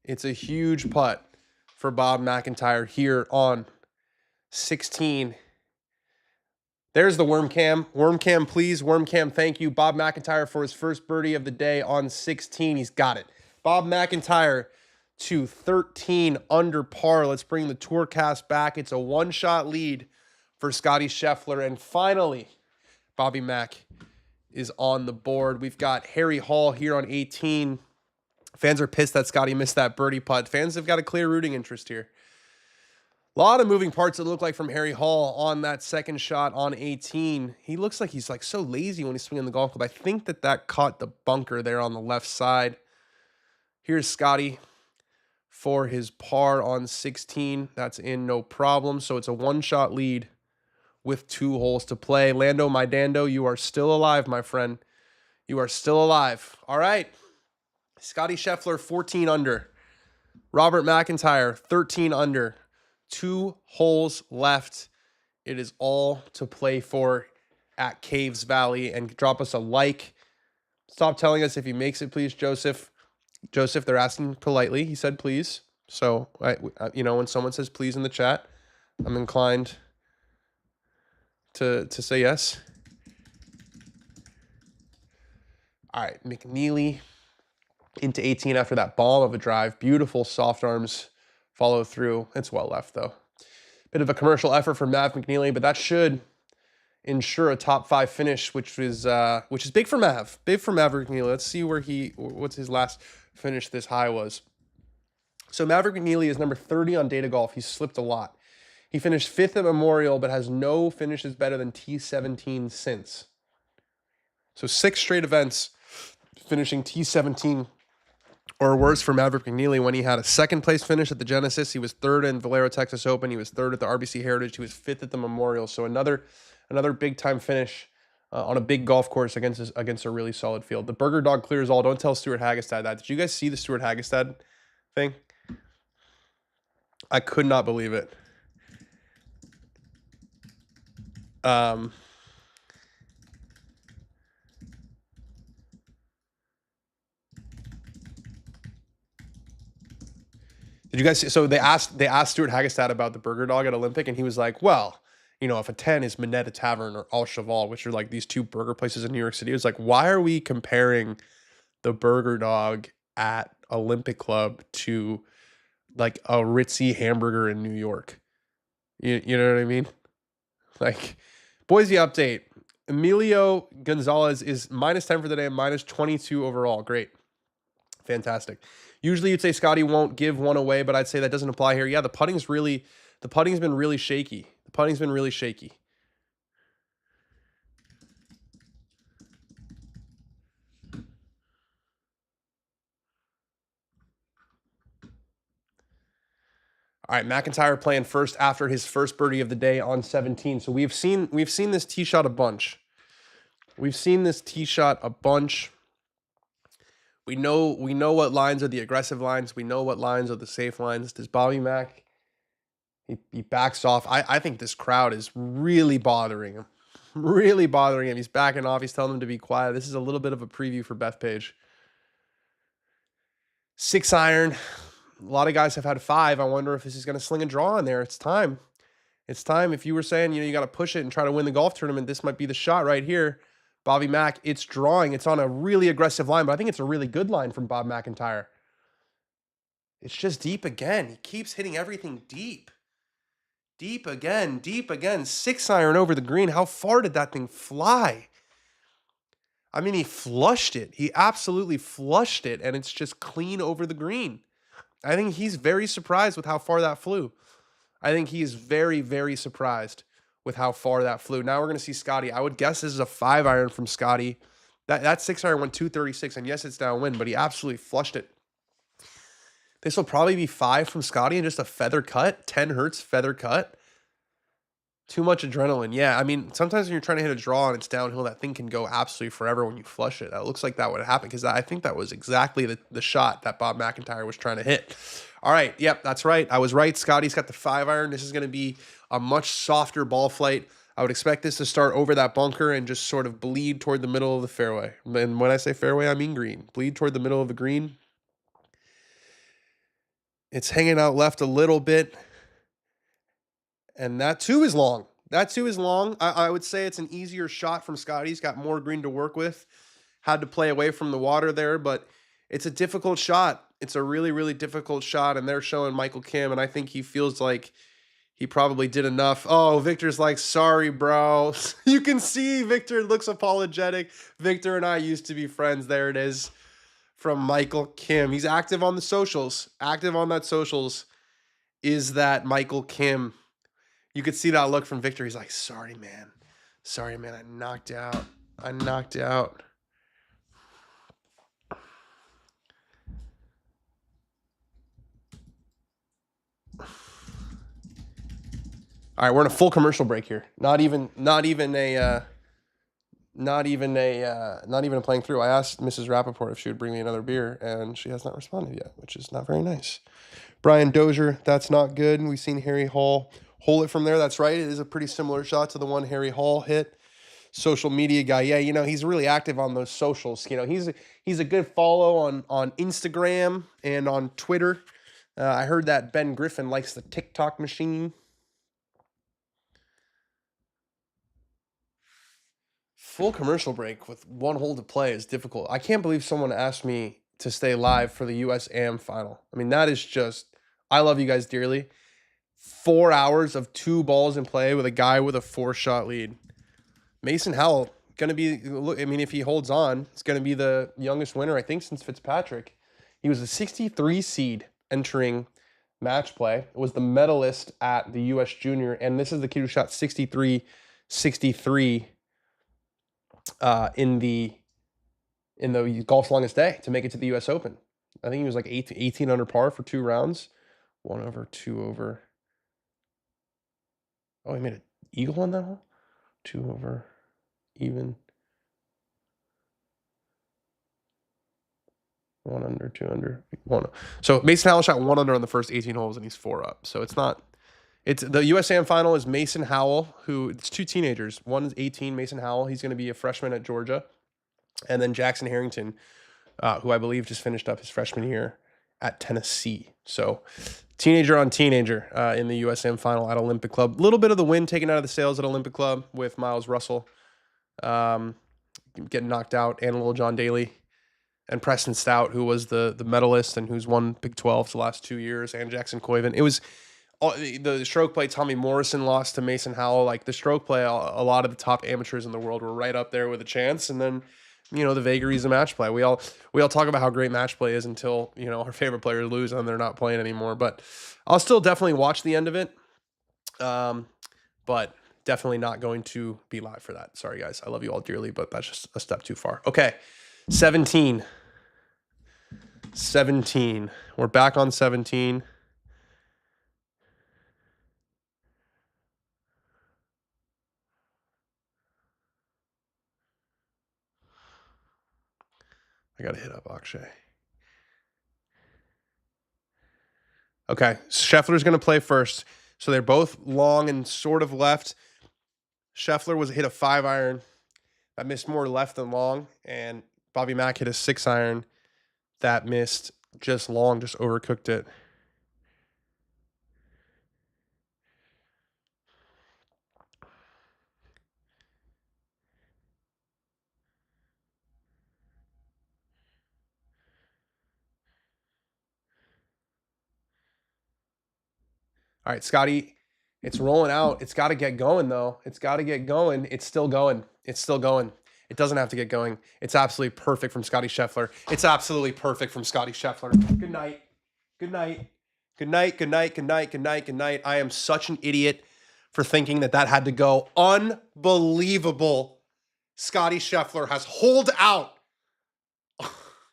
It's a huge putt for Bob MacIntyre here on 16. There's the worm cam. Worm cam, please. Worm cam, thank you. Bob MacIntyre for his first birdie of the day on 16. He's got it. Bob MacIntyre to 13 under par. Let's bring the TourCast back. It's a one-shot lead for Scottie Scheffler. And finally, Bobby Mack is on the board. We've got Harry Hall here on 18. Fans are pissed that Scottie missed that birdie putt. Fans have got a clear rooting interest here. A lot of moving parts it look like from Harry Hall on that second shot on 18. He looks like he's like so lazy when he's swinging the golf club. I think that caught the bunker there on the left side. Here's Scottie for his par on 16. That's in, no problem. So it's a one-shot lead with 2 holes to play. Lando, my Dando, you are still alive, my friend. You are still alive. All right. Scottie Scheffler, 14 under. Robert MacIntyre, 13 under. 2 holes left. It is all to play for at Caves Valley. And drop us a like. Stop telling us if he makes it, please, Joseph. Joseph, they're asking politely. He said please. So, when someone says please in the chat, I'm inclined to say yes. All right, McNeely into 18 after that bomb of a drive. Beautiful soft arms follow through. It's well left, though. Bit of a commercial effort for Mav McNeely, but that should ensure a top 5 finish, which is big for Mav. Big for Maverick McNeely. Let's see what's his last finish this high was. So Maverick McNeely is number 30 on Data Golf. He's slipped a lot. He finished 5th at Memorial, but has no finishes better than T17 since. So 6 straight events finishing T17 or worse for Maverick McNeely. When he had a 2nd place finish at the Genesis, he was 3rd in Valero Texas Open. He was 3rd at the RBC Heritage. He was 5th at the Memorial. So another big time finish on a big golf course against a really solid field. The Burger Dog clears all. Don't tell Stuart Hagestad that. Did you guys see the Stuart Hagestad thing? I could not believe it. Did you guys see? So they asked Stuart Hagestad about the Burger Dog at Olympic, and he was like, well, if a 10 is Minetta Tavern or Al Cheval, which are like these 2 burger places in New York City, it was like, why are we comparing the Burger Dog at Olympic Club to like a ritzy hamburger in New York? You know what I mean? Like, Boise update. Emilio Gonzalez is -10 for the day and -22 overall. Great. Fantastic. Usually you'd say Scottie won't give one away, but I'd say that doesn't apply here. Yeah, the putting's been really shaky. The putting's been really shaky. All right, MacIntyre playing first after his first birdie of the day on 17. So we've seen this tee shot a bunch. We've seen this tee shot a bunch. We know what lines are the aggressive lines. We know what lines are the safe lines. Does Bobby Mack? He backs off. I think this crowd is really bothering him. Really bothering him. He's backing off. He's telling them to be quiet. This is a little bit of a preview for Bethpage. 6 iron. A lot of guys have had 5. I wonder if this is going to sling a draw in there. It's time. It's time. If you were saying, you got to push it and try to win the golf tournament, this might be the shot right here. Bobby Mack, it's drawing. It's on a really aggressive line, but I think it's a really good line from Bob MacIntyre. It's just deep again. He keeps hitting everything deep. Deep again, deep again. 6 iron over the green. How far did that thing fly? I mean, he flushed it. He absolutely flushed it, and it's just clean over the green. I think he's very surprised with how far that flew. I think he is very, very surprised with how far that flew. Now we're going to see Scottie. I would guess this is a 5 iron from Scottie. That 6 iron went 236, and yes, it's downwind, but he absolutely flushed it. This will probably be 5 from Scottie and just a feather cut. 10 hertz feather cut. Too much adrenaline. Yeah, I mean, sometimes when you're trying to hit a draw and it's downhill, that thing can go absolutely forever when you flush it. It looks like that would happen because I think that was exactly the shot that Bob MacIntyre was trying to hit. All right, yep, that's right. I was right. Scottie's got the 5 iron. This is going to be a much softer ball flight. I would expect this to start over that bunker and just sort of bleed toward the middle of the fairway. And when I say fairway, I mean green. Bleed toward the middle of the green. It's hanging out left a little bit. And that too is long. That too is long. I would say it's an easier shot from Scottie. He's got more green to work with. Had to play away from the water there, but it's a difficult shot. It's a really, really difficult shot, and they're showing Michael Kim, and I think he feels like he probably did enough. Oh, Victor's like, sorry, bro. You can see Victor looks apologetic. Victor and I used to be friends. There it is from Michael Kim. He's active on the socials. Active on that socials is that Michael Kim. You could see that look from Victor. He's like, sorry, man. Sorry, man. I knocked out. All right, we're in a full commercial break here. Not even playing through. I asked Mrs. Rapaport if she would bring me another beer, and she has not responded yet, which is not very nice. Brian Dozier, that's not good. We've seen Harry Hall hole it from there. That's right. It is a pretty similar shot to the one Harry Hall hit. Social media guy. Yeah, he's really active on those socials. He's a good follow on Instagram and on Twitter. I heard that Ben Griffin likes the TikTok machine. Full commercial break with one hole to play is difficult. I can't believe someone asked me to stay live for the US Am final. I mean, that is just, I love you guys dearly. 4 hours of 2 balls in play with a guy with a 4-shot lead. Mason Howell, going to be, I mean, if he holds on, it's going to be the youngest winner, I think, since Fitzpatrick. He was a 63 seed entering match play. It was the medalist at the US Junior, and this is the kid who shot 63 in the golf's longest day to make it to the US Open. I think he was like 18 under par for 2 rounds. 1 over, 2 over. Oh, he made an eagle on that hole? 2 over, even. 1 under, 2 under, 1. So Mason Howell shot 1 under on the first 18 holes, and he's 4 up. So it's not. It's the USAM final is Mason Howell, who it's 2 teenagers. One is 18, Mason Howell. He's going to be a freshman at Georgia, and then Jackson Harrington, who I believe just finished up his freshman year at Tennessee. So teenager on teenager in the USAM final at Olympic Club. A little bit of the wind taken out of the sails at Olympic Club with Miles Russell getting knocked out, and little John Daly. And Preston Stout, who was the medalist and who's won Big 12s the last 2 years, and Jackson Coyven. It was the stroke play. Tommy Morrison lost to Mason Howell. Like the stroke play, a lot of the top amateurs in the world were right up there with a chance. And then, the vagaries of match play. We all talk about how great match play is until our favorite players lose and they're not playing anymore. But I'll still definitely watch the end of it. But definitely not going to be live for that. Sorry guys, I love you all dearly, but that's just a step too far. Okay. 17. We're back on 17. I got to hit up Akshay. Okay, Sheffler's going to play first. So they're both long and sort of left. Sheffler was hit a 5-iron. That missed more left than long. And Bobby Mack hit a 6-iron. That missed just long, just overcooked it. All right, Scottie, it's rolling out. It's got to get going, though. It's got to get going. It's still going. It's still going. It doesn't have to get going. It's absolutely perfect from Scottie Scheffler. It's absolutely perfect from Scottie Scheffler. Good night. Good night. Good night. Good night. Good night. Good night. Good night. I am such an idiot for thinking that had to go. Unbelievable. Scottie Scheffler has holed out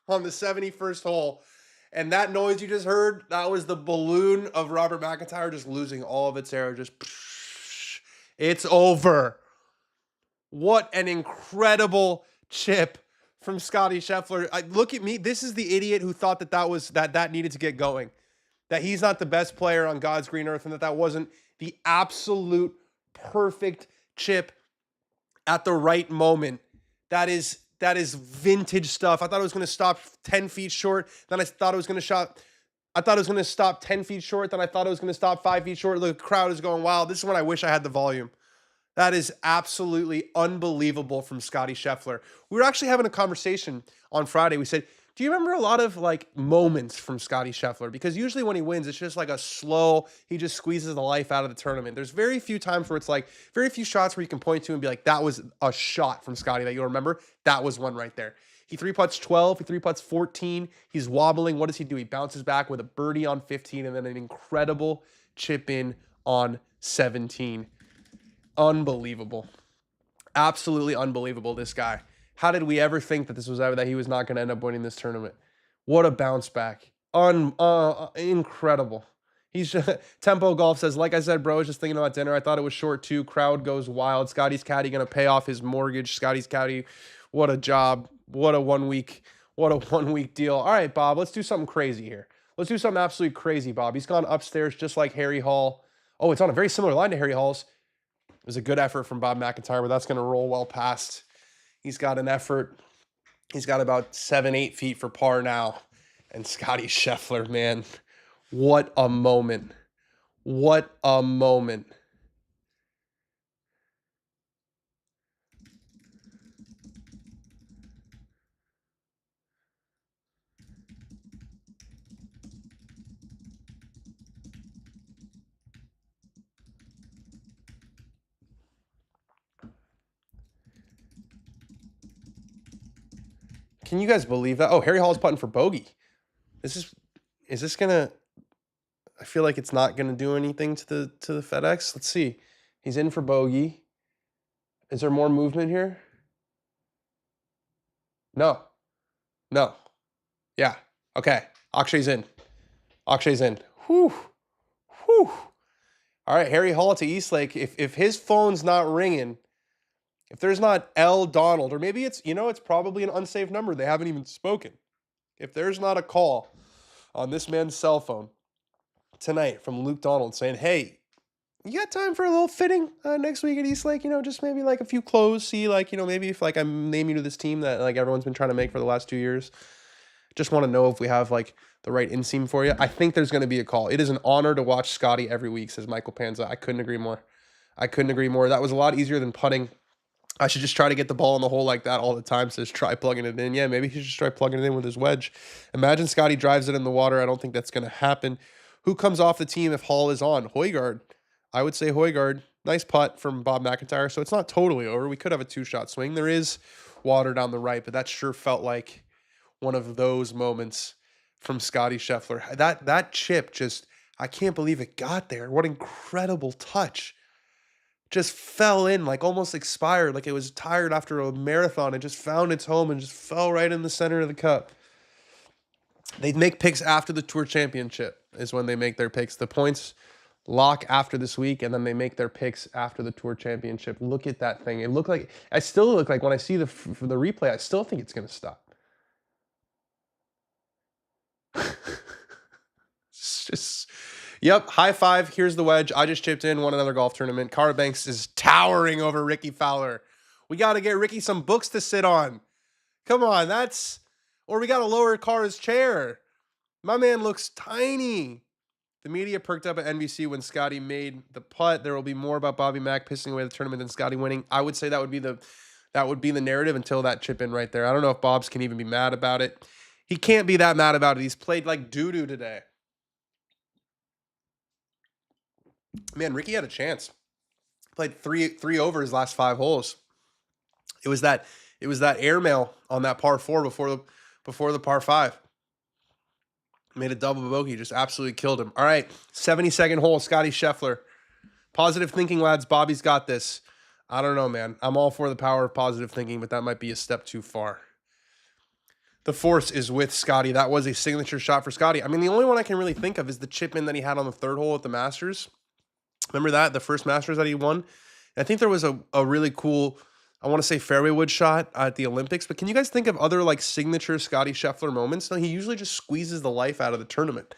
on the 71st hole. And that noise you just heard, that was the balloon of Robert MacIntyre just losing all of its air. Just, it's over. What an incredible chip from Scottie Scheffler. Look at me. This is the idiot who thought that needed to get going. That he's not the best player on God's green earth, and that wasn't the absolute perfect chip at the right moment. That is vintage stuff. I thought it was going to stop 10 feet short. Then I thought it was going to stop 10 feet short. Then I thought it was going to stop 5 feet short. The crowd is going, wow, this is when I wish I had the volume. That is absolutely unbelievable from Scottie Scheffler. We were actually having a conversation on Friday. We said, do you remember a lot of moments from Scottie Scheffler? Because usually when he wins, it's just like a slow, he just squeezes the life out of the tournament. There's very few times where it's very few shots where you can point to and be like, that was a shot from Scottie that you'll remember. That was one right there. He 3-putts 12, he 3-putts 14. He's wobbling. What does he do? He bounces back with a birdie on 15 and then an incredible chip in on 17. Unbelievable. Absolutely unbelievable, this guy. How did we ever think that he was not going to end up winning this tournament? What a bounce back. Incredible. He's Tempo Golf says, like I said, bro, I was just thinking about dinner. I thought it was short too. Crowd goes wild. Scotty's caddy going to pay off his mortgage. Scotty's caddy, what a job. What a 1 week. What a 1 week deal. All right, Bob, let's do something crazy here. Let's do something absolutely crazy, Bob. He's gone upstairs just like Harry Hall. Oh, it's on a very similar line to Harry Hall's. It was a good effort from Bob MacIntyre, but that's going to roll well past. He's got an effort. He's got about 7-8 feet for par now. And Scottie Scheffler, man, what a moment. What a moment. Can you guys believe that? Oh, Harry Hall's putting for bogey. Is this gonna? I feel like it's not gonna do anything to the FedEx. Let's see. He's in for bogey. Is there more movement here? No. No. Yeah. Okay. Akshay's in. Akshay's in. Whew. Whew. All right, Harry Hall to Eastlake. If his phone's not ringing, if there's not L. Donald, or maybe it's, it's probably an unsaved number. They haven't even spoken. If there's not a call on this man's cell phone tonight from Luke Donald saying, hey, you got time for a little fitting next week at Eastlake? Just maybe like a few clothes. See, maybe if I name you to this team that everyone's been trying to make for the last 2 years. Just want to know if we have the right inseam for you. I think there's going to be a call. It is an honor to watch Scotty every week, says Michael Panza. I couldn't agree more. That was a lot easier than putting. I should just try to get the ball in the hole like that all the time. Says try plugging it in. Yeah, maybe he should just try plugging it in with his wedge. Imagine Scotty drives it in the water. I don't think that's going to happen. Who comes off the team if Hall is on? Højgaard. I would say Højgaard. Nice putt from Bob MacIntyre. So it's not totally over. We could have a 2-shot swing. There is water down the right, but that sure felt like one of those moments from Scottie Scheffler. That chip just, I can't believe it got there. What incredible touch. Just fell in, almost expired, like it was tired after a marathon. It just found its home and just fell right in the center of the cup. They make picks after the Tour Championship is when they make their picks. The points lock after this week, and then they make their picks after the Tour Championship. Look at that thing. I still look like when I see the replay, I still think it's going to stop. It's just, yep, high five. Here's the wedge. I just chipped in, won another golf tournament. Cara Banks is towering over Ricky Fowler. We got to get Ricky some books to sit on. Come on, or we got to lower Cara's chair. My man looks tiny. The media perked up at NBC when Scotty made the putt. There will be more about Bobby Mack pissing away the tournament than Scotty winning. I would say that would be the narrative until that chip in right there. I don't know if Bob's can even be mad about it. He can't be that mad about it. He's played like doo-doo today. Man, Ricky had a chance. Played three over his last 5 holes. It was that airmail on that par 4 before the par 5. Made a double bogey, just absolutely killed him. All right, 72nd hole, Scottie Scheffler. Positive thinking, lads. Bobby's got this. I don't know, man. I'm all for the power of positive thinking, but that might be a step too far. The force is with Scotty. That was a signature shot for Scotty. I mean, the only one I can really think of is the chip in that he had on the 3rd hole at the Masters. Remember that? The first Masters that he won? And I think there was a really cool, I want to say fairway wood shot at the Olympics. But can you guys think of other signature Scottie Scheffler moments? No, he usually just squeezes the life out of the tournament.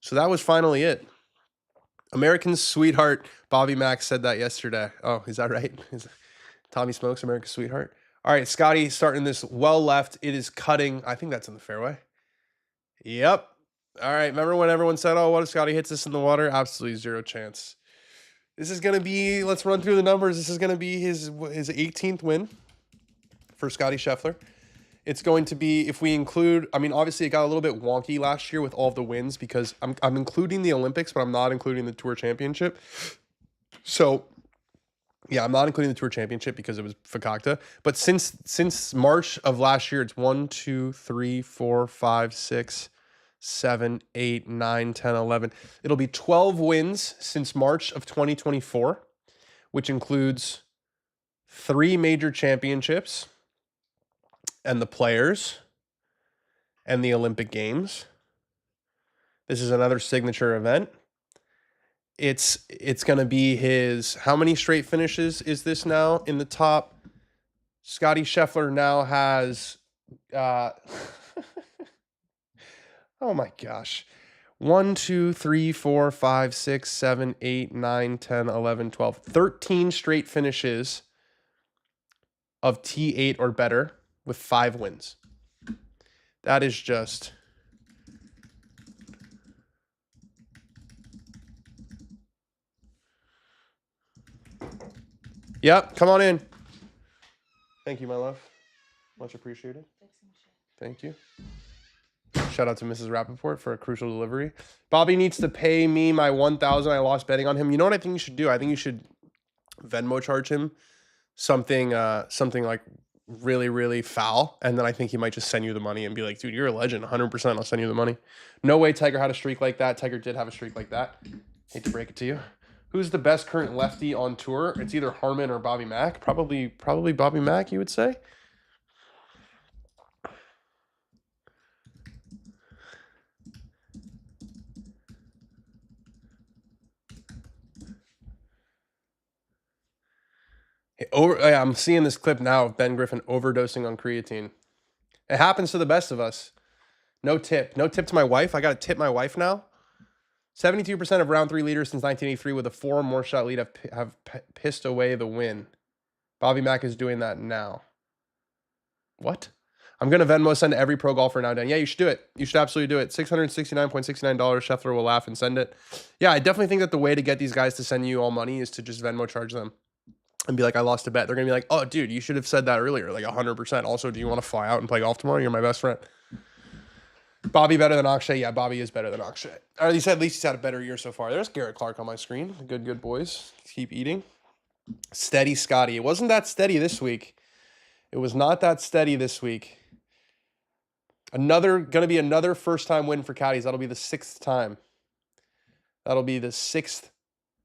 So that was finally it. America's sweetheart, Bobby Mack said that yesterday. Oh, is that right? Tommy Smokes, America's sweetheart? All right, Scotty starting this well left. It is cutting. I think that's in the fairway. Yep. All right, remember when everyone said, oh, what if Scotty hits this in the water? Absolutely zero chance. This is going to be, let's run through the numbers. This is going to be his 18th win for Scottie Scheffler. It's going to be, if we include, I mean, obviously it got a little bit wonky last year with all of the wins because I'm including the Olympics, but I'm not including the Tour Championship. So, yeah, I'm not including the Tour Championship because it was Fakakta. But since March of last year, it's 1, 2, 3, 4, 5, 6, 7, 8, 9, 10, 11. It'll be 12 wins since March of 2024, which includes 3 major championships and the Players and the Olympic Games. This is another signature event. it's going to be his, how many straight finishes is this now in the top? Scottie Scheffler now has, oh my gosh. 1, 2, 3, 4, 5, 6, 7, 8, 9, 10, 11, 12, 13 straight finishes of T8 or better with 5 wins. That is just... Yep, come on in. Thank you, my love. Much appreciated. Thank you. Shout out to Mrs. Rapaport for a crucial delivery. Bobby needs to pay me my $1,000 I lost betting on him. You know what I think you should do? I think you should Venmo charge him something like really, really foul. And then I think he might just send you the money and be like, dude, you're a legend. 100%. I'll send you the money. No way Tiger had a streak like that. Tiger did have a streak like that. Hate to break it to you. Who's the best current lefty on tour? It's either Harman or Bobby Mack. Probably Bobby Mack, you would say. I'm seeing this clip now of Ben Griffin overdosing on creatine. It happens to the best of us. No tip. No tip to my wife. I got to tip my wife now. 72% of round 3 leaders since 1983 with a 4 or more shot lead have pissed away the win. Bobby Mack is doing that now. What? I'm going to Venmo send to every pro golfer now, Dan. Yeah, you should do it. You should absolutely do it. $669.69. Sheffler will laugh and send it. Yeah, I definitely think that the way to get these guys to send you all money is to just Venmo charge them and be like, I lost a bet. They're going to be like, oh, dude, you should have said that earlier. Like 100%. Also, do you want to fly out and play golf tomorrow? You're my best friend. Bobby better than Akshay? Yeah, Bobby is better than Akshay. Or at least he's had a better year so far. There's Garrett Clark on my screen. Good boys. Keep eating. Steady Scotty. It wasn't that steady this week. It was not that steady this week. Going to be another first-time win for caddies. That'll be the 6th time. That'll be the 6th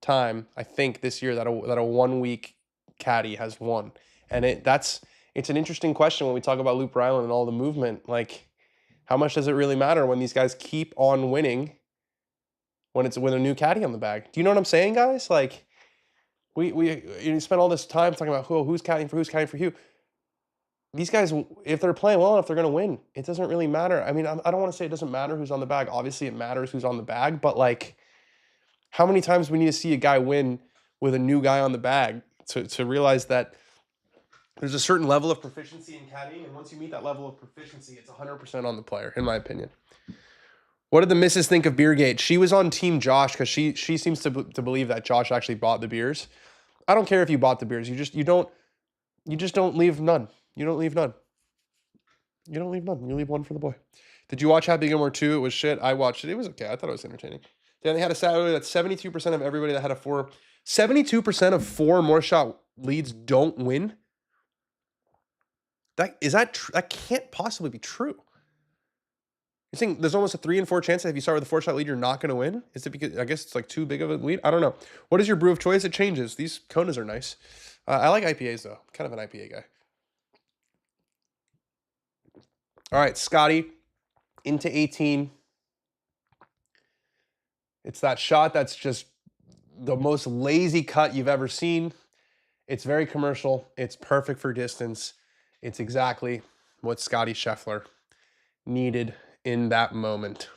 time, I think, this year that a 1-week caddy has won. And it's an interesting question when we talk about Loop Ryland and all the movement. Like, how much does it really matter when these guys keep on winning when it's with a new caddy on the bag? Do you know what I'm saying, guys? Like, we spent all this time talking about who's caddying for who. These guys, if they're playing well enough, they're going to win. It doesn't really matter. I mean, I don't want to say it doesn't matter who's on the bag. Obviously, it matters who's on the bag. But, like, how many times we need to see a guy win with a new guy on the bag to realize that there's a certain level of proficiency in caddying, and once you meet that level of proficiency, it's 100% on the player, in my opinion. What did the missus think of Beergate? She was on Team Josh because she seems to believe that Josh actually bought the beers. I don't care if you bought the beers. You just don't leave none. You don't leave none. You don't leave none. You leave one for the boy. Did you watch Happy Gilmore 2? It was shit. I watched it. It was okay. I thought it was entertaining. Then they had a Saturday that 72% of everybody that had a 72% of 4 or more shot leads don't win. That can't possibly be true. You're saying there's almost a 3 in 4 chance that if you start with a 4-shot lead, you're not going to win? Is it because, I guess it's like too big of a lead? I don't know. What is your brew of choice? It changes. These Konas are nice. I like IPAs though. Kind of an IPA guy. All right, Scotty into 18. It's that shot that's just the most lazy cut you've ever seen. It's very commercial. It's perfect for distance. It's exactly what Scottie Scheffler needed in that moment.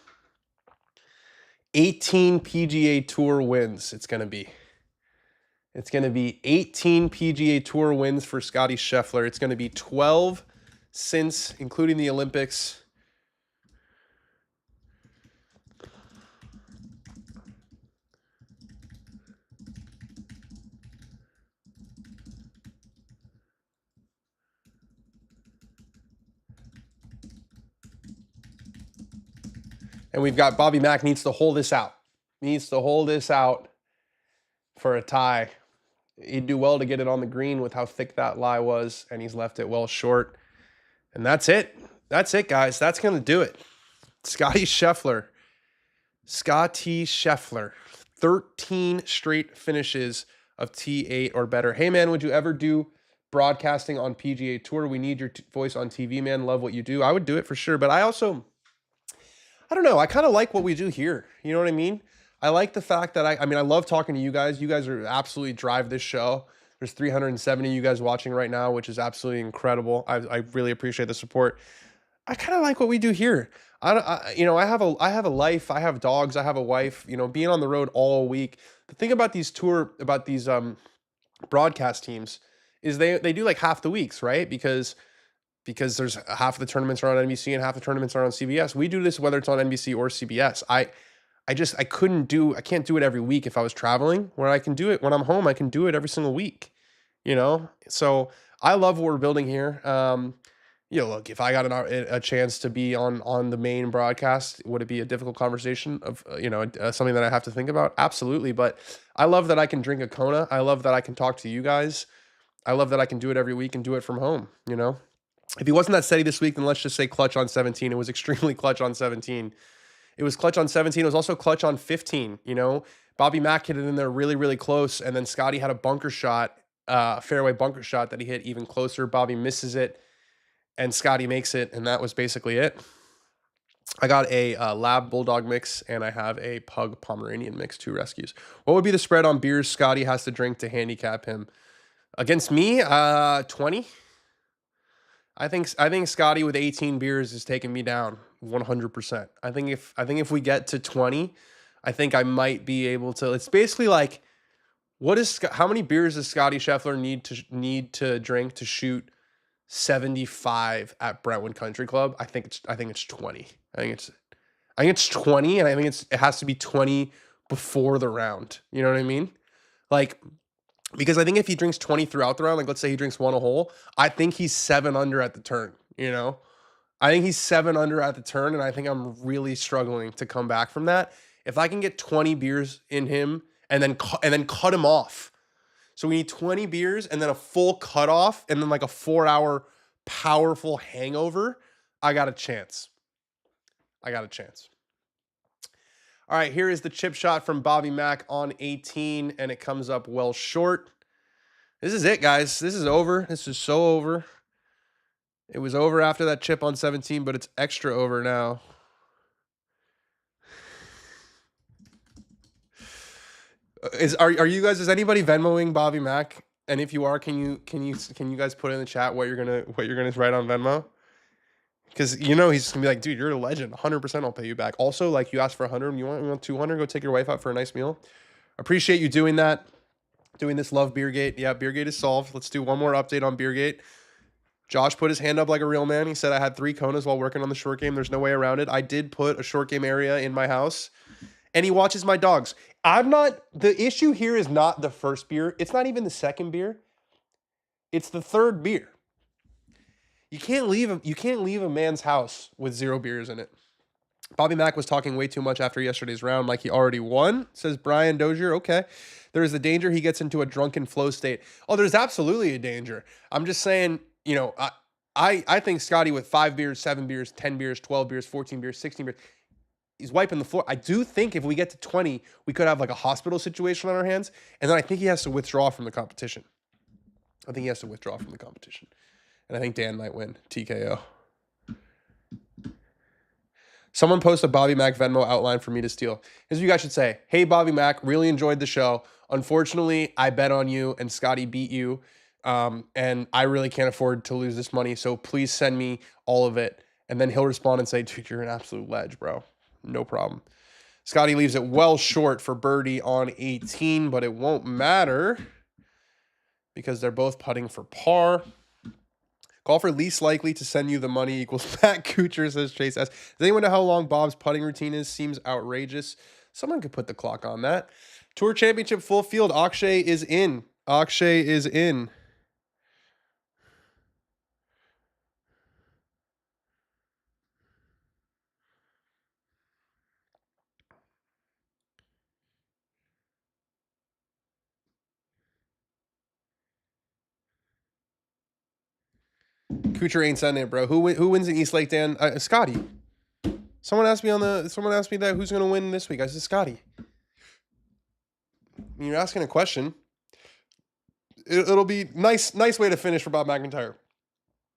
18 PGA Tour wins it's going to be. It's going to be 18 PGA Tour wins for Scottie Scheffler. It's going to be 12 since, including the Olympics. And we've got Bobby Mack needs to hold this out. Needs to hold this out for a tie. He'd do well to get it on the green with how thick that lie was, and he's left it well short. And that's it. That's it, guys. That's going to do it. Scottie Scheffler. 13 straight finishes of T8 or better. Hey, man, would you ever do broadcasting on PGA Tour? We need your voice on TV, man. Love what you do. I would do it for sure. But I don't know. I kind of like what we do here. You know what I mean? I like the fact that I mean, I love talking to you guys. You guys are absolutely drive this show. There's 370 of you guys watching right now, which is absolutely incredible. I really appreciate the support. I kind of like what we do here. You know, I have a life. I have dogs. I have a wife. You know, being on the road all week. The thing about these broadcast teams is they do like half the weeks, right? Because there's half of the tournaments are on NBC and half the tournaments are on CBS. We do this whether it's on NBC or CBS. I can't do it every week if I was traveling. Where I can do it when I'm home, I can do it every single week. You know, so I love what we're building here. You know, look, if I got a chance to be on the main broadcast, would it be a difficult conversation of something that I have to think about? Absolutely, but I love that I can drink a Kona. I love that I can talk to you guys. I love that I can do it every week and do it from home. You know, if he wasn't that steady this week, then let's just say clutch on 17. It was extremely clutch on 17. It was clutch on 17. It was also clutch on 15. You know, Bobby Mack hit it in there really, really close, and then Scottie had a bunker shot, fairway bunker shot that he hit even closer. Bobby misses it, and Scottie makes it, and that was basically it. I got a Lab Bulldog mix, and I have a Pug Pomeranian mix, 2 rescues. What would be the spread on beers Scottie has to drink to handicap him? Against me, 20. I think Scottie with 18 beers is taking me down 100%. I think if we get to 20, I think I might be able to. It's basically like, how many beers does Scottie Scheffler need to drink to shoot 75 at Brentwood Country Club? I think it's 20. I think it's 20, and I think it has to be 20 before the round. You know what I mean? Like, because I think if he drinks 20 throughout the round, like let's say he drinks 1 a hole, I think he's 7 under at the turn, you know? I think he's 7 under at the turn, and I think I'm really struggling to come back from that. If I can get 20 beers in him and then cut him off. So we need 20 beers and then a full cutoff and then like a 4-hour powerful hangover, I got a chance. All right, here is the chip shot from Bobby Mack on 18, and it comes up well short. This is it, guys. This is over. This is so over. It was over after that chip on 17, but it's extra over now. Are you guys? Is anybody Venmoing Bobby Mack? And if you are, can you guys put in the chat what you're gonna write on Venmo? Because you know he's just gonna be like, dude, you're a legend. 100%, I'll pay you back. Also, like you asked for 100, and you want 200. Go take your wife out for a nice meal. Appreciate you doing that. Doing this. Love Beergate. Yeah, Beergate is solved. Let's do one more update on Beergate. Josh put his hand up like a real man. He said I had 3 Konas while working on the short game. There's no way around it. I did put a short game area in my house, and he watches my dogs. The issue here is not the first beer. It's not even the second beer. It's the third beer. You can't leave a man's house with 0 beers in it. Bobby Mack was talking way too much after yesterday's round, like he already won, says Brian Dozier. Okay. There is a danger he gets into a drunken flow state. Oh, there's absolutely a danger. I'm just saying, you know, I think Scottie with 5 beers, 7 beers, 10 beers, 12 beers, 14 beers, 16 beers, he's wiping the floor. I do think if we get to 20, we could have like a hospital situation on our hands. And then I think he has to withdraw from the competition. And I think Dan might win TKO. Someone post a Bobby Mack Venmo outline for me to steal. Here's what you guys should say. Hey, Bobby Mack, really enjoyed the show. Unfortunately, I bet on you and Scottie beat you. And I really can't afford to lose this money. So please send me all of it. And then he'll respond and say, dude, you're an absolute ledge, bro. No problem. Scottie leaves it well short for birdie on 18, but it won't matter because they're both putting for par. Golfer least likely to send you the money equals Matt Kuchar, says Chase S. Does anyone know how long Bob's putting routine is? Seems outrageous. Someone could put the clock on that. Tour Championship full field. Akshay is in. Kuchar ain't sending it, bro. Who wins in East Lake, Dan? Scottie. Someone asked me that who's going to win this week. I said Scottie. You're asking a question. It'll be nice way to finish for Bob MacIntyre.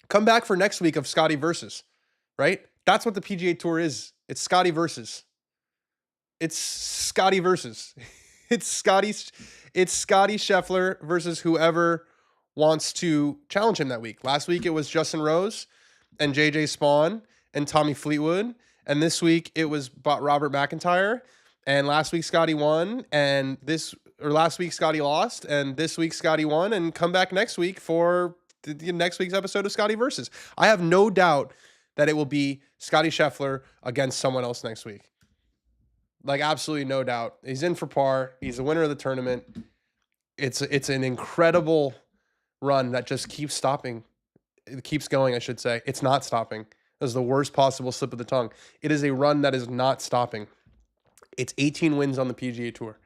Come back for next week of Scottie versus, right? That's what the PGA Tour is. It's Scottie versus. It's Scottie versus. It's Scottie Scheffler versus whoever wants to challenge him that week. Last week it was Justin Rose and JJ Spawn and Tommy Fleetwood. And this week it was Robert MacIntyre. And last week Scottie won. And last week Scottie lost. And this week Scottie won. And come back next week for the next week's episode of Scottie versus. I have no doubt that it will be Scottie Scheffler against someone else next week. Like, absolutely no doubt. He's in for par. He's the winner of the tournament. It's an incredible run that just keeps stopping. It keeps going, I should say. It's not stopping. That was the worst possible slip of the tongue. It is a run that is not stopping. It's 18 wins on the PGA Tour.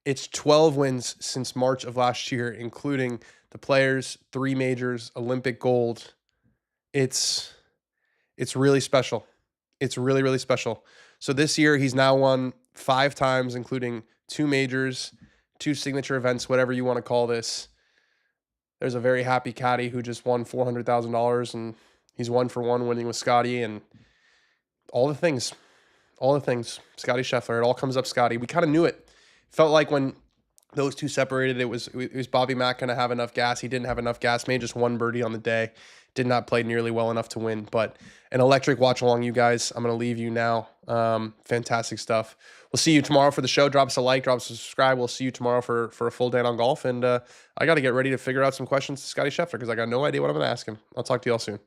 It's 12 wins since March of last year, including the Players, 3 majors, Olympic gold. It's really special. It's really, really special. So this year, he's now won 5 times, including 2 majors, 2 signature events, whatever you want to call this. There's a very happy caddy who just won $400,000, and he's 1-for-1 winning with Scottie, and all the things. Scottie Scheffler, it all comes up Scottie. We kind of knew it. Felt like when those two separated, it was Bobby Mack going to have enough gas. He didn't have enough gas, made just 1 birdie on the day. Did not play nearly well enough to win, but an electric watch along, you guys. I'm going to leave you now. Fantastic stuff. We'll see you tomorrow for the show. Drop us a like, drop us a subscribe. We'll see you tomorrow for a full day on golf. And I got to get ready to figure out some questions to Scottie Scheffler because I got no idea what I'm going to ask him. I'll talk to you all soon.